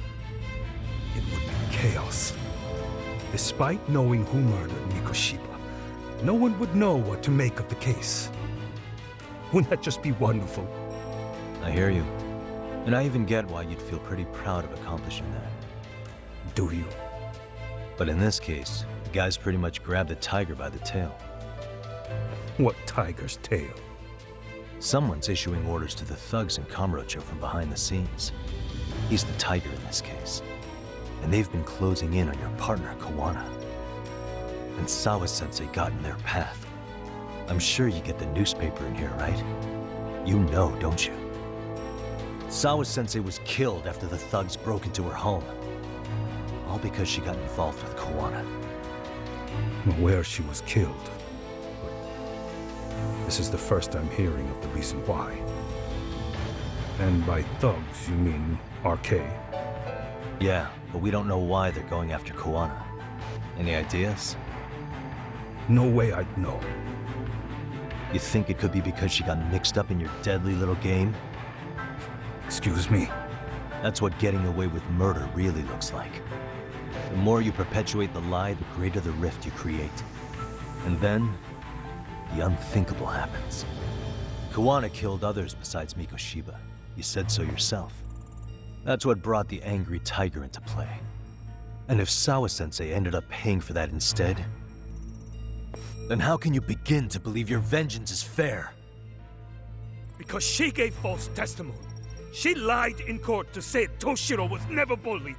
It would be chaos. Despite knowing who murdered Mikoshiba, no one would know what to make of the case. Wouldn't that just be wonderful? I hear you. And I even get why you'd feel pretty proud of accomplishing that. Do you? But in this case, the guy's pretty much grabbed the tiger by the tail. What tiger's tail? Someone's issuing orders to the thugs in Kamurocho from behind the scenes. He's the tiger in this case. And they've been closing in on your partner, Kuwana. And Sawa-sensei got in their path. I'm sure you get the newspaper in here, right? You know, don't you? Sawa-sensei was killed after the thugs broke into her home. All because she got involved with Kuwana. I'm aware she was killed. But this is the first I'm hearing of the reason why. And by thugs, you mean RK? Yeah, but we don't know why they're going after Kuwana. Any ideas? No way I'd know. You think it could be because she got mixed up in your deadly little game? Excuse me? That's what getting away with murder really looks like. The more you perpetuate the lie, the greater the rift you create. And then, the unthinkable happens. Kuwana killed others besides Mikoshiba. You said so yourself. That's what brought the angry tiger into play. And if Sawa-sensei ended up paying for that instead, then how can you begin to believe your vengeance is fair? because she gave false testimony. She lied in court to say Toshiro was never bullied.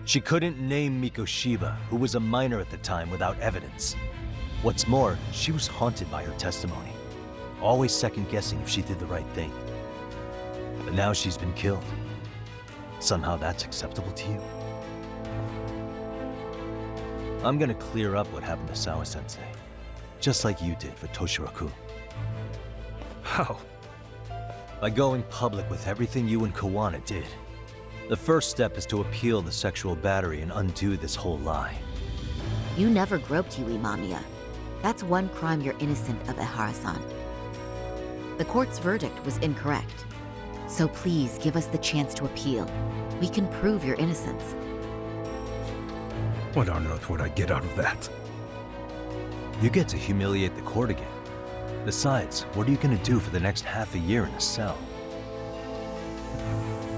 She couldn't name Mikoshiba, who was a minor at the time, without evidence. What's more, she was haunted by her testimony, always second-guessing if she did the right thing. But now she's been killed. Somehow that's acceptable to you? I'm gonna clear up what happened to Sawa-sensei, just like you did for Toshiro-kun. How? By going public with everything you and Kawana did. The first step is to appeal the sexual battery and undo this whole lie. You never groped Yui Mamiya. That's one crime you're innocent of, Ehara-san. The court's verdict was incorrect. So please give us the chance to appeal. We can prove your innocence. What on earth would I get out of that? You get to humiliate the court again. Besides, what are you gonna do for the next half a year in a cell?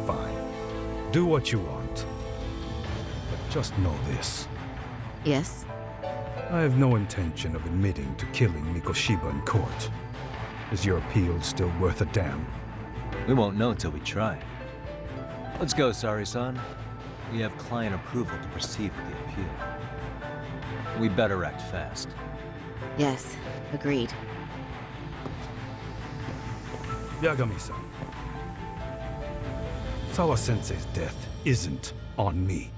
Fine. Do what you want. But just know this. Yes? I have no intention of admitting to killing Mikoshiba in court. Is your appeal still worth a damn? We won't know till we try. Let's go, Sari-san. We have client approval to proceed with the appeal. We better act fast. Yes, agreed. Yagami-san. Sawa-sensei's death isn't on me.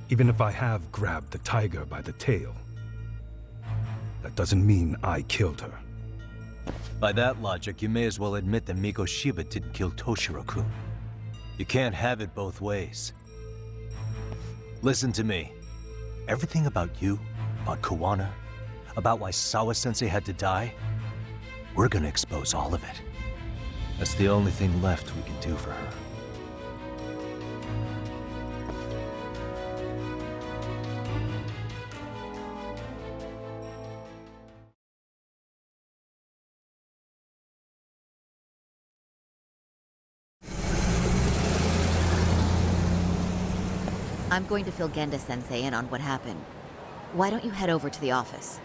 Even if I have grabbed the tiger by the tail. That doesn't mean I killed her. By that logic, you may as well admit that Mikoshiba didn't kill Toshiro-kun. You can't have it both ways. Listen to me. Everything about you, about Kawana, about why Sawa-sensei had to die, we're gonna expose all of it. That's the only thing left we can do for her. I'm going to fill Genda-sensei in on what happened. Why don't you head over to the office?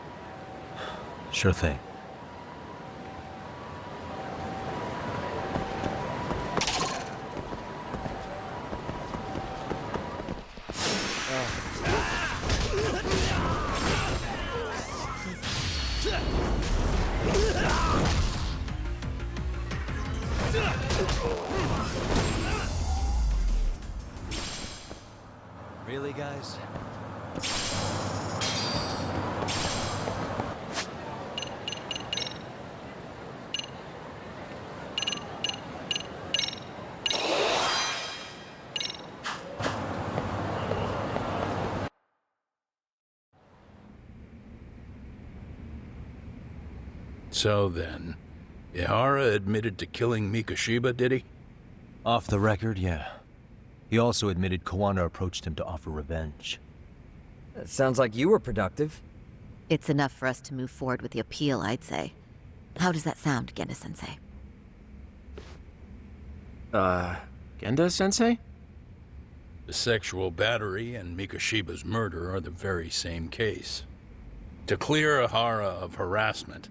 Sure thing. Really, guys? So then, Ihara admitted to killing Mikoshiba, did he? Off the record, yeah. He also admitted Kawana approached him to offer revenge. That sounds like you were productive. It's enough for us to move forward with the appeal, I'd say. How does that sound, Genda-sensei? Genda-sensei? The sexual battery and Mikoshiba's murder are the very same case. To clear Ihara of harassment,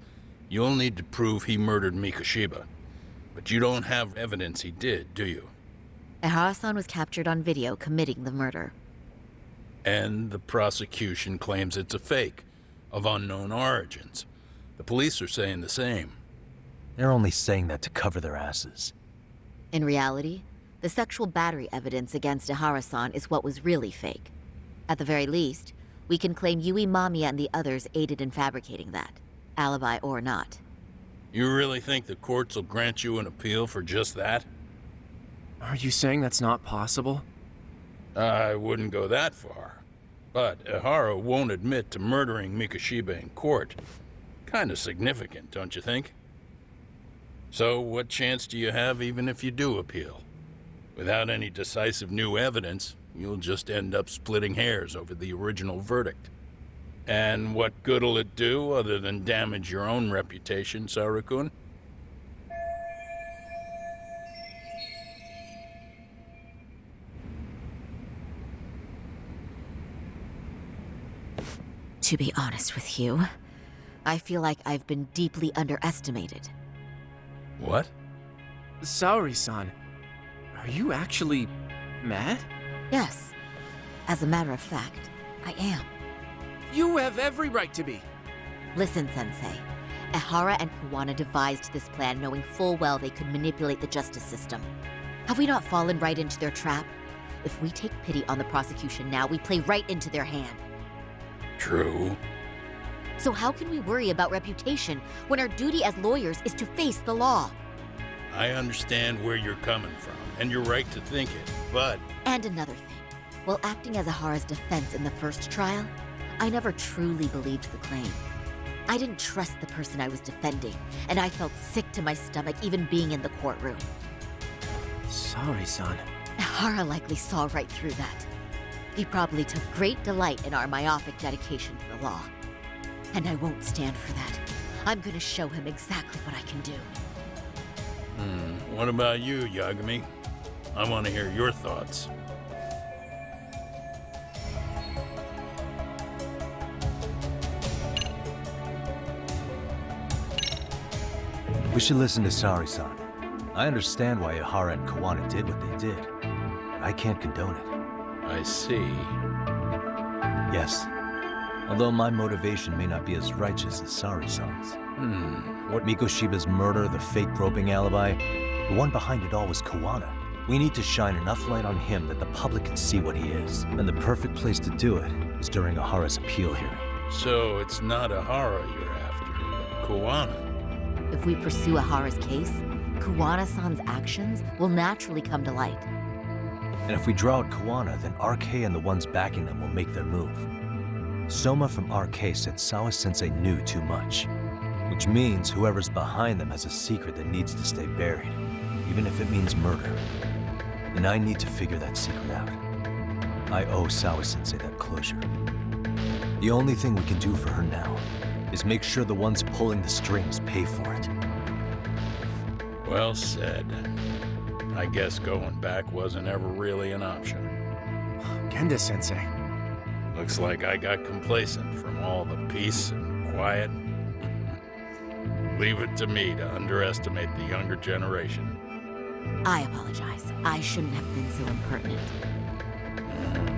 you'll need to prove he murdered Mikoshiba. But you don't have evidence he did, do you? Ehara-san was captured on video committing the murder. And the prosecution claims it's a fake, of unknown origins. The police are saying the same. They're only saying that to cover their asses. In reality, the sexual battery evidence against Ehara-san is what was really fake. At the very least, we can claim Yui Mamiya and the others aided in fabricating that, alibi or not. You really think the courts will grant you an appeal for just that? Are you saying that's not possible? I wouldn't go that far. But Ihara won't admit to murdering Mikoshiba in court. Kinda significant, don't you think? So what chance do you have even if you do appeal? Without any decisive new evidence, you'll just end up splitting hairs over the original verdict. And what good'll it do other than damage your own reputation, Saru-kun? To be honest with you, I feel like I've been deeply underestimated. What? Saori-san, are you actually mad? Yes. As a matter of fact, I am. You have every right to be. Listen, Sensei. Ehara and Kuwana devised this plan knowing full well they could manipulate the justice system. Have we not fallen right into their trap? If we take pity on the prosecution now, we play right into their hand. True. So how can we worry about reputation when our duty as lawyers is to face the law? I understand where you're coming from, and you're right to think it, but... And another thing. While acting as Ehara's defense in the first trial, I never truly believed the claim. I didn't trust the person I was defending, and I felt sick to my stomach even being in the courtroom. Saori-san. Ehara likely saw right through that. He probably took great delight in our myopic dedication to the law. And I won't stand for that. I'm gonna show him exactly what I can do. What about you, Yagami? I want to hear your thoughts. We should listen to Saori-san. I understand why Ehara and Kuwana did what they did, but I can't condone it. I see. Yes. Although my motivation may not be as righteous as Saori-san's. What Mikoshiba's murder, the fake groping alibi, the one behind it all was Kuwana. We need to shine enough light on him that the public can see what he is. And the perfect place to do it is during Ahara's appeal hearing. So it's not Ehara you're after, but Kuwana. If we pursue Ehara's case, Kuwana-san's actions will naturally come to light. And if we draw out Kuwana, then RK and the ones backing them will make their move. Soma from RK said Sawa-sensei knew too much. Which means whoever's behind them has a secret that needs to stay buried, even if it means murder. And I need to figure that secret out. I owe Sawa-sensei that closure. The only thing we can do for her now is make sure the ones pulling the strings pay for it. Well said. I guess going back wasn't ever really an option. Genda-sensei. Looks like I got complacent from all the peace and quiet. Leave it to me to underestimate the younger generation. I apologize. I shouldn't have been so impertinent.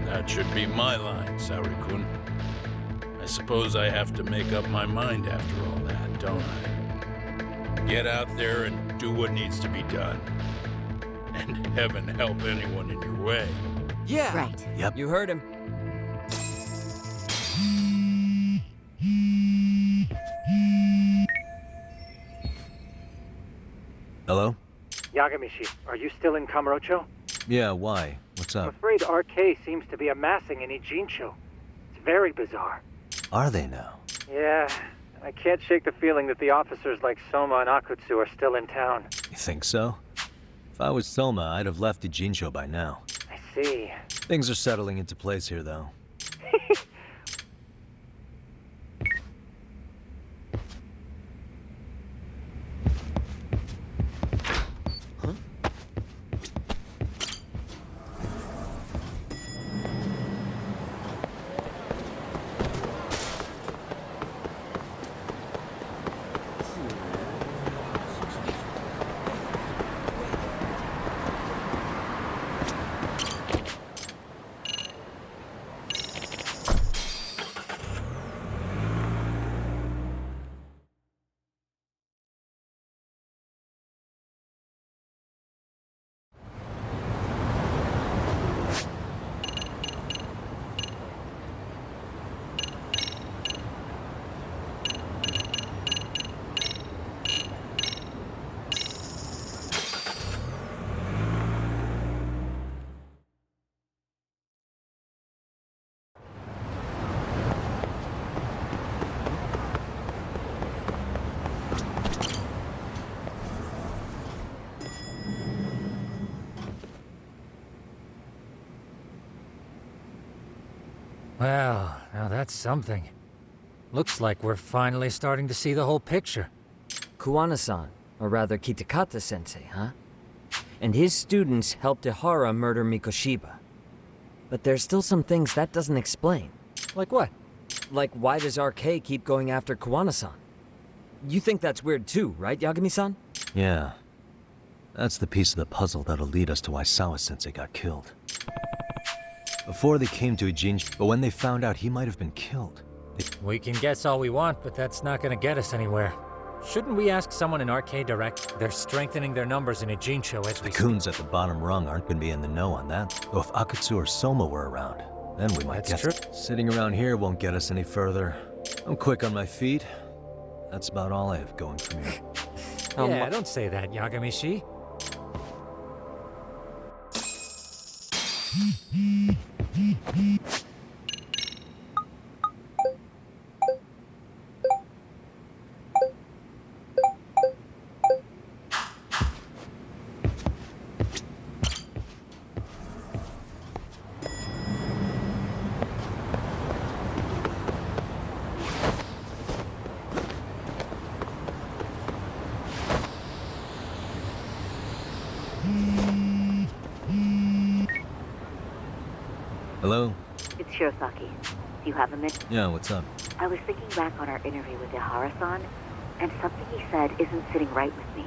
That should be my line, Saori-kun. I suppose I have to make up my mind after all that, don't I? Get out there and do what needs to be done. And heaven help anyone in your way. Yeah! Right. Yep. You heard him. Hello? Yagami-shi, are you still in Kamurocho? Yeah, why? What's I'm up? afraid RK seems to be amassing in Ijincho. It's very bizarre. Are they now? Yeah, I can't shake the feeling that the officers like Soma and Akutsu are still in town. You think so? If I was Soma, I'd have left Ijincho by now. I see. Things are settling into place here, though. Well, now that's something. Looks like we're finally starting to see the whole picture. Kuwana-san, or rather Kitakata-sensei, huh? And his students helped Ehara murder Mikoshiba. But there's still some things that doesn't explain. Like what? Like why does RK keep going after Kuwana-san? You think that's weird too, right, Yagami-san? Yeah. That's the piece of the puzzle that'll lead us to why Sawa-sensei got killed. Before they came to Ijincho, but when they found out he might have been killed, We can guess all we want, but that's not gonna get us anywhere. Shouldn't we ask someone in Arcade Direct? They're strengthening their numbers in Ijincho as we the coons at the bottom rung aren't gonna be in the know on that. Though if Akutsu or Soma were around, then we might That's get... true. Sitting around here won't get us any further. I'm quick on my feet. That's about all I have going for me. Yeah, don't say that, Yagamishi. Hello? It's Shirosaki. Do you have a minute? Yeah, what's up? I was thinking back on our interview with Ihara-san, and something he said isn't sitting right with me.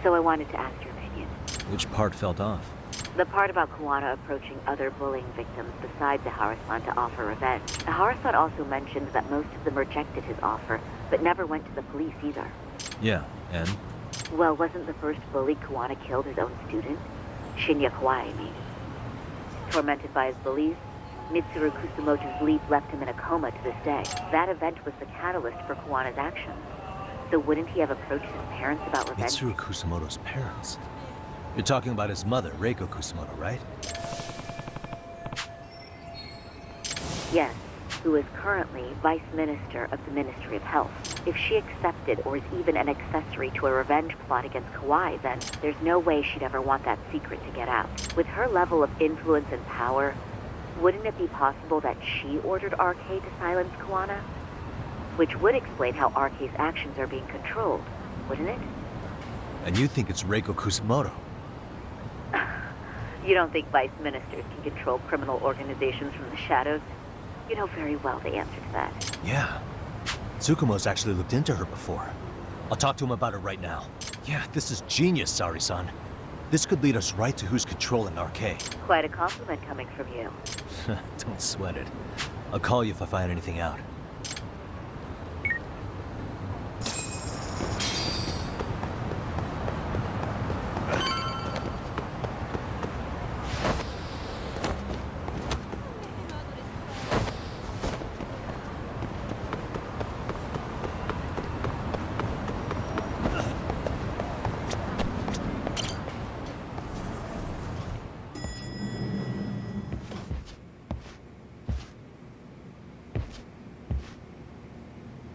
So I wanted to ask your opinion. Which part felt off? The part about Kuwana approaching other bullying victims besides Ihara-san to offer revenge. Ihara-san also mentioned that most of them rejected his offer, but never went to the police either. Yeah, and? Well, wasn't the first bully Kuwana killed his own student? Shinya Kawai, I mean. Tormented by his beliefs, Mitsuru Kusumoto's leap left him in a coma to this day. That event was the catalyst for Kuwana's actions. So wouldn't he have approached his parents about revenge? Mitsuru Kusumoto's parents? You're talking about his mother, Reiko Kusumoto, right? Yes, who is currently Vice Minister of the Ministry of Health. If she accepted or is even an accessory to a revenge plot against Kawai, then there's no way she'd ever want that secret to get out. With her level of influence and power, wouldn't it be possible that she ordered RK to silence Kuwana? Which would explain how RK's actions are being controlled, wouldn't it? And you think it's Reiko Kusumoto? You don't think vice ministers can control criminal organizations from the shadows? You know very well the answer to that. Yeah. Tsukumo's actually looked into her before. I'll talk to him about it right now. Yeah, this is genius, Sari-san. This could lead us right to who's controlling RK. Quite a compliment coming from you. Don't sweat it. I'll call you if I find anything out.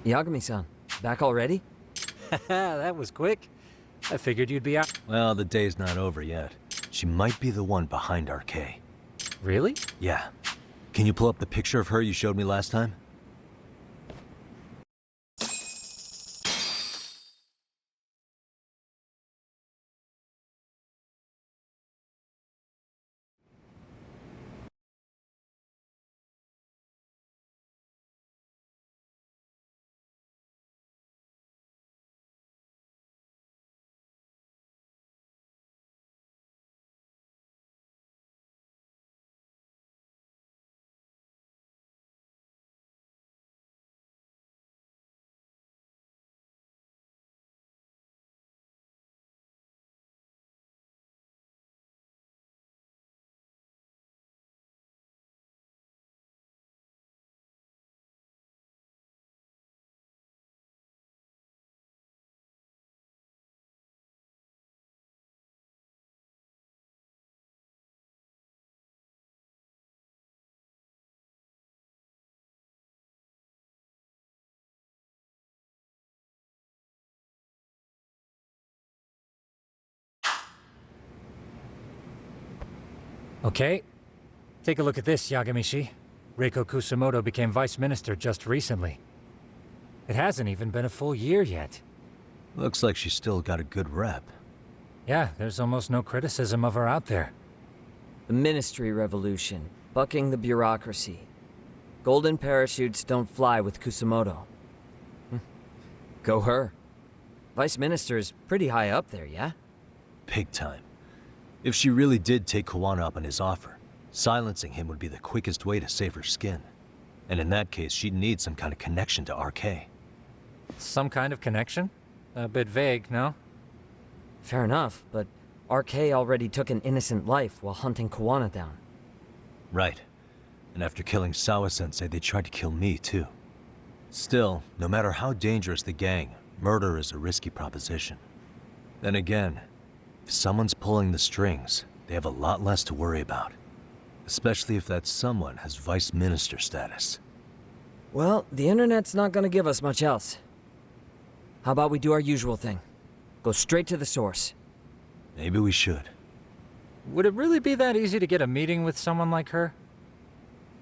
Yagami-san, back already? That was quick. I figured you'd be out. Well, the day's not over yet. She might be the one behind RK. Really? Yeah. Can you pull up the picture of her you showed me last time? Okay. Take a look at this, Yagamishi. Reiko Kusumoto became vice minister just recently. It hasn't even been a full year yet. Looks like she's still got a good rep. Yeah, there's almost no criticism of her out there. The Ministry Revolution, bucking the bureaucracy. Golden parachutes don't fly with Kusumoto. Go her. Vice Minister is pretty high up there, yeah? big time. If she really did take Kawana up on his offer, silencing him would be the quickest way to save her skin. And in that case, she'd need some kind of connection to RK. Some kind of connection? A bit vague, no? Fair enough, but RK already took an innocent life while hunting Kawana down. Right. And after killing Sawa-sensei, they tried to kill me, too. Still, no matter how dangerous the gang, murder is a risky proposition. Then again, if someone's pulling the strings, they have a lot less to worry about. Especially if that someone has vice minister status. Well, the internet's not gonna give us much else. How about we do our usual thing? Go straight to the source. Maybe we should. Would it really be that easy to get a meeting with someone like her?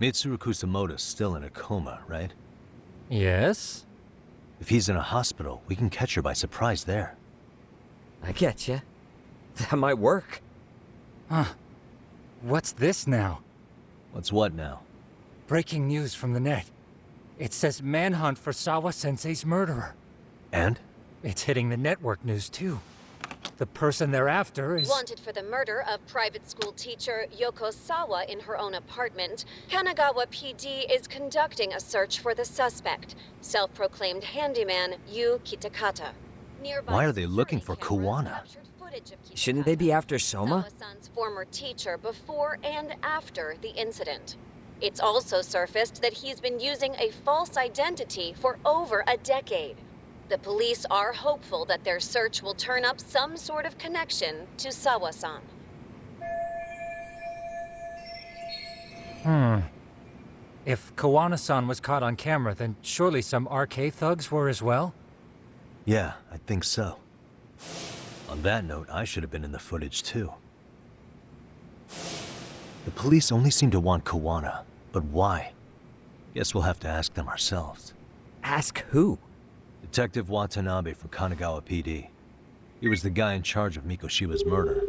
Mitsuru Kusamoto's still in a coma, right? Yes? If he's in a hospital, we can catch her by surprise there. I get ya. That might work. Huh. What's this now? What's what now? Breaking news from the net. It says manhunt for Sawa-sensei's murderer. And? It's hitting the network news, too. The person they're after is... Wanted for the murder of private school teacher Yoko Sawa in her own apartment, Kanagawa PD is conducting a search for the suspect, self-proclaimed handyman Yu Kitakata. Why are they looking for Kawana? Shouldn't they be after Soma? Sawa-san's former teacher before and after the incident. It's also surfaced that he's been using a false identity for over a decade. The police are hopeful that their search will turn up some sort of connection to Sawa-san. If Kawana-san was caught on camera, then surely some RK thugs were as well? Yeah, I think so. On that note, I should have been in the footage too. The police only seem to want Kawana, but why? Guess we'll have to ask them ourselves. Ask who? Detective Watanabe from Kanagawa PD. He was the guy in charge of Mikoshiba's murder.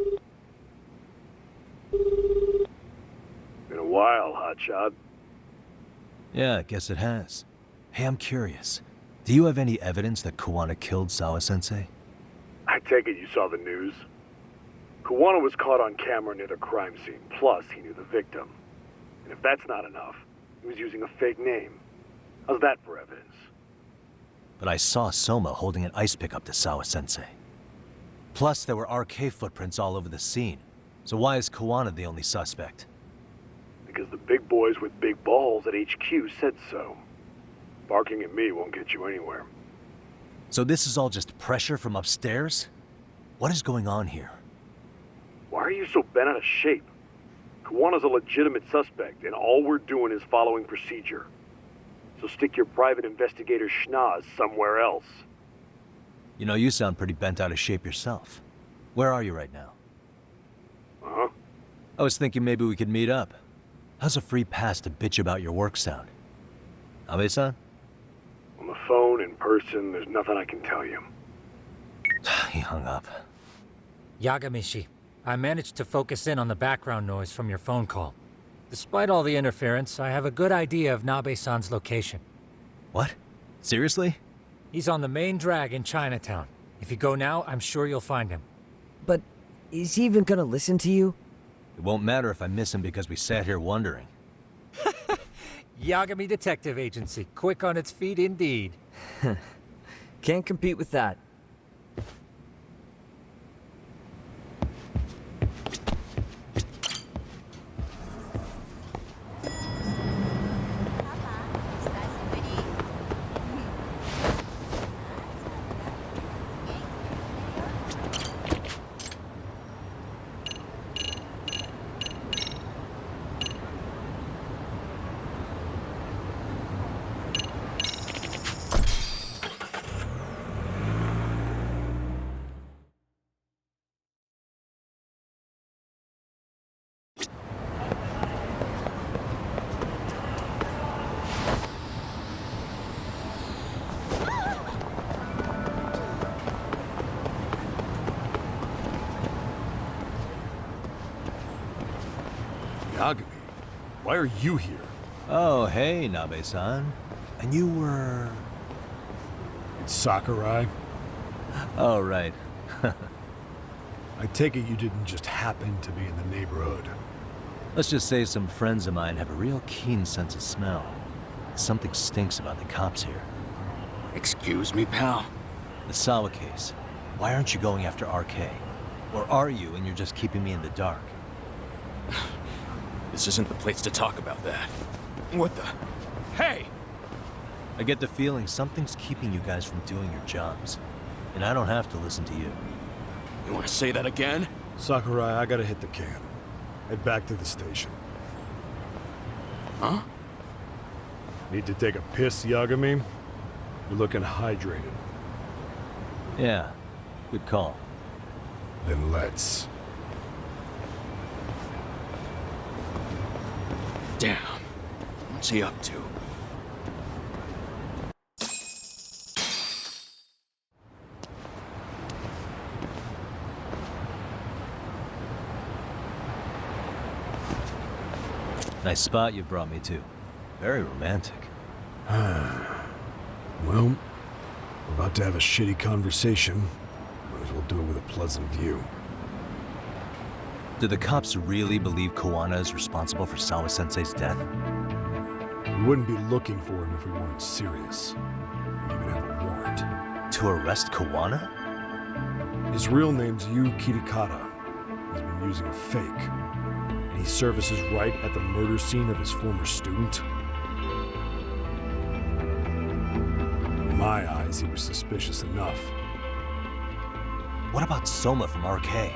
Been a while, hotshot. Yeah, I guess it has. Hey, I'm curious. Do you have any evidence that Kawana killed Sawa-sensei? I take it you saw the news. Kawana was caught on camera near the crime scene, plus he knew the victim. And if that's not enough, he was using a fake name. How's that for evidence? But I saw Soma holding an ice pick up to Sawa-sensei. Plus, there were RK footprints all over the scene. So why is Kawana the only suspect? Because the big boys with big balls at HQ said so. Barking at me won't get you anywhere. So this is all just pressure from upstairs? What is going on here? Why are you so bent out of shape? Kawana's a legitimate suspect, and all we're doing is following procedure. So stick your private investigator schnoz somewhere else. You know, you sound pretty bent out of shape yourself. Where are you right now? Uh-huh. I was thinking maybe we could meet up. How's a free pass to bitch about your work sound? Abe-san? On the phone, in person, there's nothing I can tell you. He hung up. Yagamishi, I managed to focus in on the background noise from your phone call. Despite all the interference, I have a good idea of Nabe-san's location. What? Seriously? He's on the main drag in Chinatown. If you go now, I'm sure you'll find him. But is he even gonna listen to you? It won't matter if I miss him because we sat here wondering. Yagami Detective Agency, quick on its feet indeed. Can't compete with that. Yagami, why are you here? Oh, hey, Nabe-san. And you were... It's Sakurai. Oh, right. I take it you didn't just happen to be in the neighborhood. Let's just say some friends of mine have a real keen sense of smell. Something stinks about the cops here. Excuse me, pal? The Sawa case. Why aren't you going after RK? Or are you and you're just keeping me in the dark? This isn't the place to talk about that. What the? Hey! I get the feeling something's keeping you guys from doing your jobs. And I don't have to listen to you. You want to say that again? Sakurai, I gotta hit the can. Head back to the station. Huh? Need to take a piss, Yagami? You're looking hydrated. Yeah, good call. Then let's. Damn. What's he up to? Nice spot you brought me to. Very romantic. Well, we're about to have a shitty conversation. Might as well do it with a pleasant view. Do the cops really believe Koana is responsible for Sawa-sensei's death? We wouldn't be looking for him if we weren't serious. We even have a warrant. To arrest Koana? His real name's Yu Kitakata. He's been using a fake. And he services right at the murder scene of his former student. In my eyes, he was suspicious enough. What about Soma from RK?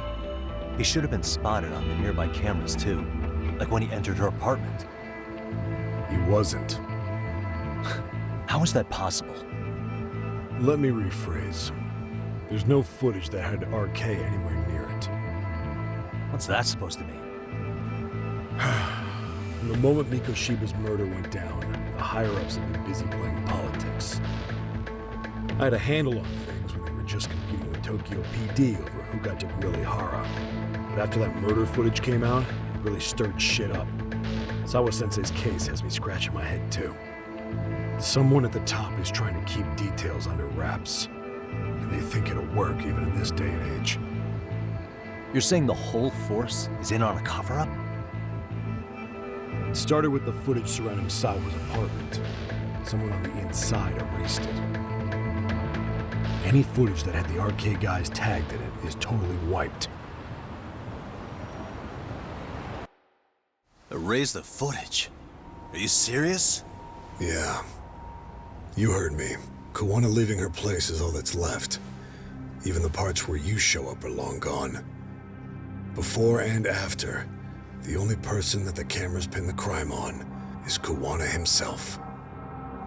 He should have been spotted on the nearby cameras too. Like when he entered her apartment. He wasn't. How is that possible? Let me rephrase. There's no footage that had RK anywhere near it. What's that supposed to mean? From the moment Mikoshiba's murder went down, the higher-ups have been busy playing politics. I had a handle on things when they were just competing with Tokyo PD over who got to grill Ihara. But after that murder footage came out, it really stirred shit up. Sawa-sensei's case has me scratching my head too. Someone at the top is trying to keep details under wraps. And they think it'll work even in this day and age. You're saying the whole force is in on a cover-up? It started with the footage surrounding Sawa's apartment. Someone on the inside erased it. Any footage that had the RK guys tagged in it is totally wiped. Erase the footage? Are you serious? Yeah. You heard me. Koana leaving her place is all that's left. Even the parts where you show up are long gone. Before and after, the only person that the cameras pin the crime on is Koana himself.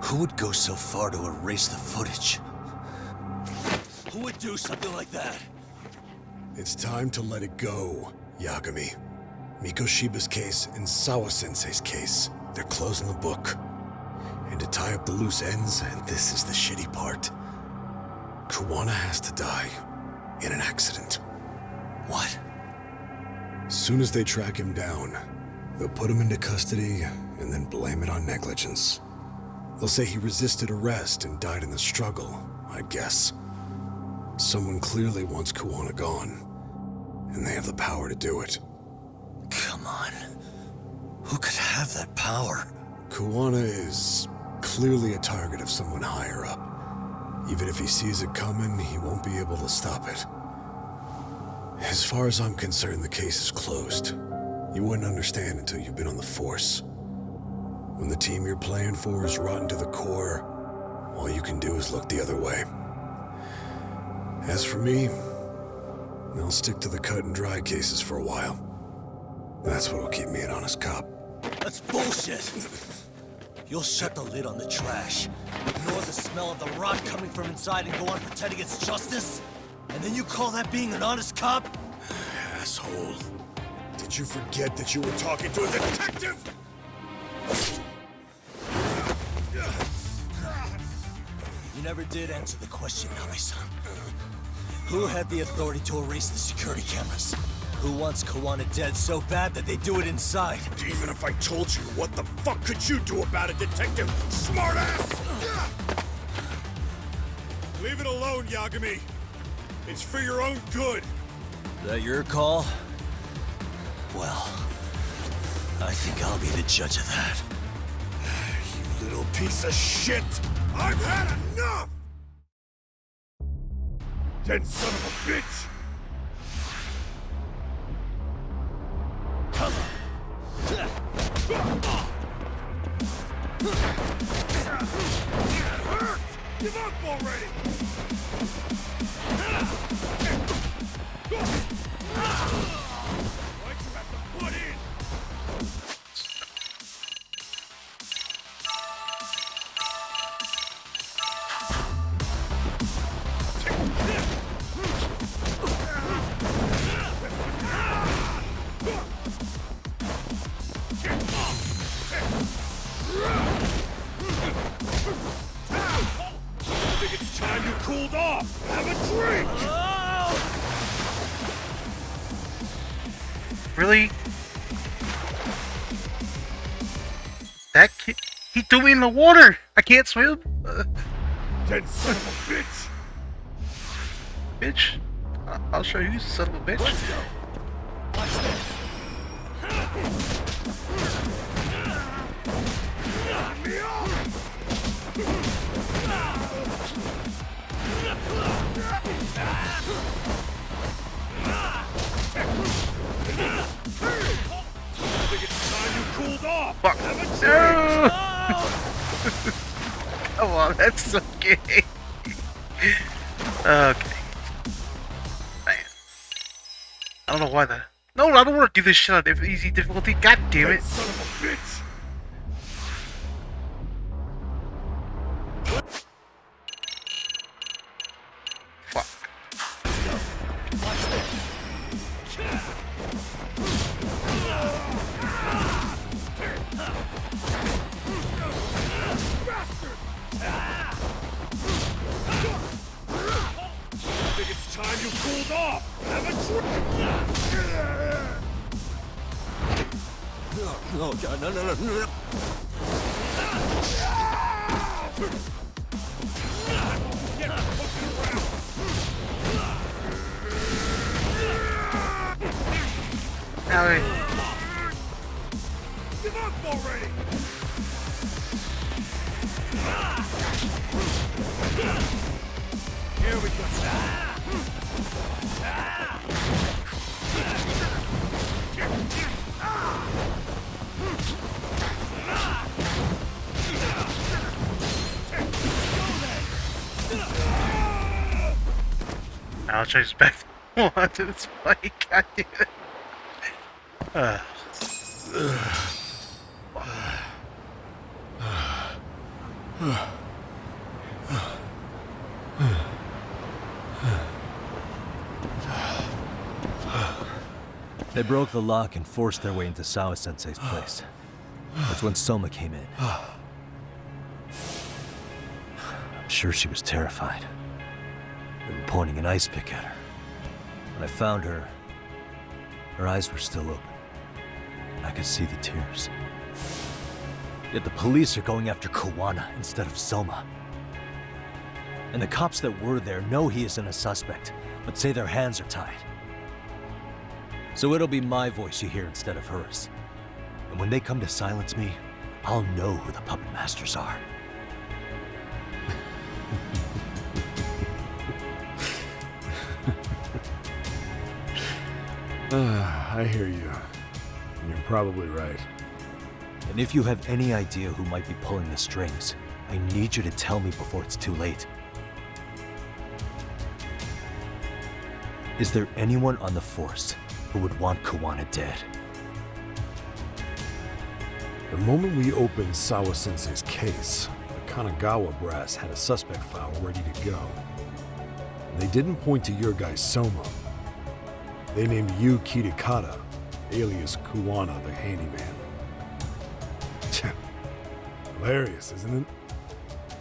Who would go so far to erase the footage? Who would do something like that? It's time to let it go, Yagami. Mikoshiba's case and Sawa-sensei's case, they're closing the book. And to tie up the loose ends, and this is the shitty part, Koana has to die in an accident. What? As soon as they track him down, they'll put him into custody and then blame it on negligence. They'll say he resisted arrest and died in the struggle, I guess. Someone clearly wants Koana gone, and they have the power to do it. Come on. Who could have that power? Koana is clearly a target of someone higher up. Even if he sees it coming, he won't be able to stop it. As far as I'm concerned, the case is closed. You wouldn't understand until you've been on the force. When the team you're playing for is rotten to the core, all you can do is look the other way. As for me, I'll stick to the cut and dry cases for a while. That's what'll keep me an honest cop. That's bullshit! You'll shut the lid on the trash, ignore the smell of the rot coming from inside and go on pretending it's justice? And then you call that being an honest cop? Asshole. Did you forget that you were talking to a detective? You never did answer the question, Nami-san. Who had the authority to erase the security cameras? Who wants Koana dead so bad that they do it inside? Even if I told you, what the fuck could you do about it, detective? Smartass! Leave it alone, Yagami. It's for your own good. Is that your call? Well, I think I'll be the judge of that. You little piece of shit! I've had enough! Dead son of a bitch! Come Hurt! Give up already! Why'd you have to put in? I think it's time you cooled off! Have a drink! Really? That kid? He threw me in the water! I can't swim! Dead son of a bitch! Bitch? I'll show you, son of a bitch. Let's go! Watch this! Me off! I think it's time you cooled off! Fuck. Have a drink! Come on, that's so gay. Okay. Man. I don't know why the... No, I don't want to do this shit on easy difficulty. God damn it. Son of a bitch! Fuck. Watch this! I think it's time you cooled off! Have a drink! Oh, God, no. Now, Give up already! Here we go. I'll try to back to this fight. God damn it. They broke the lock and forced their way into Sawa-sensei's place. That's when Soma came in. I'm sure she was terrified. They were pointing an ice pick at her. When I found her, her eyes were still open. I could see the tears. Yet the police are going after Kawana instead of Soma. And the cops that were there know he isn't a suspect, but say their hands are tied. So it'll be my voice you hear instead of hers. And when they come to silence me, I'll know who the puppet masters are. I hear you. You're probably right. And if you have any idea who might be pulling the strings, I need you to tell me before it's too late. Is there anyone on the force who would want Kawana dead? The moment we opened Sawa-sensei's case, the Kanagawa brass had a suspect file ready to go. They didn't point to your guy Soma. They named you Kitakata, alias Kawana the handyman. Hilarious, isn't it?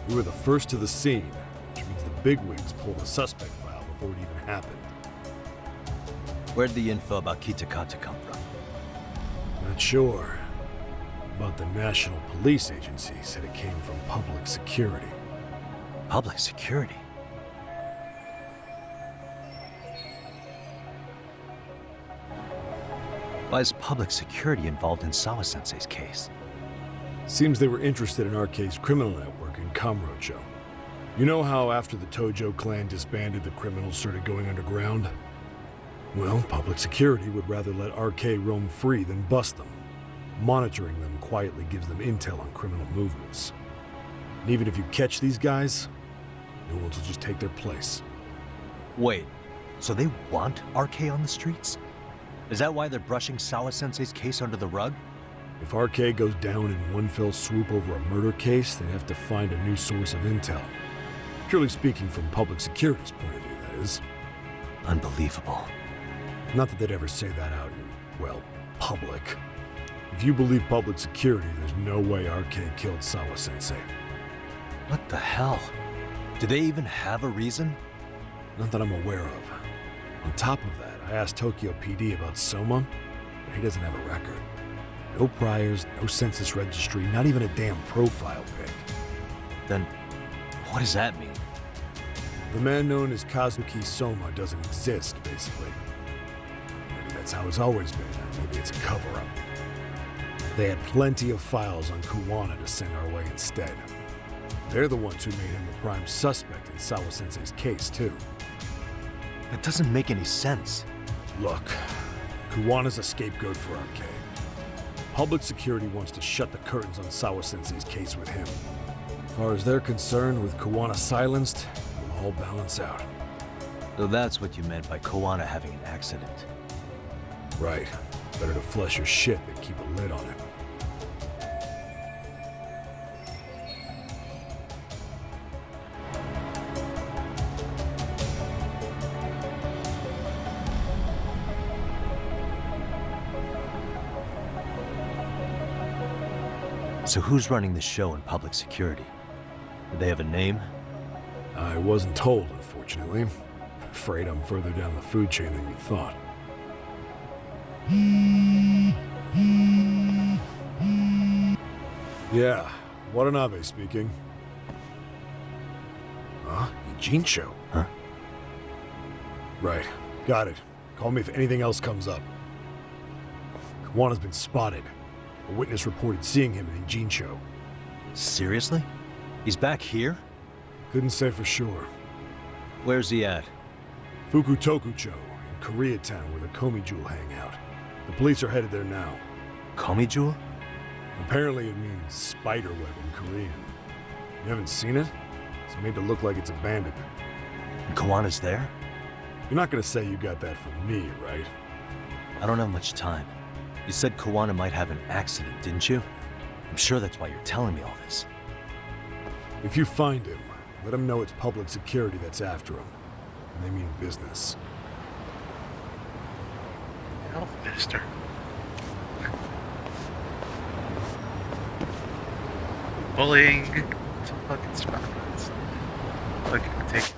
You were the first to the scene, which means the bigwigs pulled the suspect file before it even happened. Where'd the info about Kitakata come from? Not sure. But the National Police Agency said it came from public security. Public security? Why is public security involved in Sawa-sensei's case? Seems they were interested in RK's criminal network in Kamurocho. You know how after the Tojo clan disbanded, the criminals started going underground? Well, public security would rather let RK roam free than bust them. Monitoring them quietly gives them intel on criminal movements. And even if you catch these guys, new ones will just take their place. Wait, so they want RK on the streets? Is that why they're brushing Sawa-sensei's case under the rug? If RK goes down in one fell swoop over a murder case, they have to find a new source of intel. Purely speaking, from public security's point of view, that is. Unbelievable. Not that they'd ever say that out in, well, public. If you believe public security, there's no way RK killed Sawa-sensei. What the hell? Do they even have a reason? Not that I'm aware of. On top of that, I asked Tokyo PD about Soma, but he doesn't have a record. No priors, no census registry, not even a damn profile pic. Then, what does that mean? The man known as Kazuki Soma doesn't exist, basically. Maybe that's how it's always been, or maybe it's a cover-up. They had plenty of files on Kuwana to send our way instead. They're the ones who made him the prime suspect in Sawa-sensei's case, too. That doesn't make any sense. Look, Kuwana's a scapegoat for RK. Public security wants to shut the curtains on Sawa-sensei's case with him. As far as they're concerned, with Kuwana silenced, it'll all balance out. So that's what you meant by Kuwana having an accident. Right. Better to flush your shit than keep a lid on it. So who's running the show in public security? Do they have a name? I wasn't told, unfortunately. Afraid I'm further down the food chain than you thought. Yeah, Watanabe speaking. Huh? Ijincho? Huh? Right. Got it. Call me if anything else comes up. Kuwana's been spotted. A witness reported seeing him in Ijincho. Seriously? He's back here? Couldn't say for sure. Where's he at? Fukutokucho, in Koreatown, where the Komi Jewel hang out. The police are headed there now. Komi Jewel? Apparently it means spider web in Korean. You haven't seen it? It's made to look like it's abandoned. And Kawana's there? You're not gonna say you got that from me, right? I don't have much time. You said Kawana might have an accident, didn't you? I'm sure that's why you're telling me all this. If you find him, let him know it's public security that's after him. And they mean business. Health minister. Bullying. It's a fucking spot. It's fucking ridiculous.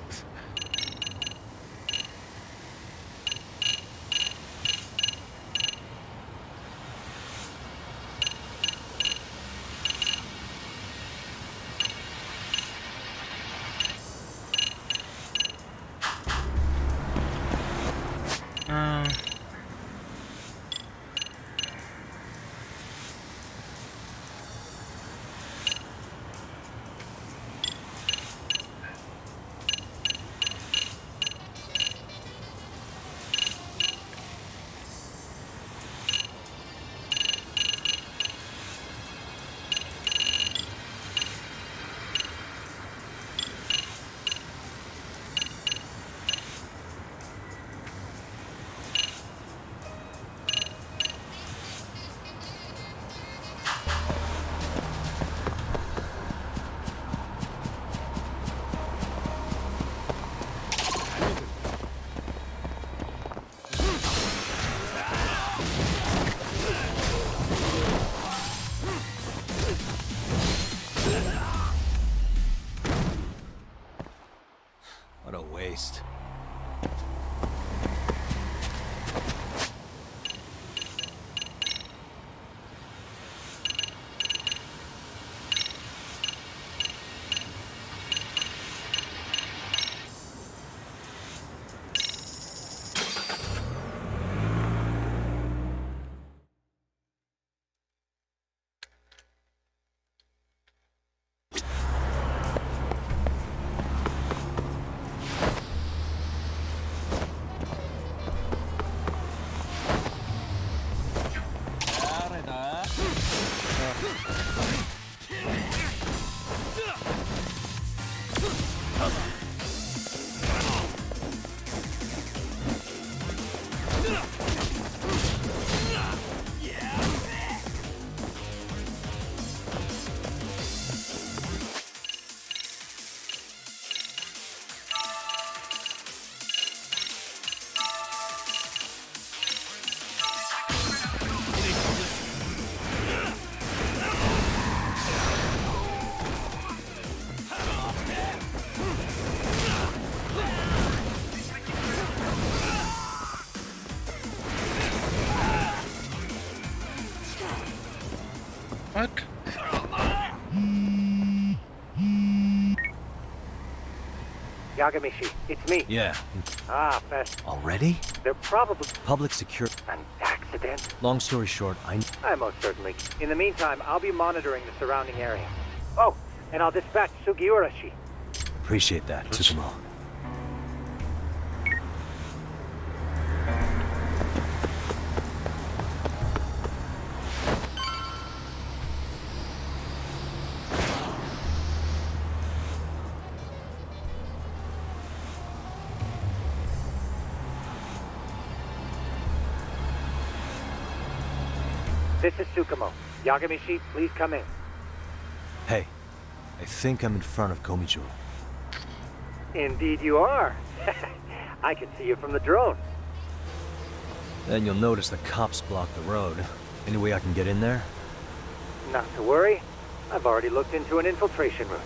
What? Yagamishi, it's me. Yeah. Ah, Fest. Already? They're probably Public security. an accident. Long story short, I most certainly. In the meantime, I'll be monitoring the surrounding area. Oh, and I'll dispatch Sugiurashi. appreciate that, Tsukumo. This is Tsukumo. Yagamishi, please come in. Hey, I think I'm in front of Komiju. Indeed you are. I can see you from the drone. Then you'll notice the cops block the road. Any way I can get in there? Not to worry. I've already looked into an infiltration route.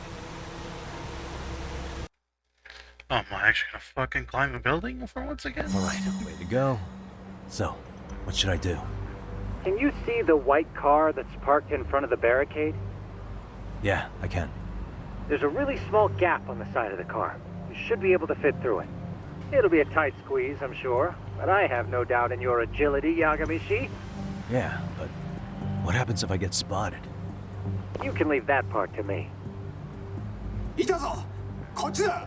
Oh, am I actually gonna fucking climb a building for once again? Alright, way to go. So, what should I do? Can you see the white car that's parked in front of the barricade? Yeah, I can. There's a really small gap on the side of the car. You should be able to fit through it. It'll be a tight squeeze, I'm sure, but I have no doubt in your agility, Yagamishi. Yeah, but what happens if I get spotted? You can leave that part to me. いたぞこっちだ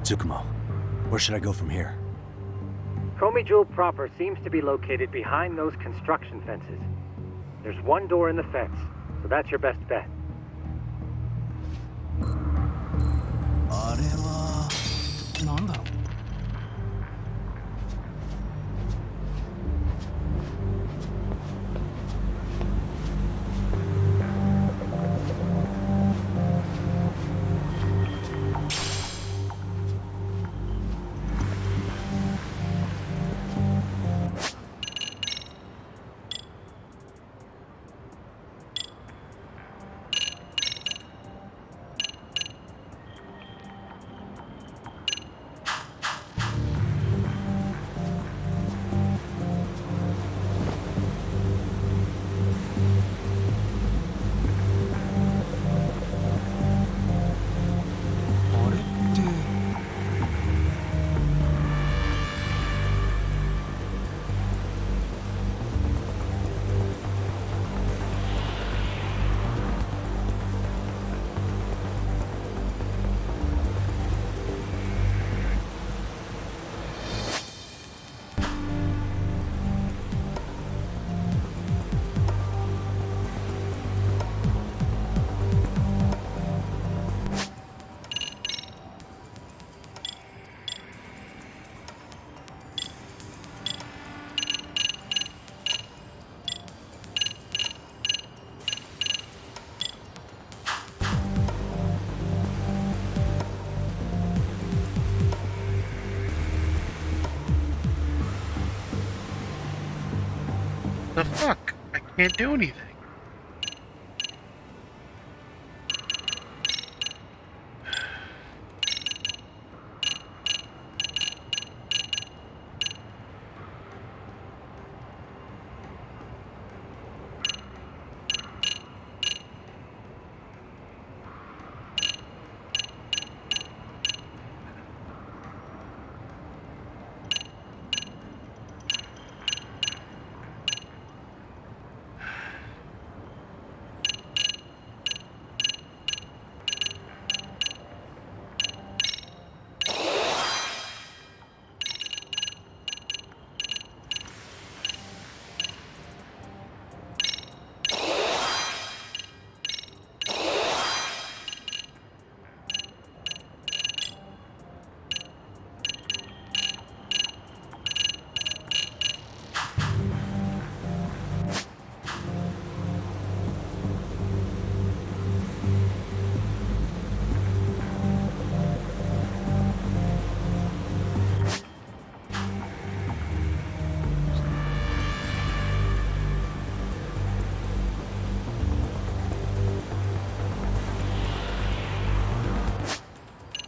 Tsukumo, where should I go from here? Komijul proper seems to be located behind those construction fences. There's one door in the fence, so that's your best bet. あれはなんだろう The fuck? I can't do anything.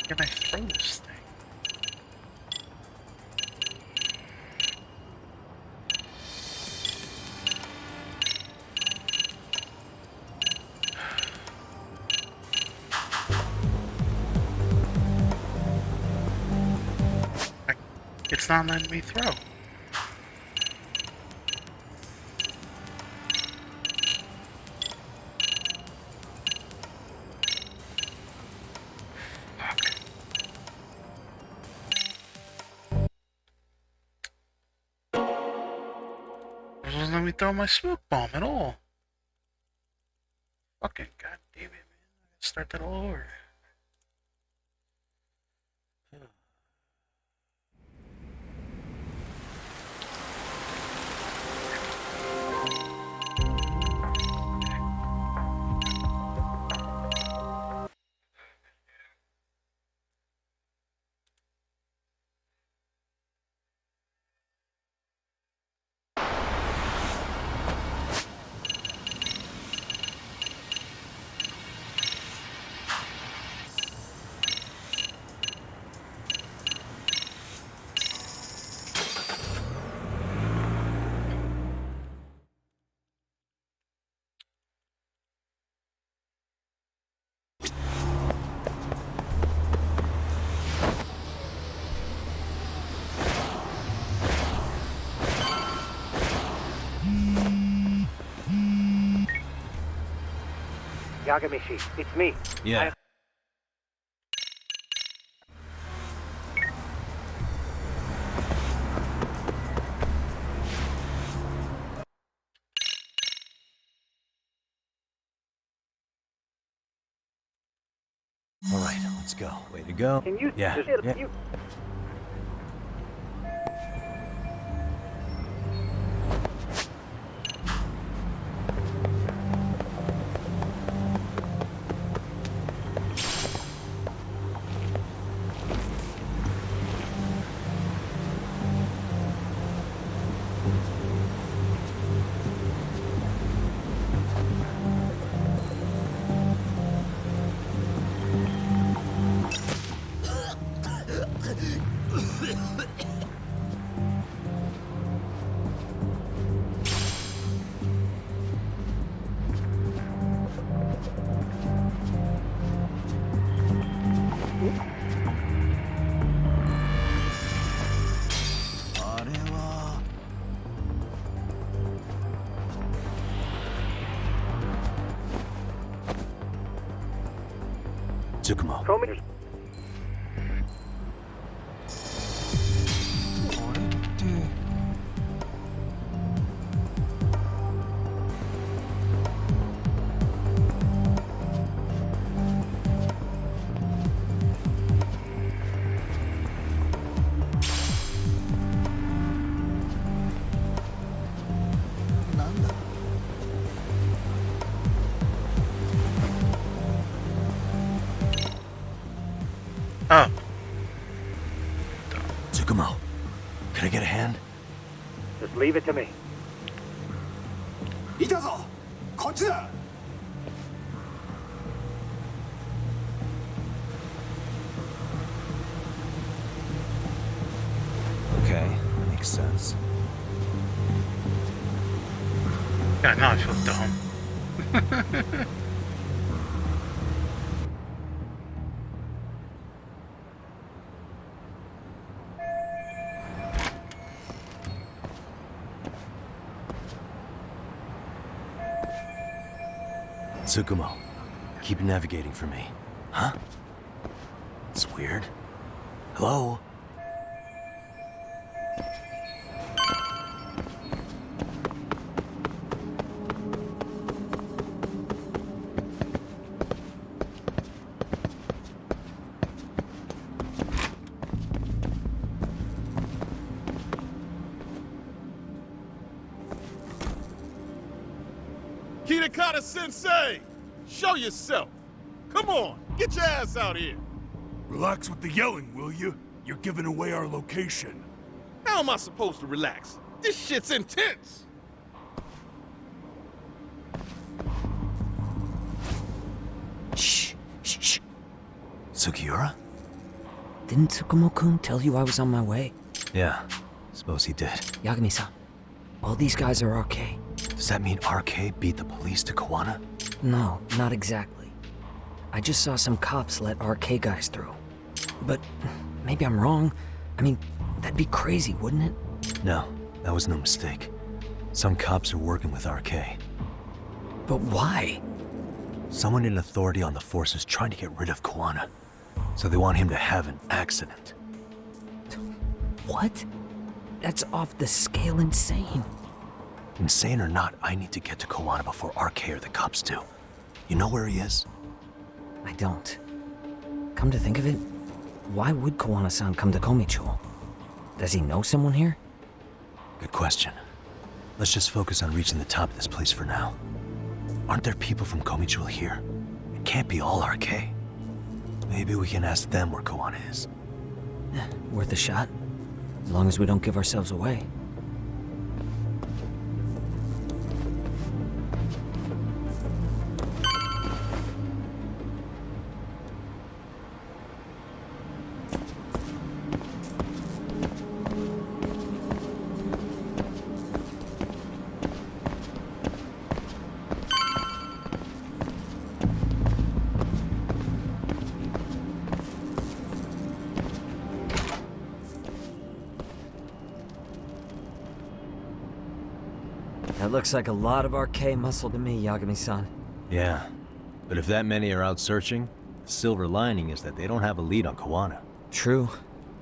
Can I throw this thing? It's not letting me throw. It doesn't let me throw my smoke bomb at all. Fucking goddamn it, man. I gotta start that all over. Yagamishi, it's me. Yeah. All right, let's go. Way to go. Can you Yeah. just Yeah. you Tsukumo. Komi. Oh. Tsukumo, can I get a hand? Just leave it to me. いたぞこっちだ Okay, that makes sense. God, now I feel dumb. Tsukumo, keep navigating for me. Huh? It's weird. Hello? Kitakata-sensei! Show yourself! Come on, get your ass out here! Relax with the yelling, will you? You're giving away our location. How am I supposed to relax? This shit's intense! Shh, shh, shh. Sugiura? Didn't Tsukumo-kun tell you I was on my way? Yeah, suppose he did. Yagami-san, all these guys are RK. Does that mean RK beat the police to Kawana? No, not exactly. I just saw some cops let RK guys through. But maybe I'm wrong. I mean, that'd be crazy, wouldn't it? No, that was no mistake. Some cops are working with RK. But why? Someone in authority on the force is trying to get rid of Kawana. So they want him to have an accident. What? That's off the scale insane. Insane or not, I need to get to Kawana before RK or the cops do. You know where he is? I don't. Come to think of it, why would Kawana-san come to Komichou? Does he know someone here? Good question. Let's just focus on reaching the top of this place for now. Aren't there people from Komichou here? It can't be all RK. Maybe we can ask them where Kawana is. Worth a shot. As long as we don't give ourselves away. That looks like a lot of RK muscle to me, Yagami-san. Yeah, but if that many are out searching, the silver lining is that they don't have a lead on Kawana. True.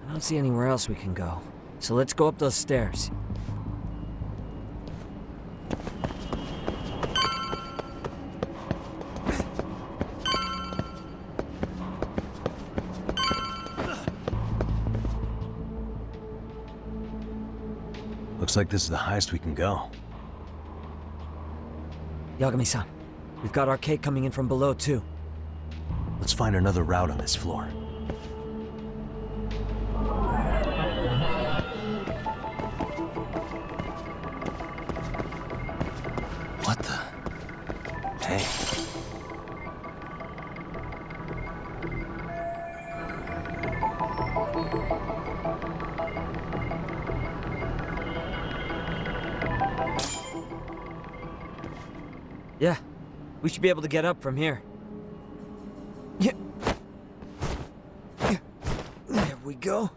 I don't see anywhere else we can go. So let's go up those stairs. Looks like this is the highest we can go. Yagami-san, we've got RK coming in from below, too. Let's find another route on this floor. What the? Hey. Yeah, we should be able to get up from here. Yeah. There we go.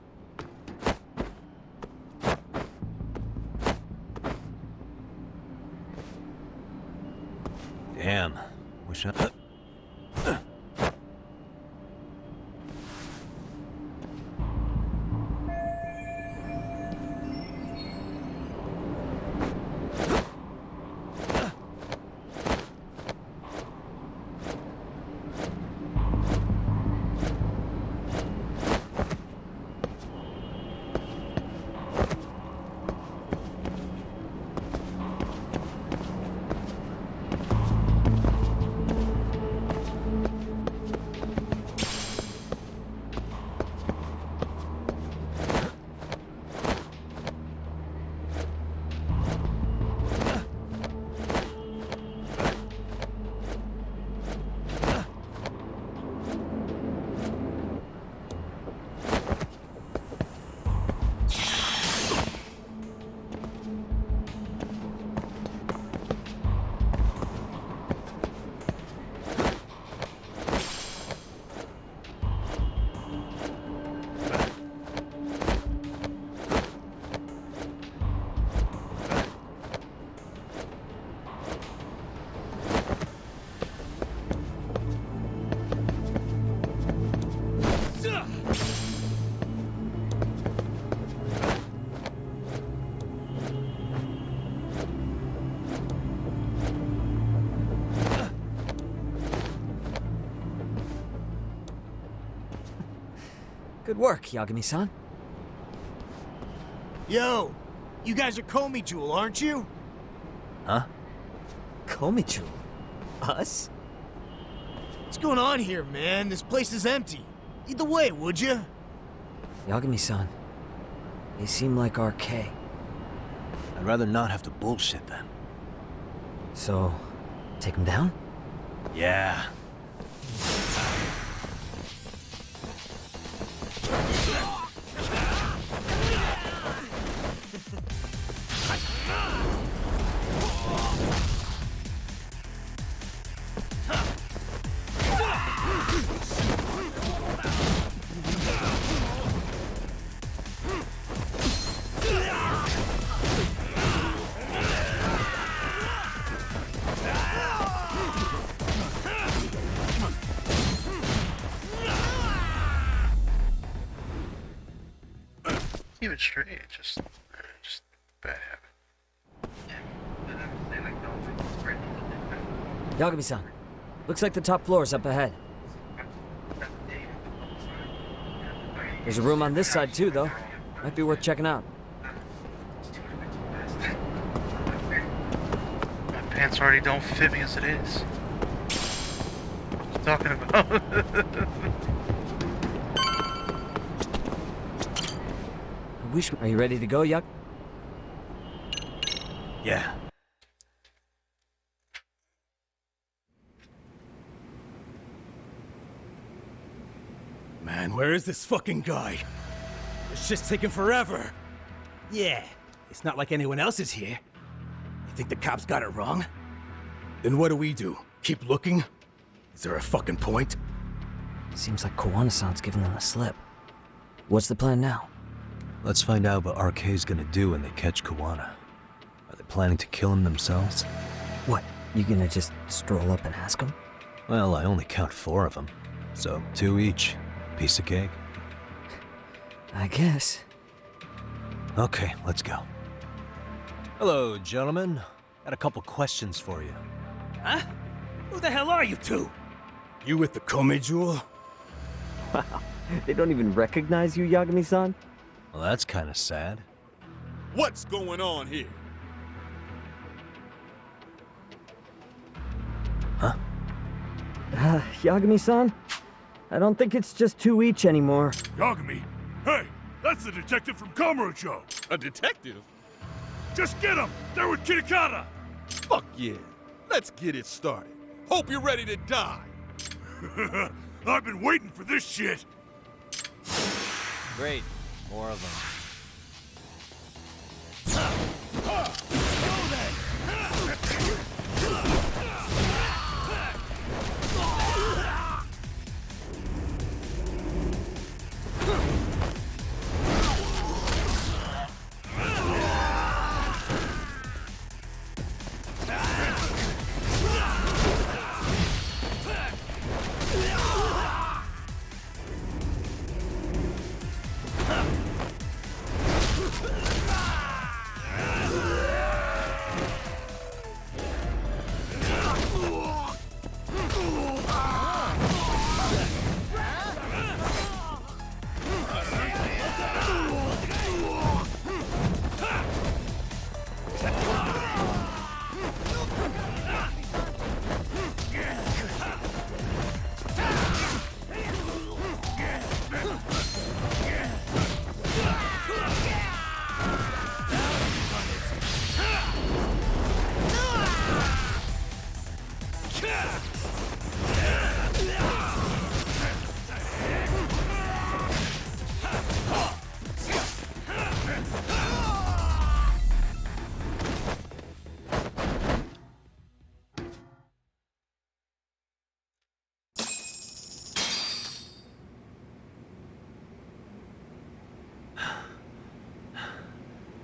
Damn. Wish I... Good work, Yagami-san. Yo, you guys are Komichou, aren't you? Huh? Komichou? Us? What's going on here, man? This place is empty. Lead the way, would you? Yagami-san, they seem like RK. I'd rather not have to bullshit then. So, take them down? Yeah. keep it straight. Just bad habit. Yagami-san, looks like the top floor is up ahead. There's a room on this side too, though. Might be worth checking out. My pants already don't fit me as it is. What you talking about? Are you ready to go, Yak? Yeah. Man, where is this fucking guy? This shit's taking forever. Yeah, it's not like anyone else is here. You think the cops got it wrong? Then what do? Keep looking? Is there a fucking point? Seems like Kowana-san's giving them the slip. What's the plan now? Let's find out what RK's gonna do when they catch Kowana. Are they planning to kill him themselves? What, you gonna just stroll up and ask him? Well, I only count 4 of them, so 2 each. Piece of cake. I guess. Okay, let's go. Hello, gentlemen. Got a couple questions for you. Huh? Who the hell are you two? You with the Kome jewel? Wow, they don't even recognize you, Yagami-san? Well, that's kind of sad. What's going on here? Huh? Yagami-san? I don't think it's just 2 each anymore. Yagami? Hey, that's the detective from Kamurocho. A detective? Just get him! They're with Kitakata! Fuck yeah. Let's get it started. Hope you're ready to die. I've been waiting for this shit. Great. More of them.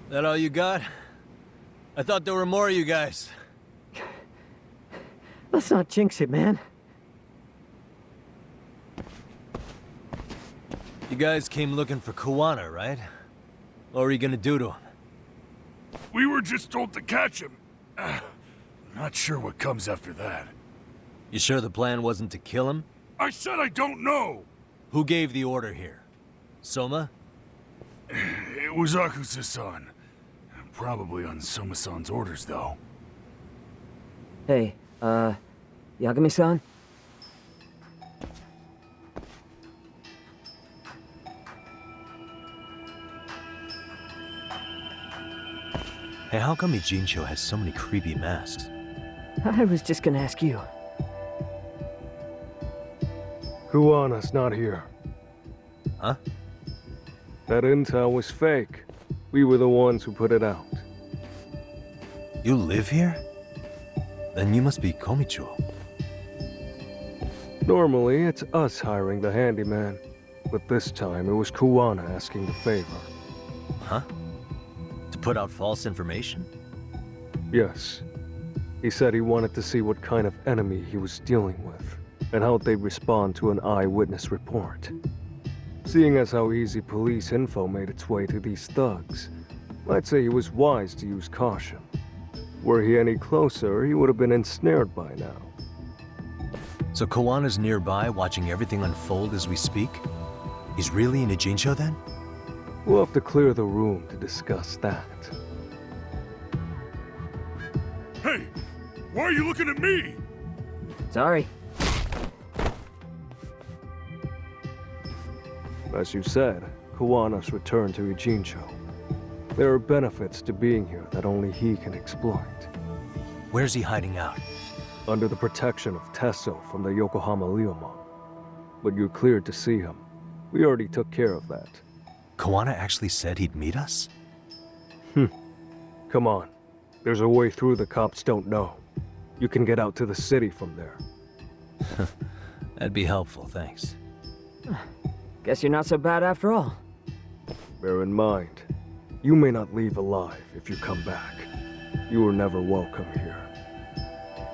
That all you got? I thought there were more of you guys. Let's not jinx it, man. You guys came looking for Kowana, right? What were you gonna do to him? We were just told to catch him. Not sure what comes after that. You sure the plan wasn't to kill him? I said I don't know! Who gave the order here? Soma? It was Akusa-san. Probably on Soma-san's orders, though. Hey, Yagami-san? Hey, how come Ijincho has so many creepy masks? I was just gonna ask you. Kuwana's not here. Huh? That intel was fake. We were the ones who put it out. You live here? Then you must be Komicho. Normally, it's us hiring the handyman. But this time, it was Kuwana asking the favor. Huh? To put out false information? Yes. He said he wanted to see what kind of enemy he was dealing with, and how they'd respond to an eyewitness report. Seeing as how easy police info made its way to these thugs, I'd say he was wise to use caution. Were he any closer, he would have been ensnared by now. So Kawana's nearby, watching everything unfold as we speak? He's really in a Jincho then? We'll have to clear the room to discuss that. Hey, why are you looking at me? Sorry. As you said, Kawana's returned to Ijincho. There are benefits to being here that only he can exploit. Where's he hiding out? Under the protection of Tesso from the Yokohama Ryomon. But you're cleared to see him. We already took care of that. Kawana actually said he'd meet us? Come on. There's a way through the cops don't know. You can get out to the city from there. That'd be helpful, thanks. Guess you're not so bad after all. Bear in mind, you may not leave alive if you come back. You were never welcome here.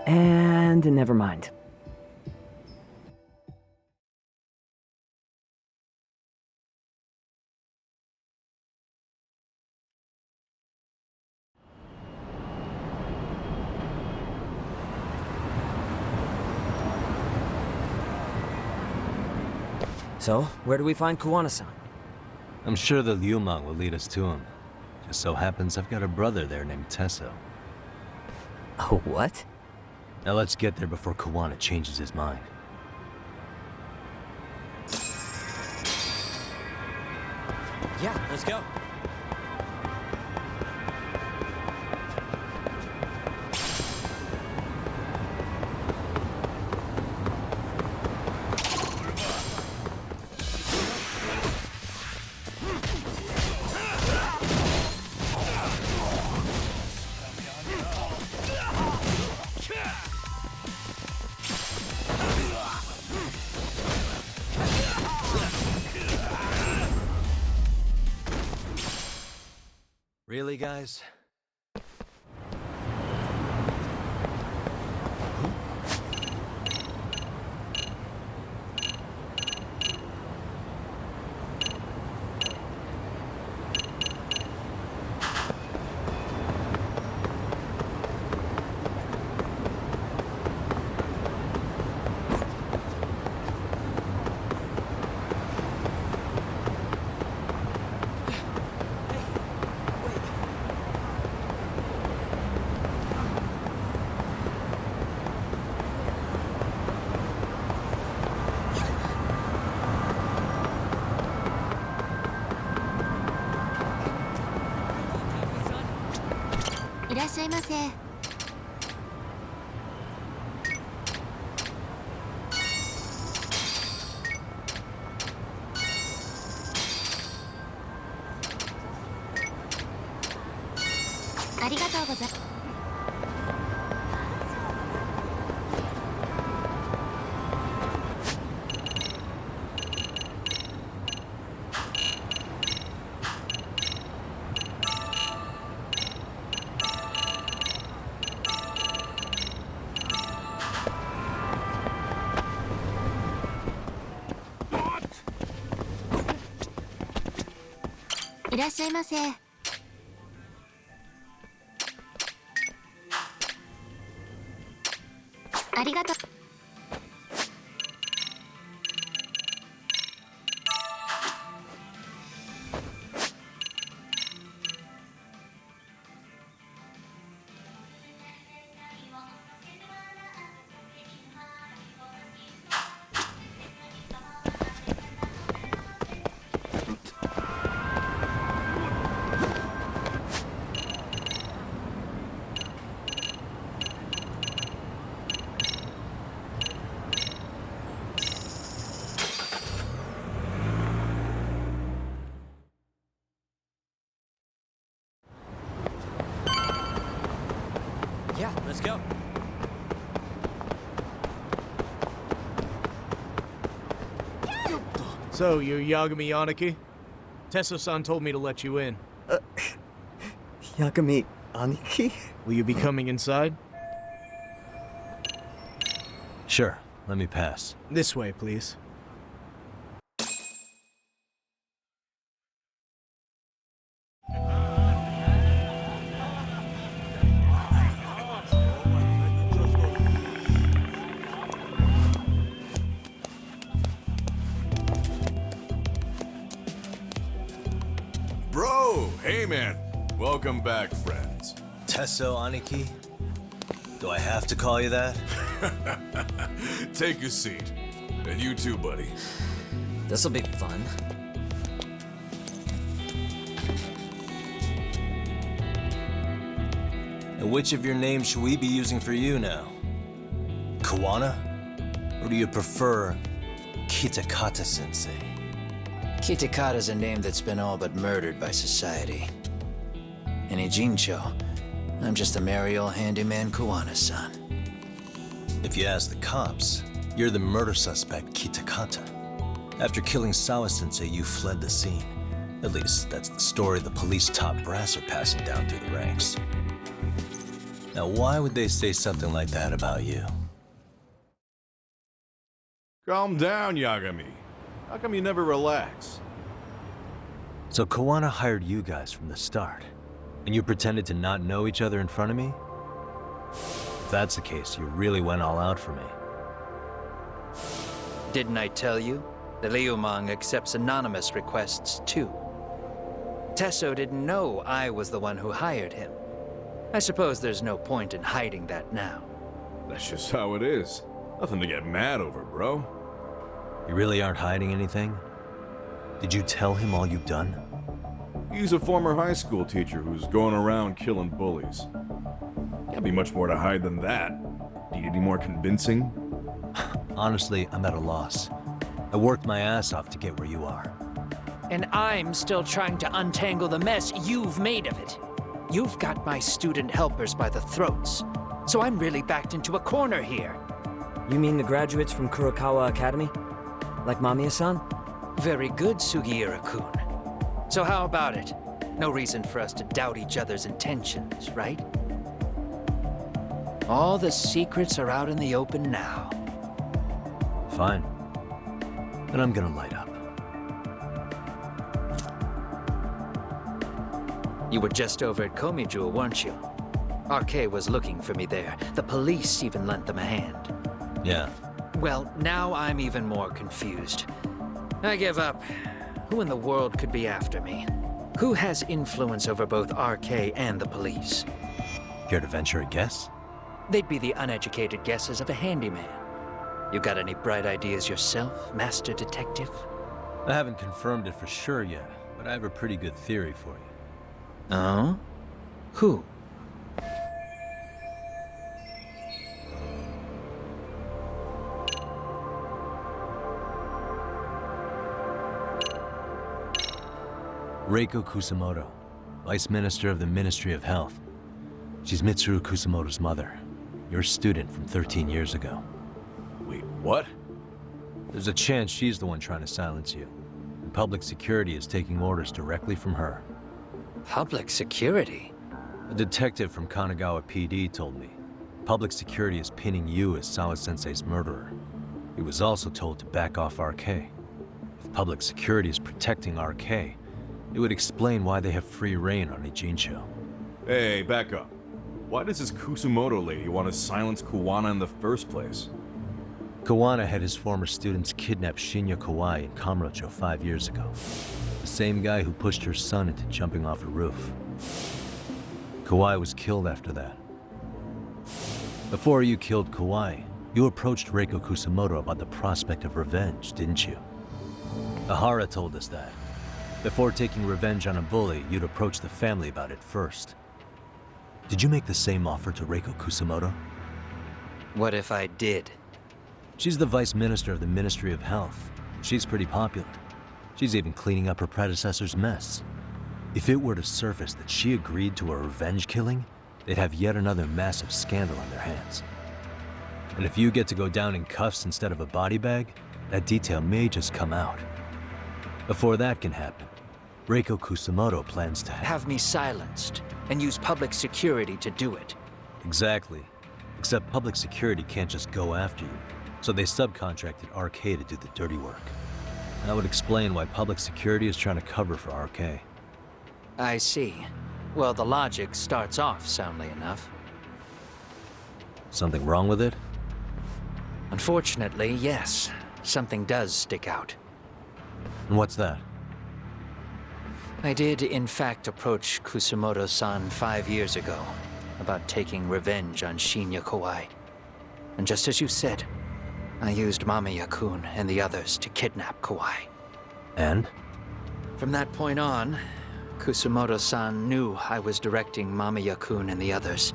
And never mind. So, where do we find Kawana-san? I'm sure the Ryumon will lead us to him. Just so happens I've got a brother there named Tesso. Oh, what? Now let's get there before Kawana changes his mind. Yeah, let's go. Really, guys? Yeah, let's go. So, you're Yagami Aniki? Tesso-san told me to let you in. Yagami Aniki? Will you be coming inside? Sure, let me pass. This way, please. Bro! Hey, man. Welcome back, friends. Tesso Aniki? Do I have to call you that? Take a seat. And you too, buddy. This'll be fun. And which of your names should we be using for you now? Kawana? Or do you prefer Kitakata-sensei? Kitakata's a name that's been all but murdered by society. In Ijincho, I'm just a merry old handyman Kuwana-san. If you ask the cops, you're the murder suspect Kitakata. After killing Sawa-sensei, you fled the scene. At least, that's the story the police top brass are passing down through the ranks. Now, why would they say something like that about you? Calm down, Yagami. How come you never relax? So Kawana hired you guys from the start, and you pretended to not know each other in front of me? If that's the case, you really went all out for me. Didn't I tell you? The Liumang accepts anonymous requests, too. Tesso didn't know I was the one who hired him. I suppose there's no point in hiding that now. That's just how it is. Nothing to get mad over, bro. You really aren't hiding anything? Did you tell him all you've done? He's a former high school teacher who's going around killing bullies. Can't be much more to hide than that. Need any more convincing? Honestly, I'm at a loss. I worked my ass off to get where you are. And I'm still trying to untangle the mess you've made of it. You've got my student helpers by the throats, so I'm really backed into a corner here. You mean the graduates from Kurokawa Academy? Like Mamiya-san? Very good, Sugiura-kun. So how about it? No reason for us to doubt each other's intentions, right? All the secrets are out in the open now. Fine. Then I'm gonna light up. You were just over at Komijul, weren't you? RK was looking for me there. The police even lent them a hand. Yeah. Well, now I'm even more confused. I give up. Who in the world could be after me? Who has influence over both RK and the police? Care to venture a guess? They'd be the uneducated guesses of a handyman. You got any bright ideas yourself, Master Detective? I haven't confirmed it for sure yet, but I have a pretty good theory for you. Oh? Who? Reiko Kusamoto, Vice Minister of the Ministry of Health. She's Mitsuru Kusamoto's mother, your student from 13 years ago. Wait, what? There's a chance she's the one trying to silence you, and public security is taking orders directly from her. Public security? A detective from Kanagawa PD told me. Public security is pinning you as Sawa-sensei's murderer. He was also told to back off RK. If public security is protecting RK, it would explain why they have free reign on Ijincho. Hey, back up. Why does this Kusumoto lady want to silence Kuwana in the first place? Kawana had his former students kidnap Shinya Kawai in Kamurocho 5 years ago. The same guy who pushed her son into jumping off a roof. Kawai was killed after that. Before you killed Kawai, you approached Reiko Kusamoto about the prospect of revenge, didn't you? Ahara told us that. Before taking revenge on a bully, you'd approach the family about it first. Did you make the same offer to Reiko Kusamoto? What if I did? She's the Vice Minister of the Ministry of Health. She's pretty popular. She's even cleaning up her predecessor's mess. If it were to surface that she agreed to a revenge killing, they'd have yet another massive scandal on their hands. And if you get to go down in cuffs instead of a body bag, that detail may just come out. Before that can happen, Reiko Kusamoto plans to have me silenced and use public security to do it. Exactly. Except public security can't just go after you, so they subcontracted RK to do the dirty work. That would explain why public security is trying to cover for RK. I see. Well, the logic starts off soundly enough. Something wrong with it? Unfortunately, yes. Something does stick out. And what's that? I did, in fact, approach Kusumoto-san 5 years ago about taking revenge on Shinya Kawai. And just as you said, I used Mamiya-kun and the others to kidnap Kawai. And? From that point on, Kusumoto-san knew I was directing Mamiya-kun and the others.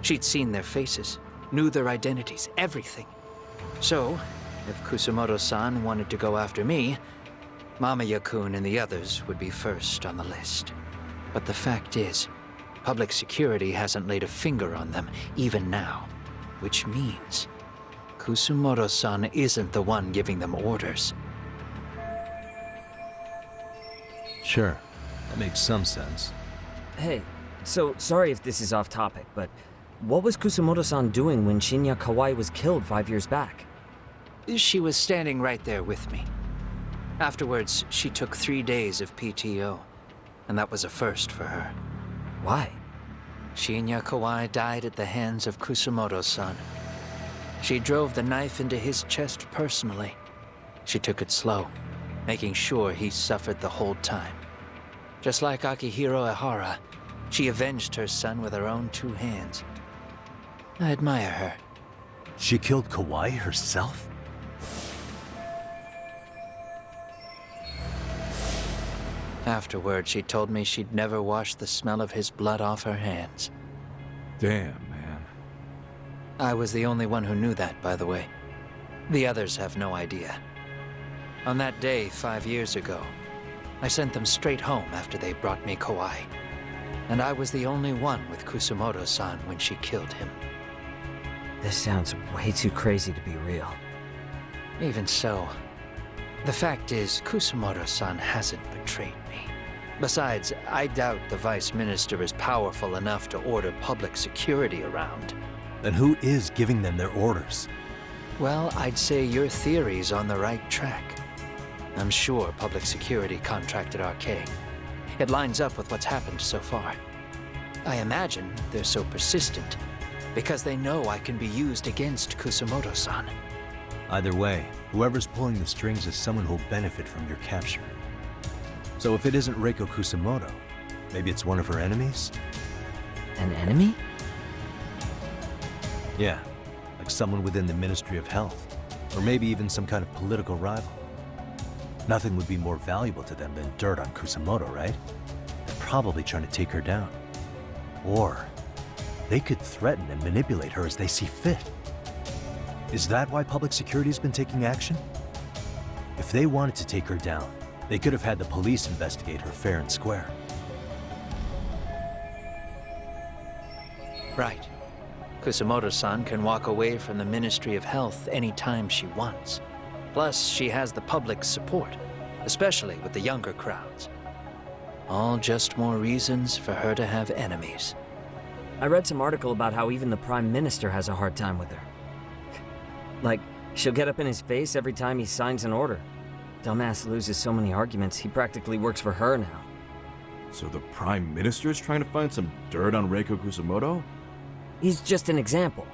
She'd seen their faces, knew their identities, everything. So, if Kusumoto-san wanted to go after me, Mamiya-kun and the others would be first on the list. But the fact is, public security hasn't laid a finger on them, even now. Which means, Kusumoto-san isn't the one giving them orders. Sure, that makes some sense. Hey, so sorry if this is off topic, but what was Kusumoto-san doing when Shinya Kawai was killed 5 years back? She was standing right there with me. Afterwards, she took 3 days of PTO, and that was a first for her. Why? Shinya Kawai died at the hands of Kusumoto-san. She drove the knife into his chest personally. She took it slow, making sure he suffered the whole time. Just like Akihiro Ehara, she avenged her son with her own 2 hands. I admire her. She killed Kawai herself? Afterward, she told me she'd never wash the smell of his blood off her hands. Damn, man. I was the only one who knew that, by the way. The others have no idea. On that day 5 years ago, I sent them straight home after they brought me Kawai. And I was the only one with Kusumoto-san when she killed him. This sounds way too crazy to be real. Even so, the fact is, Kusumoto-san hasn't betrayed me. Besides, I doubt the Vice Minister is powerful enough to order public security around. Then who is giving them their orders? Well, I'd say your theory's on the right track. I'm sure public security contracted RK. It lines up with what's happened so far. I imagine they're so persistent because they know I can be used against Kusumoto-san. Either way, whoever's pulling the strings is someone who'll benefit from your capture. So if it isn't Reiko Kusumoto, maybe it's one of her enemies? An enemy? Yeah, like someone within the Ministry of Health, or maybe even some kind of political rival. Nothing would be more valuable to them than dirt on Kusumoto, right? They're probably trying to take her down. Or they could threaten and manipulate her as they see fit. Is that why public security has been taking action? If they wanted to take her down, they could have had the police investigate her fair and square. Right. Kusumoto-san can walk away from the Ministry of Health anytime she wants. Plus, she has the public's support, especially with the younger crowds. All just more reasons for her to have enemies. I read some article about how even the Prime Minister has a hard time with her. Like, she'll get up in his face every time he signs an order. Dumbass loses so many arguments, he practically works for her now. So the Prime Minister's trying to find some dirt on Reiko Kusumoto? He's just an example.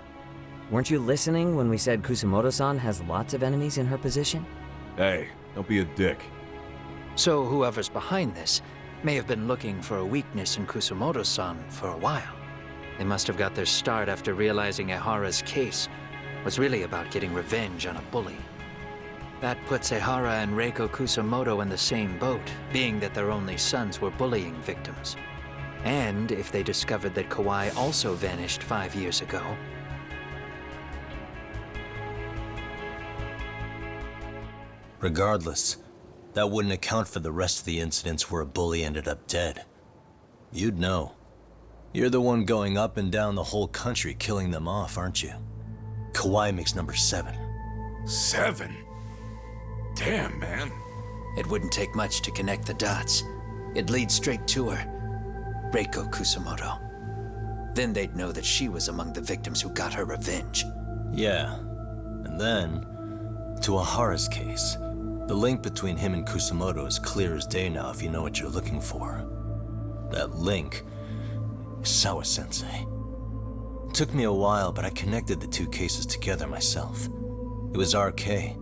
Weren't you listening when we said Kusumoto-san has lots of enemies in her position? Hey, don't be a dick. So whoever's behind this may have been looking for a weakness in Kusumoto-san for a while. They must have got their start after realizing Ehara's case was really about getting revenge on a bully. That puts Ehara and Reiko Kusumoto in the same boat, being that their only sons were bullying victims. And if they discovered that Kawai also vanished 5 years ago, regardless, that wouldn't account for the rest of the incidents where a bully ended up dead. You'd know. You're the one going up and down the whole country killing them off, aren't you? Kawai makes number 7. 7? Damn, man. it wouldn't take much to connect the dots. It'd lead straight to her. Reiko Kusumoto. Then they'd know that she was among the victims who got her revenge. Yeah. And then, to Ahara's case. The link between him and Kusumoto is clear as day now if you know what you're looking for. That link is Sawa-sensei. It took me a while, but I connected the two cases together myself. It was RK.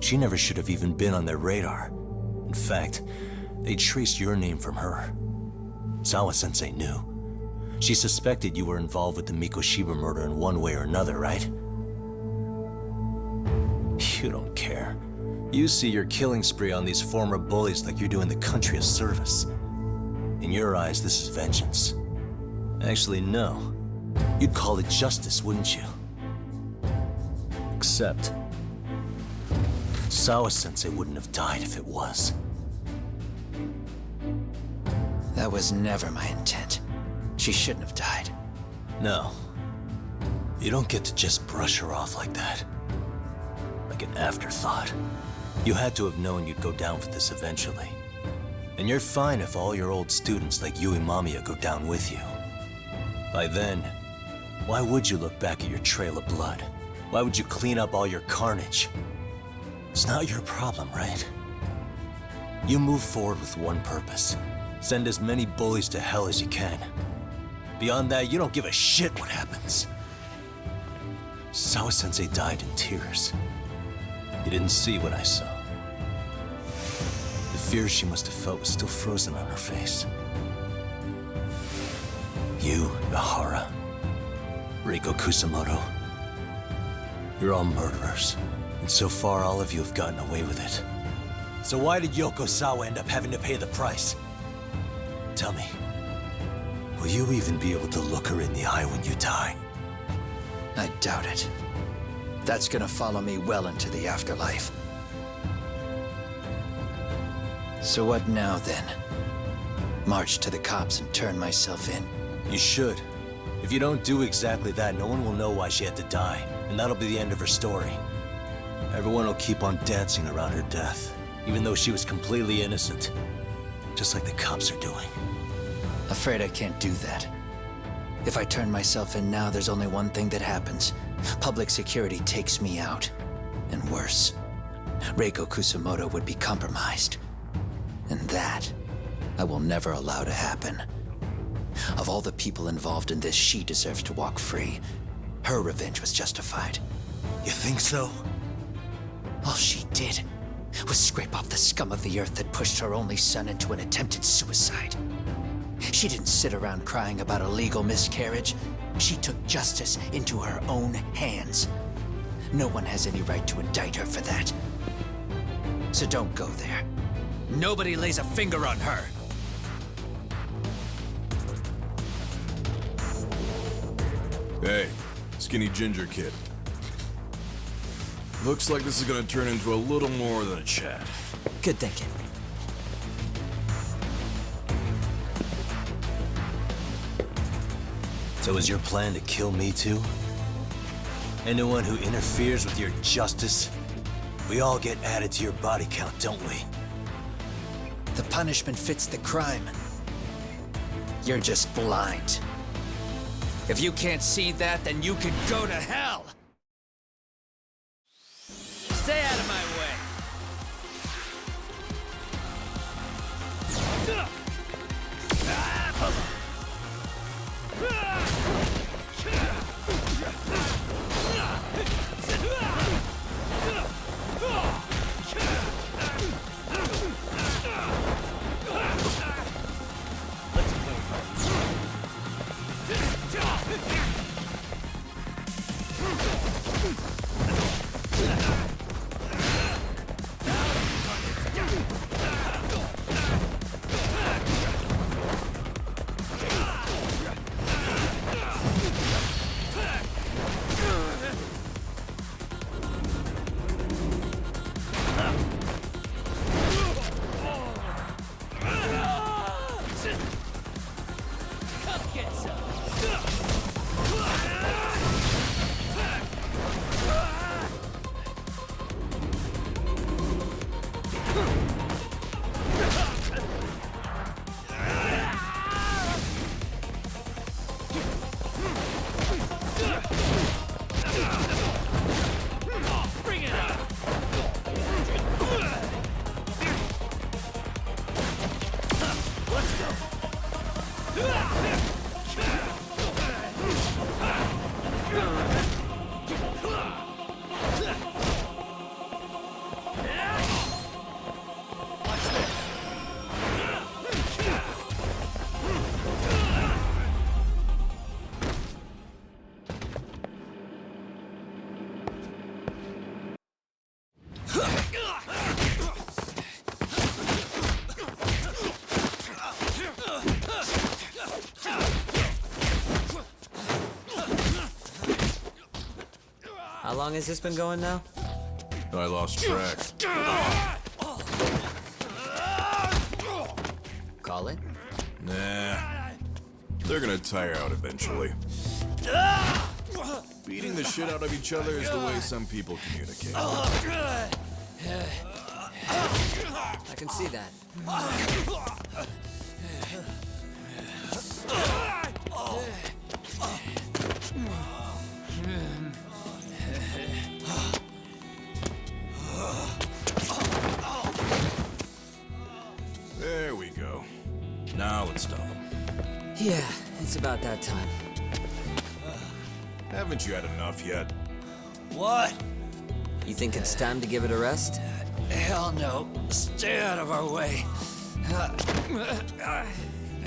She never should have even been on their radar. In fact, They traced your name from her. Sawa-sensei knew. She suspected you were involved with the Mikoshiba murder in one way or another, right? You don't care. You see your killing spree on these former bullies like you're doing the country a service. In your eyes, this is vengeance. Actually, no. You'd call it justice, wouldn't you? Except, Sawa-sensei wouldn't have died if it was. That was never my intent. She shouldn't have died. No. You don't get to just brush her off like that. Like an afterthought. You had to have known you'd go down for this eventually. And you're fine if all your old students like Yui Mamiya go down with you. By then, why would you look back at your trail of blood? Why would you clean up all your carnage? It's not your problem, right? You move forward with one purpose. Send as many bullies to hell as you can. Beyond that, you don't give a shit what happens. Sawa-sensei died in tears. You didn't see what I saw. The fear she must have felt was still frozen on her face. You, Ihara, Reiko Kusamoto, you're all murderers. And so far, all of you have gotten away with it. So why did Yoko Sawa end up having to pay the price? Tell me, will you even be able to look her in the eye when you die? I doubt it. That's gonna follow me well into the afterlife. So what now, then? March to the cops and turn myself in? You should. If you don't do exactly that, no one will know why she had to die, and that'll be the end of her story. Everyone will keep on dancing around her death, even though she was completely innocent. Just like the cops are doing. Afraid I can't do that. If I turn myself in now, there's only one thing that happens. Public security takes me out. And worse, Reiko Kusamoto would be compromised. And that, I will never allow to happen. Of all the people involved in this, she deserves to walk free. Her revenge was justified. You think so? All she did was scrape off the scum of the earth that pushed her only son into an attempted suicide. She didn't sit around crying about a legal miscarriage. She took justice into her own hands. No one has any right to indict her for that. So don't go there. Nobody lays a finger on her. Hey, skinny ginger kid. Looks like this is gonna turn into a little more than a chat. Good thinking. So is your plan to kill me too? Anyone who interferes with your justice, we all get added to your body count, don't we? The punishment fits the crime. You're just blind. If you can't see that, then you can go to hell! Stay out of my way! long has this been going now? I lost track. Call it? Nah. They're gonna tire out eventually. Beating the shit out of each other is the way some people communicate. I can see that. There we go. Now let's stop them. Yeah, it's about that time. Haven't you had enough yet? What? You think it's time to give it a rest? Hell no. Stay out of our way.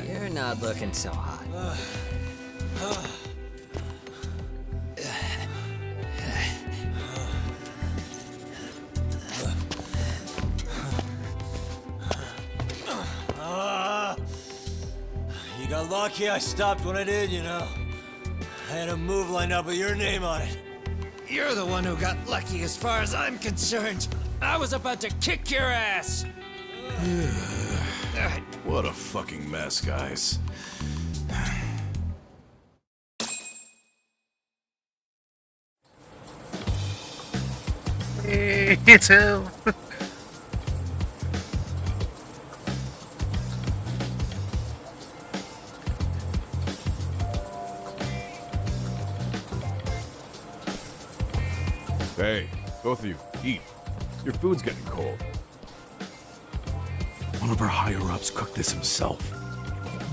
You're not looking so hot. You got lucky I stopped when I did, you know. I had a move lined up with your name on it. You're the one who got lucky as far as I'm concerned. I was about to kick your ass. What a fucking mess, guys. Me too. Hey, both of you, eat. Your food's getting cold. One of our higher-ups cooked this himself.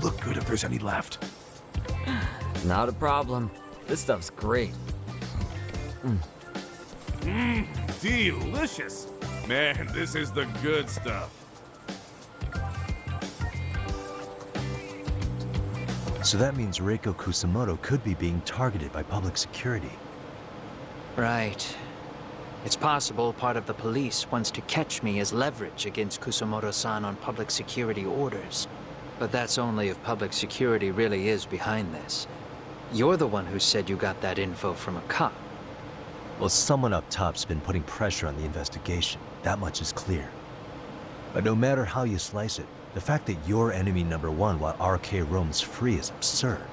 Look good if there's any left. Not a problem. This stuff's great. Delicious. Man, this is the good stuff. So that means Reiko Kusamoto could be being targeted by public security. Right. It's possible part of the police wants to catch me as leverage against Kusamoto-san on public security orders. But that's only if public security really is behind this. You're the one who said you got that info from a cop. Well, someone up top's been putting pressure on the investigation. That much is clear. But no matter how you slice it, the fact that you're enemy number one while RK roams free is absurd.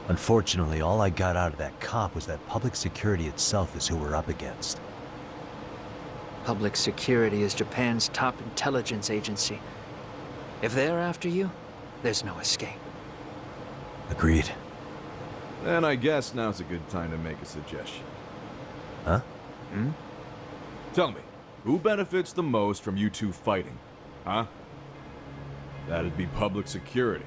Unfortunately, all I got out of that cop was that public security itself is who we're up against. Public security is Japan's top intelligence agency. If they're after you, there's no escape. Agreed. Then I guess now's a good time to make a suggestion. Huh? Tell me, who benefits the most from you two fighting? Huh? That'd be public security.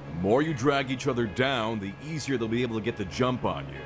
The more you drag each other down, the easier they'll be able to get the jump on you.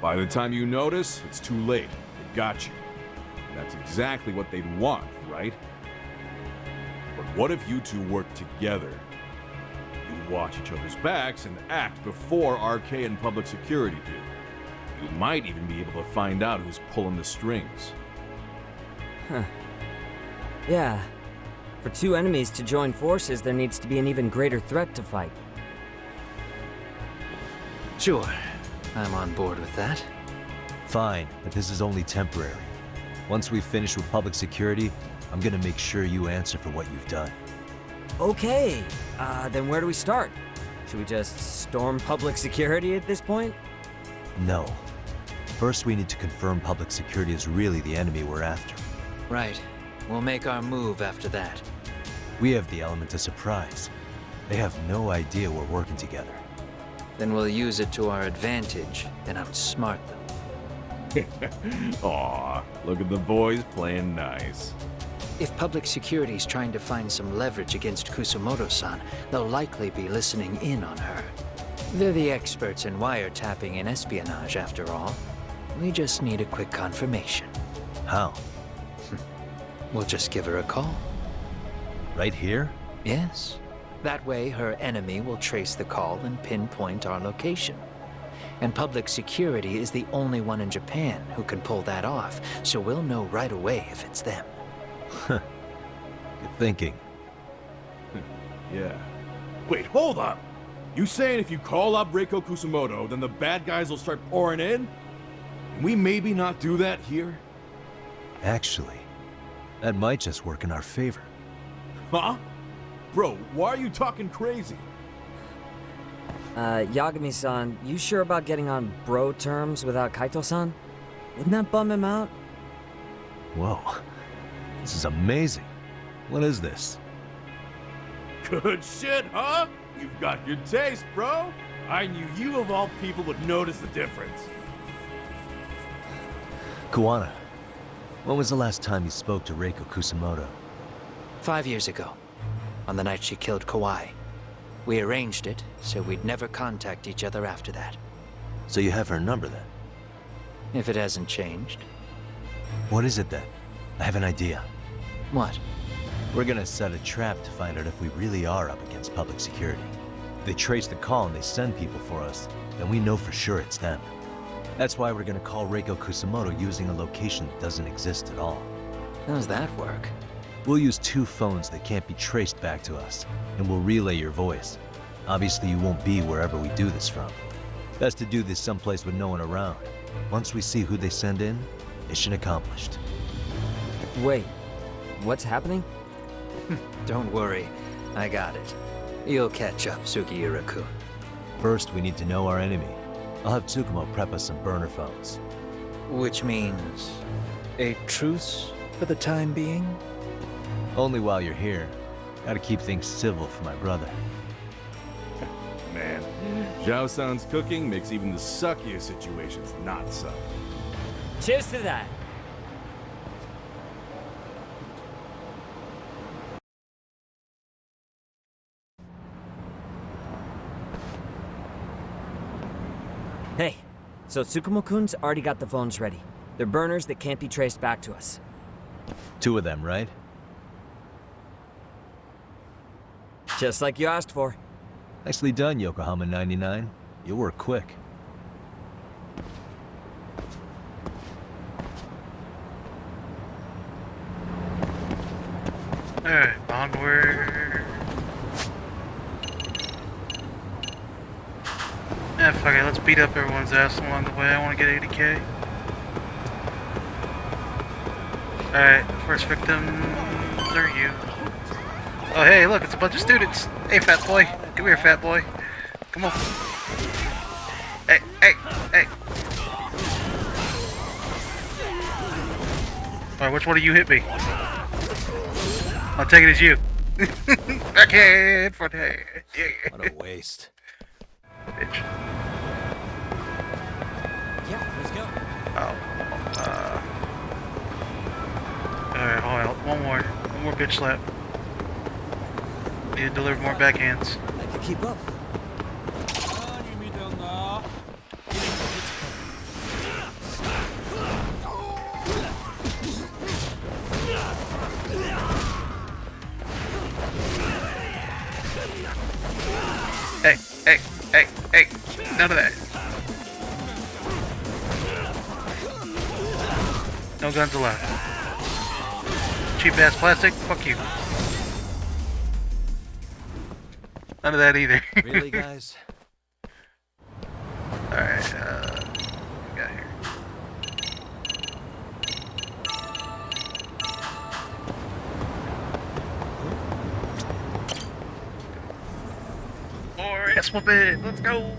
By the time you notice, it's too late. They've got you. And that's exactly what they'd want, right? But what if you two work together? You watch each other's backs and act before RK and public security do. You might even be able to find out who's pulling the strings. Huh. Yeah. For two enemies to join forces, there needs to be an even greater threat to fight. Sure. I'm on board with that. Fine, but this is only temporary. Once we finish with public security, I'm gonna make sure you answer for what you've done. Okay, then where do we start? Should we just storm public security at this point? No. First, we need to confirm public security is really the enemy we're after. Right. We'll make our move after that. We have the element of surprise. They have no idea we're working together. Then we'll use it to our advantage and outsmart them. Aw, look at the boys playing nice. If public security's trying to find some leverage against Kusumoto-san, they'll likely be listening in on her. They're the experts in wiretapping and espionage, after all. We just need a quick confirmation. How? We'll just give her a call. Right here? Yes. That way, her enemy will trace the call and pinpoint our location. And public security is the only one in Japan who can pull that off, so we'll know right away if it's them. Good thinking. Yeah. Wait, hold up! You saying if you call up Reiko Kusumoto, then the bad guys will start pouring in? Can we maybe not do that here? Actually, that might just work in our favor. Huh? Bro, why are you talking crazy? Yagami-san, you sure about getting on bro terms without Kaito-san? Wouldn't that bum him out? Whoa. This is amazing. What is this? Good shit, huh? You've got good taste, bro. I knew you of all people would notice the difference. Kuwana, when was the last time you spoke to Reiko Kusumoto? 5 years ago, on the night she killed Kawai. We arranged it, so we'd never contact each other after that. So you have her number then? If it hasn't changed. What is it then? I have an idea. What? We're gonna set a trap to find out if we really are up against public security. If they trace the call and they send people for us, then we know for sure it's them. That's why we're gonna call Reiko Kusumoto using a location that doesn't exist at all. How does that work? We'll use 2 phones that can't be traced back to us, and we'll relay your voice. Obviously, you won't be wherever we do this from. Best to do this someplace with no one around. Once we see who they send in, mission accomplished. Wait, what's happening? Don't worry, I got it. You'll catch up, Sugiura-kun. First, we need to know our enemy. I'll have Tsukumo prep us some burner phones. Which means a truce for the time being? Only while you're here. Gotta keep things civil for my brother. Man, Zhao-san's cooking makes even the suckiest situations not suck. Cheers to that! Hey, so Tsukumo-kun's already got the phones ready. They're burners that can't be traced back to us. 2 of them, right? Just like you asked for. Nicely done, Yokohama 99. You'll work quick. Alright, onward. Yeah, fuck it, let's beat up everyone's ass along the way. I want to get 80k. Alright, first victims are you. Oh, hey, look, it's a bunch of students. Hey, fat boy. Come here, fat boy. Come on. Hey, hey, hey. Alright, which one of you hit me? I'll take it as you. Backhand for the What a waste. Bitch. Yeah, let's go. Oh. Alright, hold on. One more bitch slap. Need to deliver more backhands. I can keep up. Hey, hey, hey, hey! None of that. No guns allowed. Cheap ass plastic. Fuck you. None of that either. Really, guys? Alright, what we got here? More ass whooping! Let's go!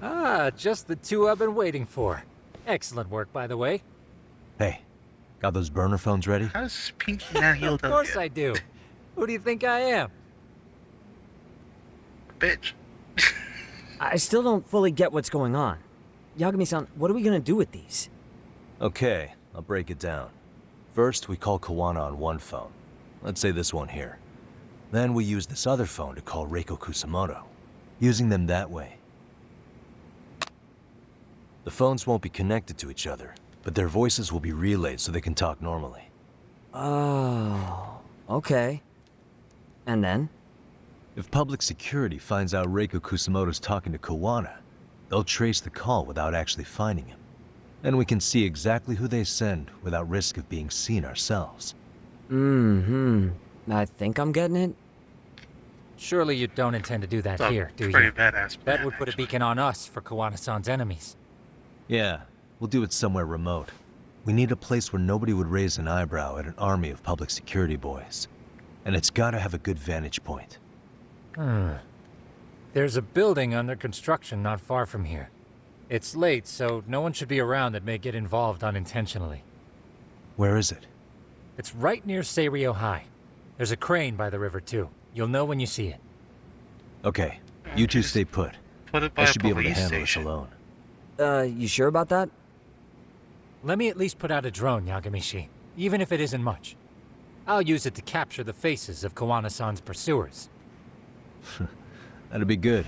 Ah, just the two I've been waiting for. Excellent work, by the way. Hey, got those burner phones ready? How's Pinky not healed Of up course yet? I do. Who do you think I am? Bitch. I still don't fully get what's going on. Yagami-san, what are we gonna do with these? Okay, I'll break it down. First, we call Kawana on one phone. Let's say this one here. Then we use this other phone to call Reiko Kusamoto. Using them that way. The phones won't be connected to each other, but their voices will be relayed so they can talk normally. Oh, okay. And then? If public security finds out Reiko Kusamoto's talking to Kawana, they'll trace the call without actually finding him. Then we can see exactly who they send without risk of being seen ourselves. I think I'm getting it. Surely you don't intend to do that here, do you? Pretty badass. That would put a beacon on us for Kawana-san's enemies. Yeah, we'll do it somewhere remote. We need a place where nobody would raise an eyebrow at an army of public security boys. And it's gotta have a good vantage point. There's a building under construction not far from here. It's late, so no one should be around that may get involved unintentionally. Where is it? It's right near Seiryo High. There's a crane by the river, too. You'll know when you see it. Okay, you two stay put. Put it by I a should be able to police handle station. this alone. You sure about that? Let me at least put out a drone, Yagamishi, even if it isn't much. I'll use it to capture the faces of Kawana-san's pursuers. That'd be good.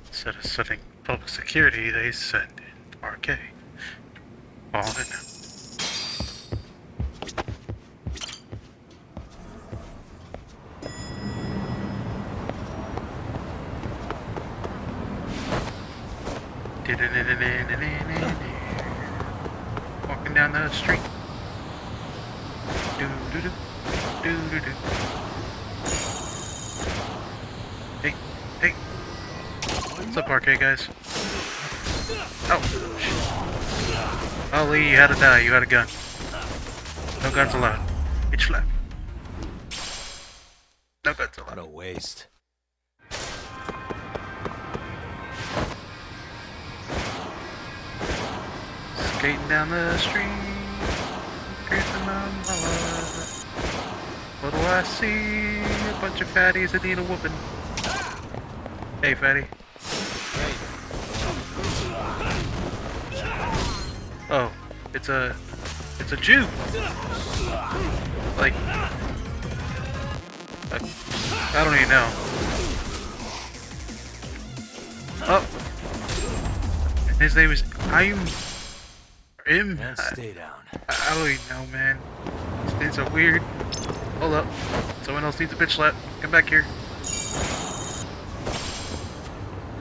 Instead of sending public security, they send RK. All in. Walking down the street. Do do do do do do. Hey, hey. What's up, RK guys? Oh. Oh, Lee, you had to die. You had a gun. No guns allowed. Bitch slap. No guns allowed. What a waste. Skating down the street, cruising my mama. What do I see? A bunch of fatties that need a whooping. Hey, fatty. Oh, it's a Jew. Like, I don't even know. Oh, and his name is And stay down. I don't even know, man. These things are weird. Hold up. Someone else needs a bitch slap. Come back here.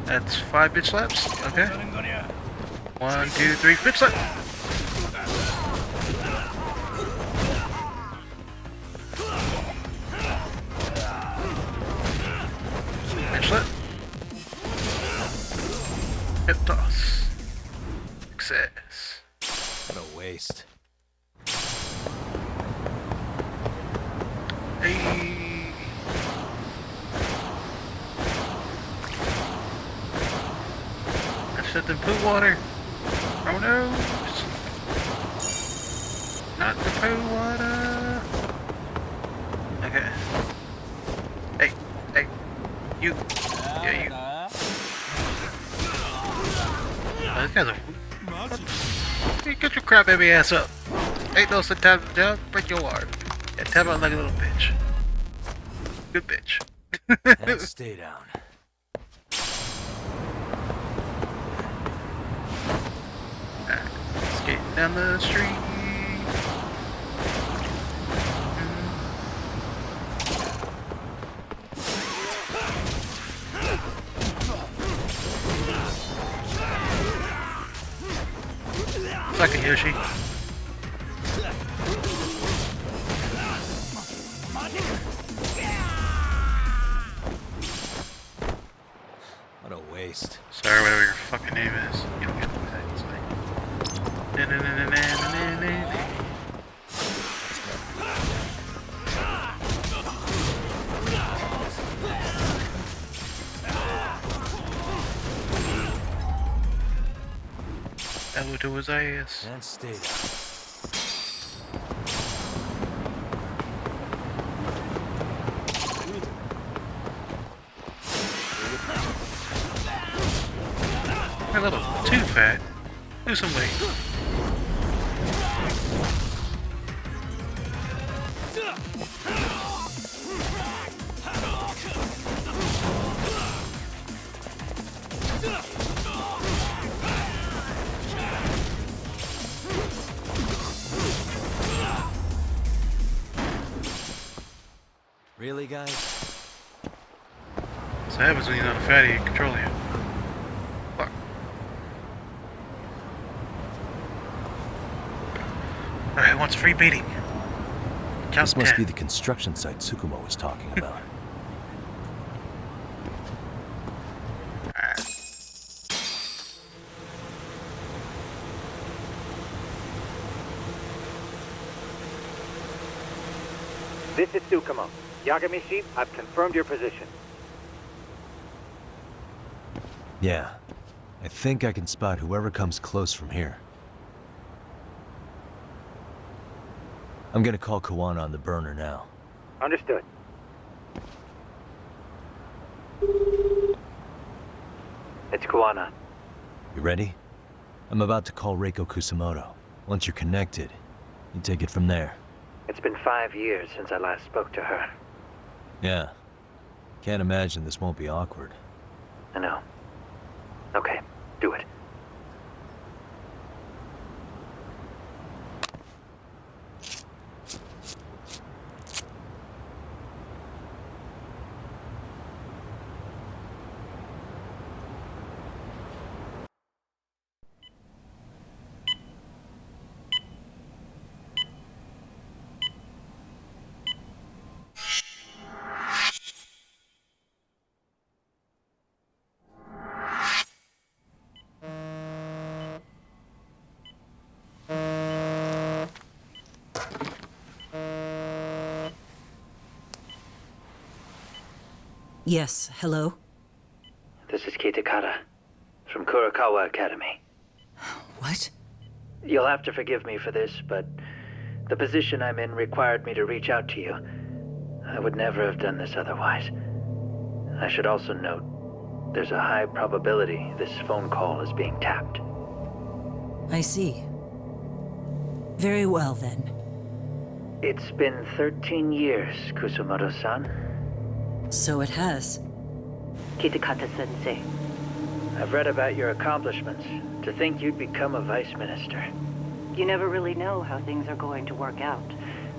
That's 5 bitch slaps. Okay. 1, 2, 3, bitch slap. Bitch slap. Hip toss. Success. What a waste. Hey. I set them poo water. Oh no. Not the poo water. Okay. Hey, hey. You. Yeah, you. Oh, this guy's a... Hey, get your crabbaby ass up. Ain't no such time to jump, break your arm. Yeah, tap out like a little bitch. Good bitch. And stay down. Skating down the street. second, Yoshi. What a waste. Sorry, whatever your fucking name is. You don't get the thing. It's like... That to his ass. And stay down. You're a little too fat. Lose some weight. Really, guys? So happens when you're not a fatty and control you. Fuck. Alright, wants free beating. Count This must 10. be the construction site Tsukumo was talking about. This is Tsukumo. Yagami-shi, I've confirmed your position. Yeah. I think I can spot whoever comes close from here. I'm gonna call Kawana on the burner now. Understood. It's Kawana. You ready? I'm about to call Reiko Kusamoto. Once you're connected, you take it from there. It's been 5 years since I last spoke to her. Yeah. Can't imagine this won't be awkward. I know. Okay, do it. Yes, hello? This is Kitakata, from Kurakawa Academy. What? You'll have to forgive me for this, but the position I'm in required me to reach out to you. I would never have done this otherwise. I should also note, there's a high probability this phone call is being tapped. I see. Very well, then. It's been 13 years, Kusumoto-san. So it has. Kitakata-sensei. I've read about your accomplishments. To think you'd become a vice minister. You never really know how things are going to work out.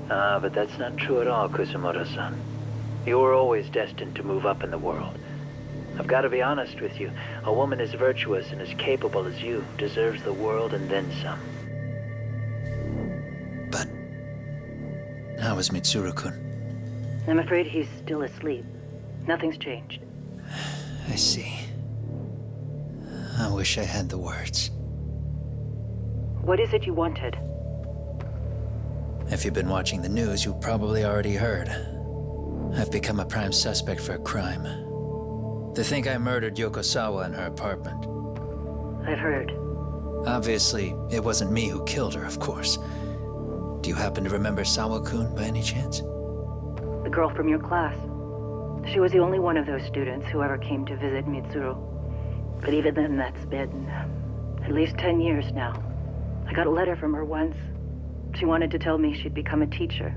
But that's not true at all, Kusumoto-san. You were always destined to move up in the world. I've got to be honest with you. A woman as virtuous and as capable as you deserves the world and then some. How is Mitsuru-kun? I'm afraid he's still asleep. Nothing's changed. I see. I wish I had the words. What is it you wanted? If you've been watching the news, you probably already heard. I've become a prime suspect for a crime. They think I murdered Yokosawa in her apartment. I've heard. Obviously, it wasn't me who killed her, of course. Do you happen to remember Sawa-kun by any chance? The girl from your class. She was the only one of those students who ever came to visit Mitsuru. But even then, that's been at least 10 years now. I got a letter from her once. She wanted to tell me she'd become a teacher.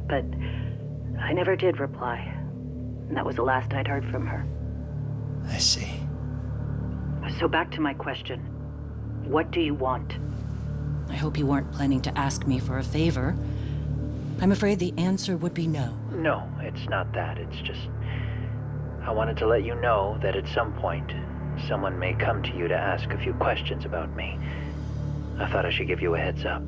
But I never did reply. And that was the last I'd heard from her. I see. So back to my question. What do you want? I hope you weren't planning to ask me for a favor. I'm afraid the answer would be no. No, it's not that. It's just... I wanted to let you know that at some point, someone may come to you to ask a few questions about me. I thought I should give you a heads up.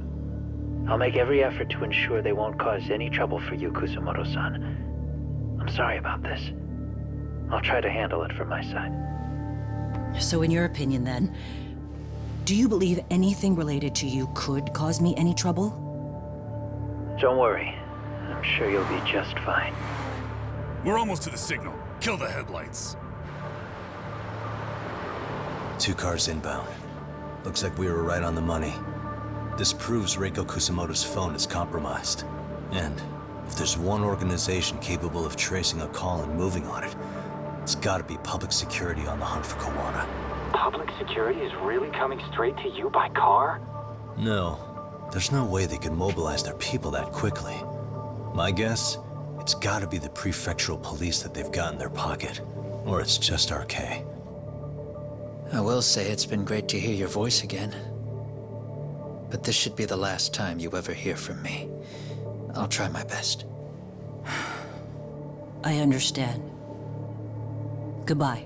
I'll make every effort to ensure they won't cause any trouble for you, Kusumoto-san. I'm sorry about this. I'll try to handle it from my side. So in your opinion then, do you believe anything related to you could cause me any trouble? Don't worry. I'm sure you'll be just fine. We're almost to the signal. Kill the headlights. 2 cars inbound. Looks like we were right on the money. This proves Reiko Kusumoto's phone is compromised. And if there's one organization capable of tracing a call and moving on it, it's gotta be public security on the hunt for Kawana. Public security is really coming straight to you by car? No. There's no way they could mobilize their people that quickly. My guess, it's gotta be the prefectural police that they've got in their pocket. Or it's just RK. I will say it's been great to hear your voice again. But this should be the last time you ever hear from me. I'll try my best. I understand. Goodbye.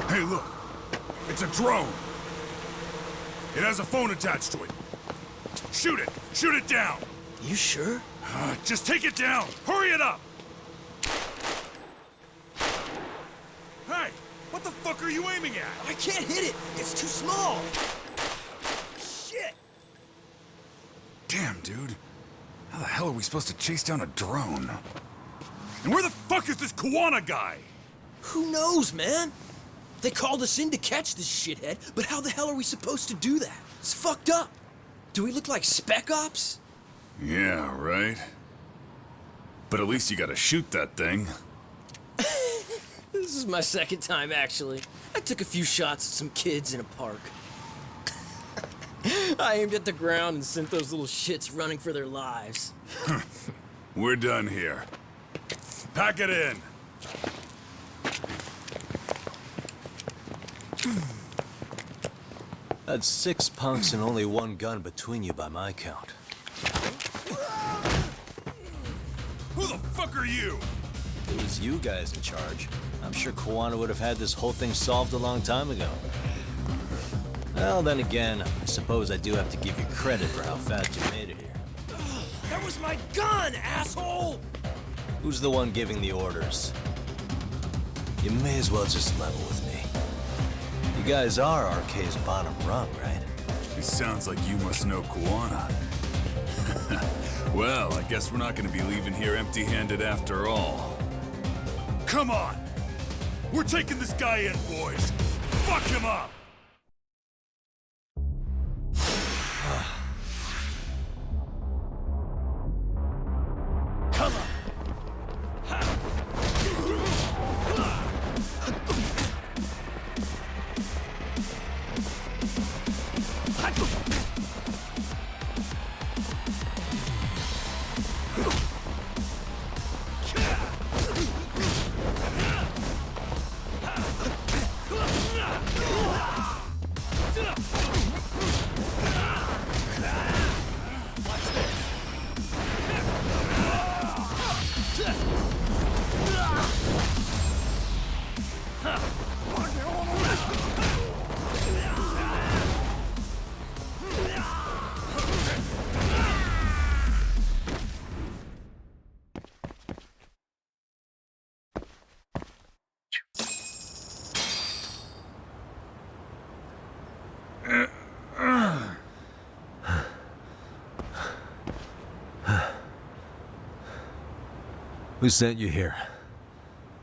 Hey, look. It's a drone. It has a phone attached to it. Shoot it! Shoot it down! You sure? Just take it down! Hurry it up! Hey! What the fuck are you aiming at? I can't hit it! It's too small! Shit! Damn, dude. How the hell are we supposed to chase down a drone? And where the fuck is this Kawana guy? Who knows, man? They called us in to catch this shithead, but how the hell are we supposed to do that? It's fucked up. Do we look like spec ops? Yeah, right. But at least you gotta shoot that thing. This is my second time, actually. I took a few shots at some kids in a park. I aimed at the ground and sent those little shits running for their lives. We're done here. Pack it in. That's 6 punks and only 1 gun between you by my count. Who the fuck are you? If it was you guys in charge, I'm sure Kawana would have had this whole thing solved a long time ago. Well, then again, I suppose I do have to give you credit for how fast you made it here. That was my gun, asshole! Who's the one giving the orders? You may as well just level with me. You guys are RK's bottom rung, right? It sounds like you must know Kawana. Well, I guess we're not gonna be leaving here empty-handed after all. Come on! We're taking this guy in, boys! Fuck him up! Who sent you here?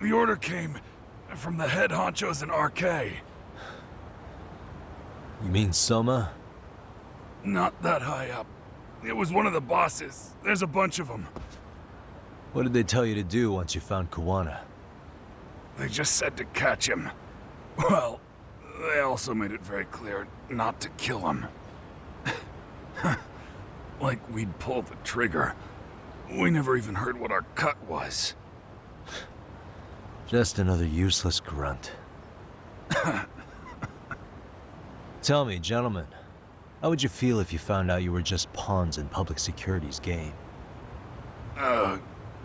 The order came from the head honchos in RK. You mean Soma? Not that high up. It was one of the bosses. There's a bunch of them. What did they tell you to do once you found Kawana? They just said to catch him. Well, they also made it very clear not to kill him. Like we'd pull the trigger. We never even heard what our cut was. Just another useless grunt. Tell me, gentlemen, how would you feel if you found out you were just pawns in public security's game?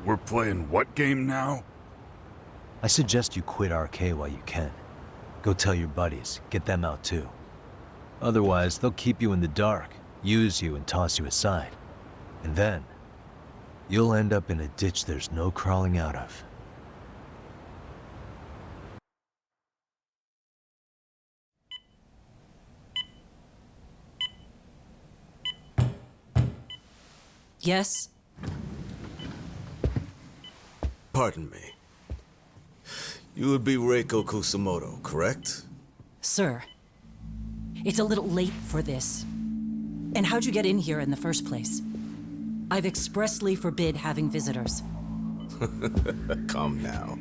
We're playing what game now? I suggest you quit RK while you can. Go tell your buddies, get them out too. Otherwise, they'll keep you in the dark, use you and toss you aside. And then, you'll end up in a ditch there's no crawling out of. Yes? Pardon me. You would be Reiko Kusumoto, correct? Sir, it's a little late for this. And how'd you get in here in the first place? I've expressly forbid having visitors. Come now.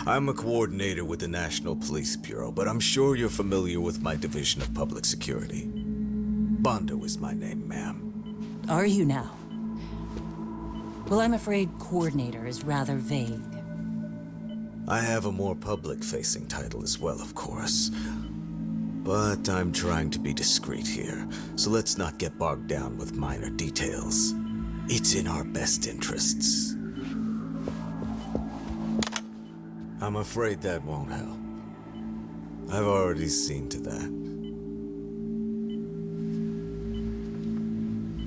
I'm a coordinator with the National Police Bureau, but I'm sure you're familiar with my Division of Public Security. Bondo is my name, ma'am. Are you now? Well, I'm afraid coordinator is rather vague. I have a more public-facing title as well, of course. But I'm trying to be discreet here, so let's not get bogged down with minor details. It's in our best interests. I'm afraid that won't help. I've already seen to that.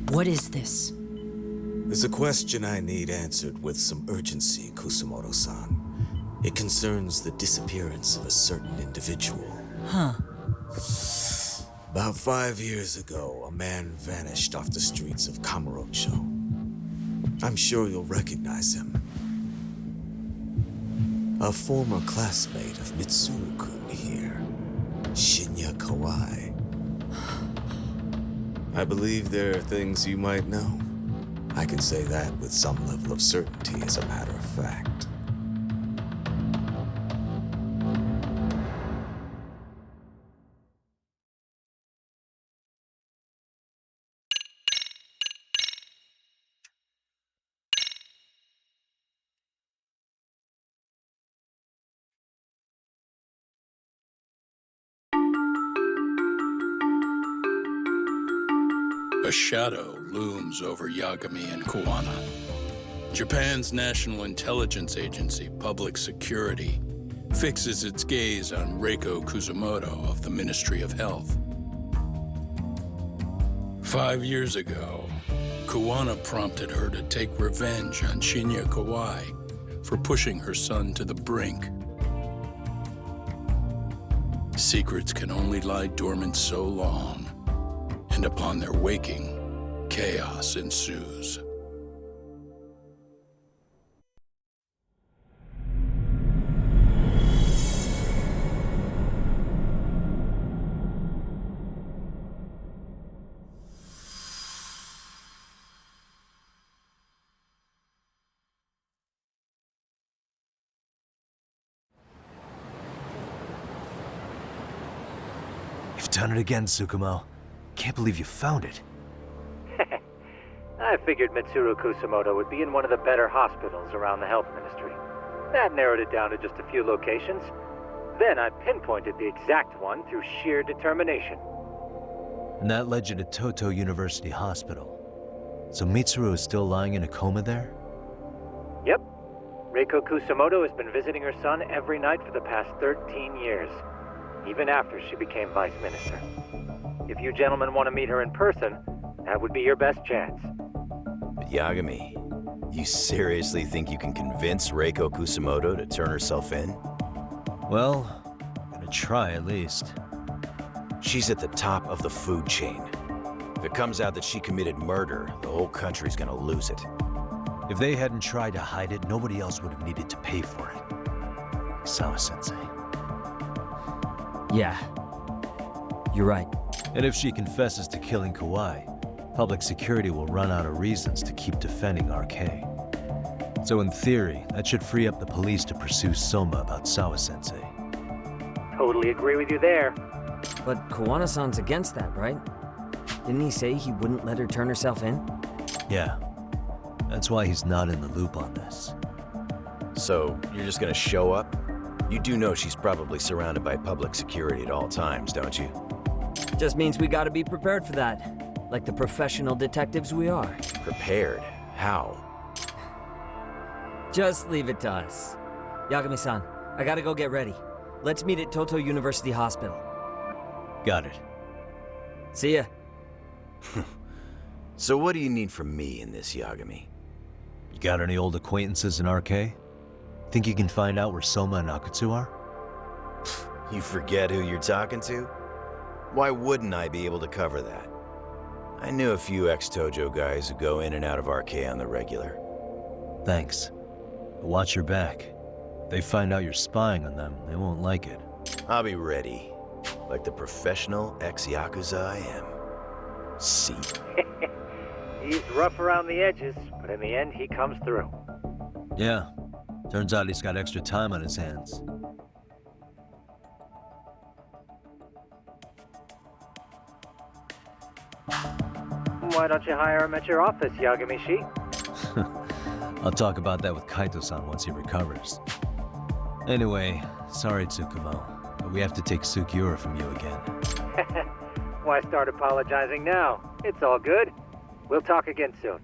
What is this? There's a question I need answered with some urgency, Kusumoto-san. It concerns the disappearance of a certain individual. Huh. About 5 years ago, a man vanished off the streets of Kamurocho. I'm sure you'll recognize him. A former classmate of Mitsuru-kun here, Shinya Kawai. I believe there are things you might know. I can say that with some level of certainty, as a matter of fact. A shadow looms over Yagami and Kuwana. Japan's National Intelligence Agency, Public Security, fixes its gaze on Reiko Kusumoto of the Ministry of Health. 5 years ago, Kuwana prompted her to take revenge on Shinya Kawai for pushing her son to the brink. Secrets can only lie dormant so long, and upon their waking, chaos ensues. You've done it again, Tsukumo. Can't believe you found it. I figured Mitsuru Kusumoto would be in one of the better hospitals around the health ministry. That narrowed it down to just a few locations. Then I pinpointed the exact one through sheer determination. And that led you to Toto University Hospital. So Mitsuru is still lying in a coma there? Yep. Reiko Kusumoto has been visiting her son every night for the past 13 years, even after she became vice minister. If you gentlemen want to meet her in person, that would be your best chance. But Yagami, you seriously think you can convince Reiko Kusumoto to turn herself in? Well, I'm gonna try at least. She's at the top of the food chain. If it comes out that she committed murder, the whole country's gonna lose it. If they hadn't tried to hide it, nobody else would have needed to pay for it. Sawa-sensei. Yeah. You're right. And if she confesses to killing Kawai, public security will run out of reasons to keep defending RK. So in theory, that should free up the police to pursue Soma about Sawa-sensei. Totally agree with you there. But Kuwana-san's against that, right? Didn't he say he wouldn't let her turn herself in? Yeah. That's why he's not in the loop on this. So, you're just gonna show up? You do know she's probably surrounded by public security at all times, don't you? Just means we gotta be prepared for that. Like the professional detectives we are. Prepared? How? Just leave it to us. Yagami-san, I gotta go get ready. Let's meet at Toto University Hospital. Got it. See ya. So what do you need from me in this, Yagami? You got any old acquaintances in RK? Think you can find out where Soma and Akutsu are? You forget who you're talking to? Why wouldn't I be able to cover that? I knew a few ex-Tojo guys who go in and out of RK on the regular. Thanks. But watch your back. If they find out you're spying on them, they won't like it. I'll be ready. Like the professional ex-Yakuza I am. See? He's rough around the edges, but in the end, he comes through. Yeah. Turns out he's got extra time on his hands. Why don't you hire him at your office, Yagami-shi? I'll talk about that with Kaito-san once he recovers. Anyway, sorry, Tsukumo, but we have to take Sukiura from you again. Why start apologizing now? It's all good. We'll talk again soon.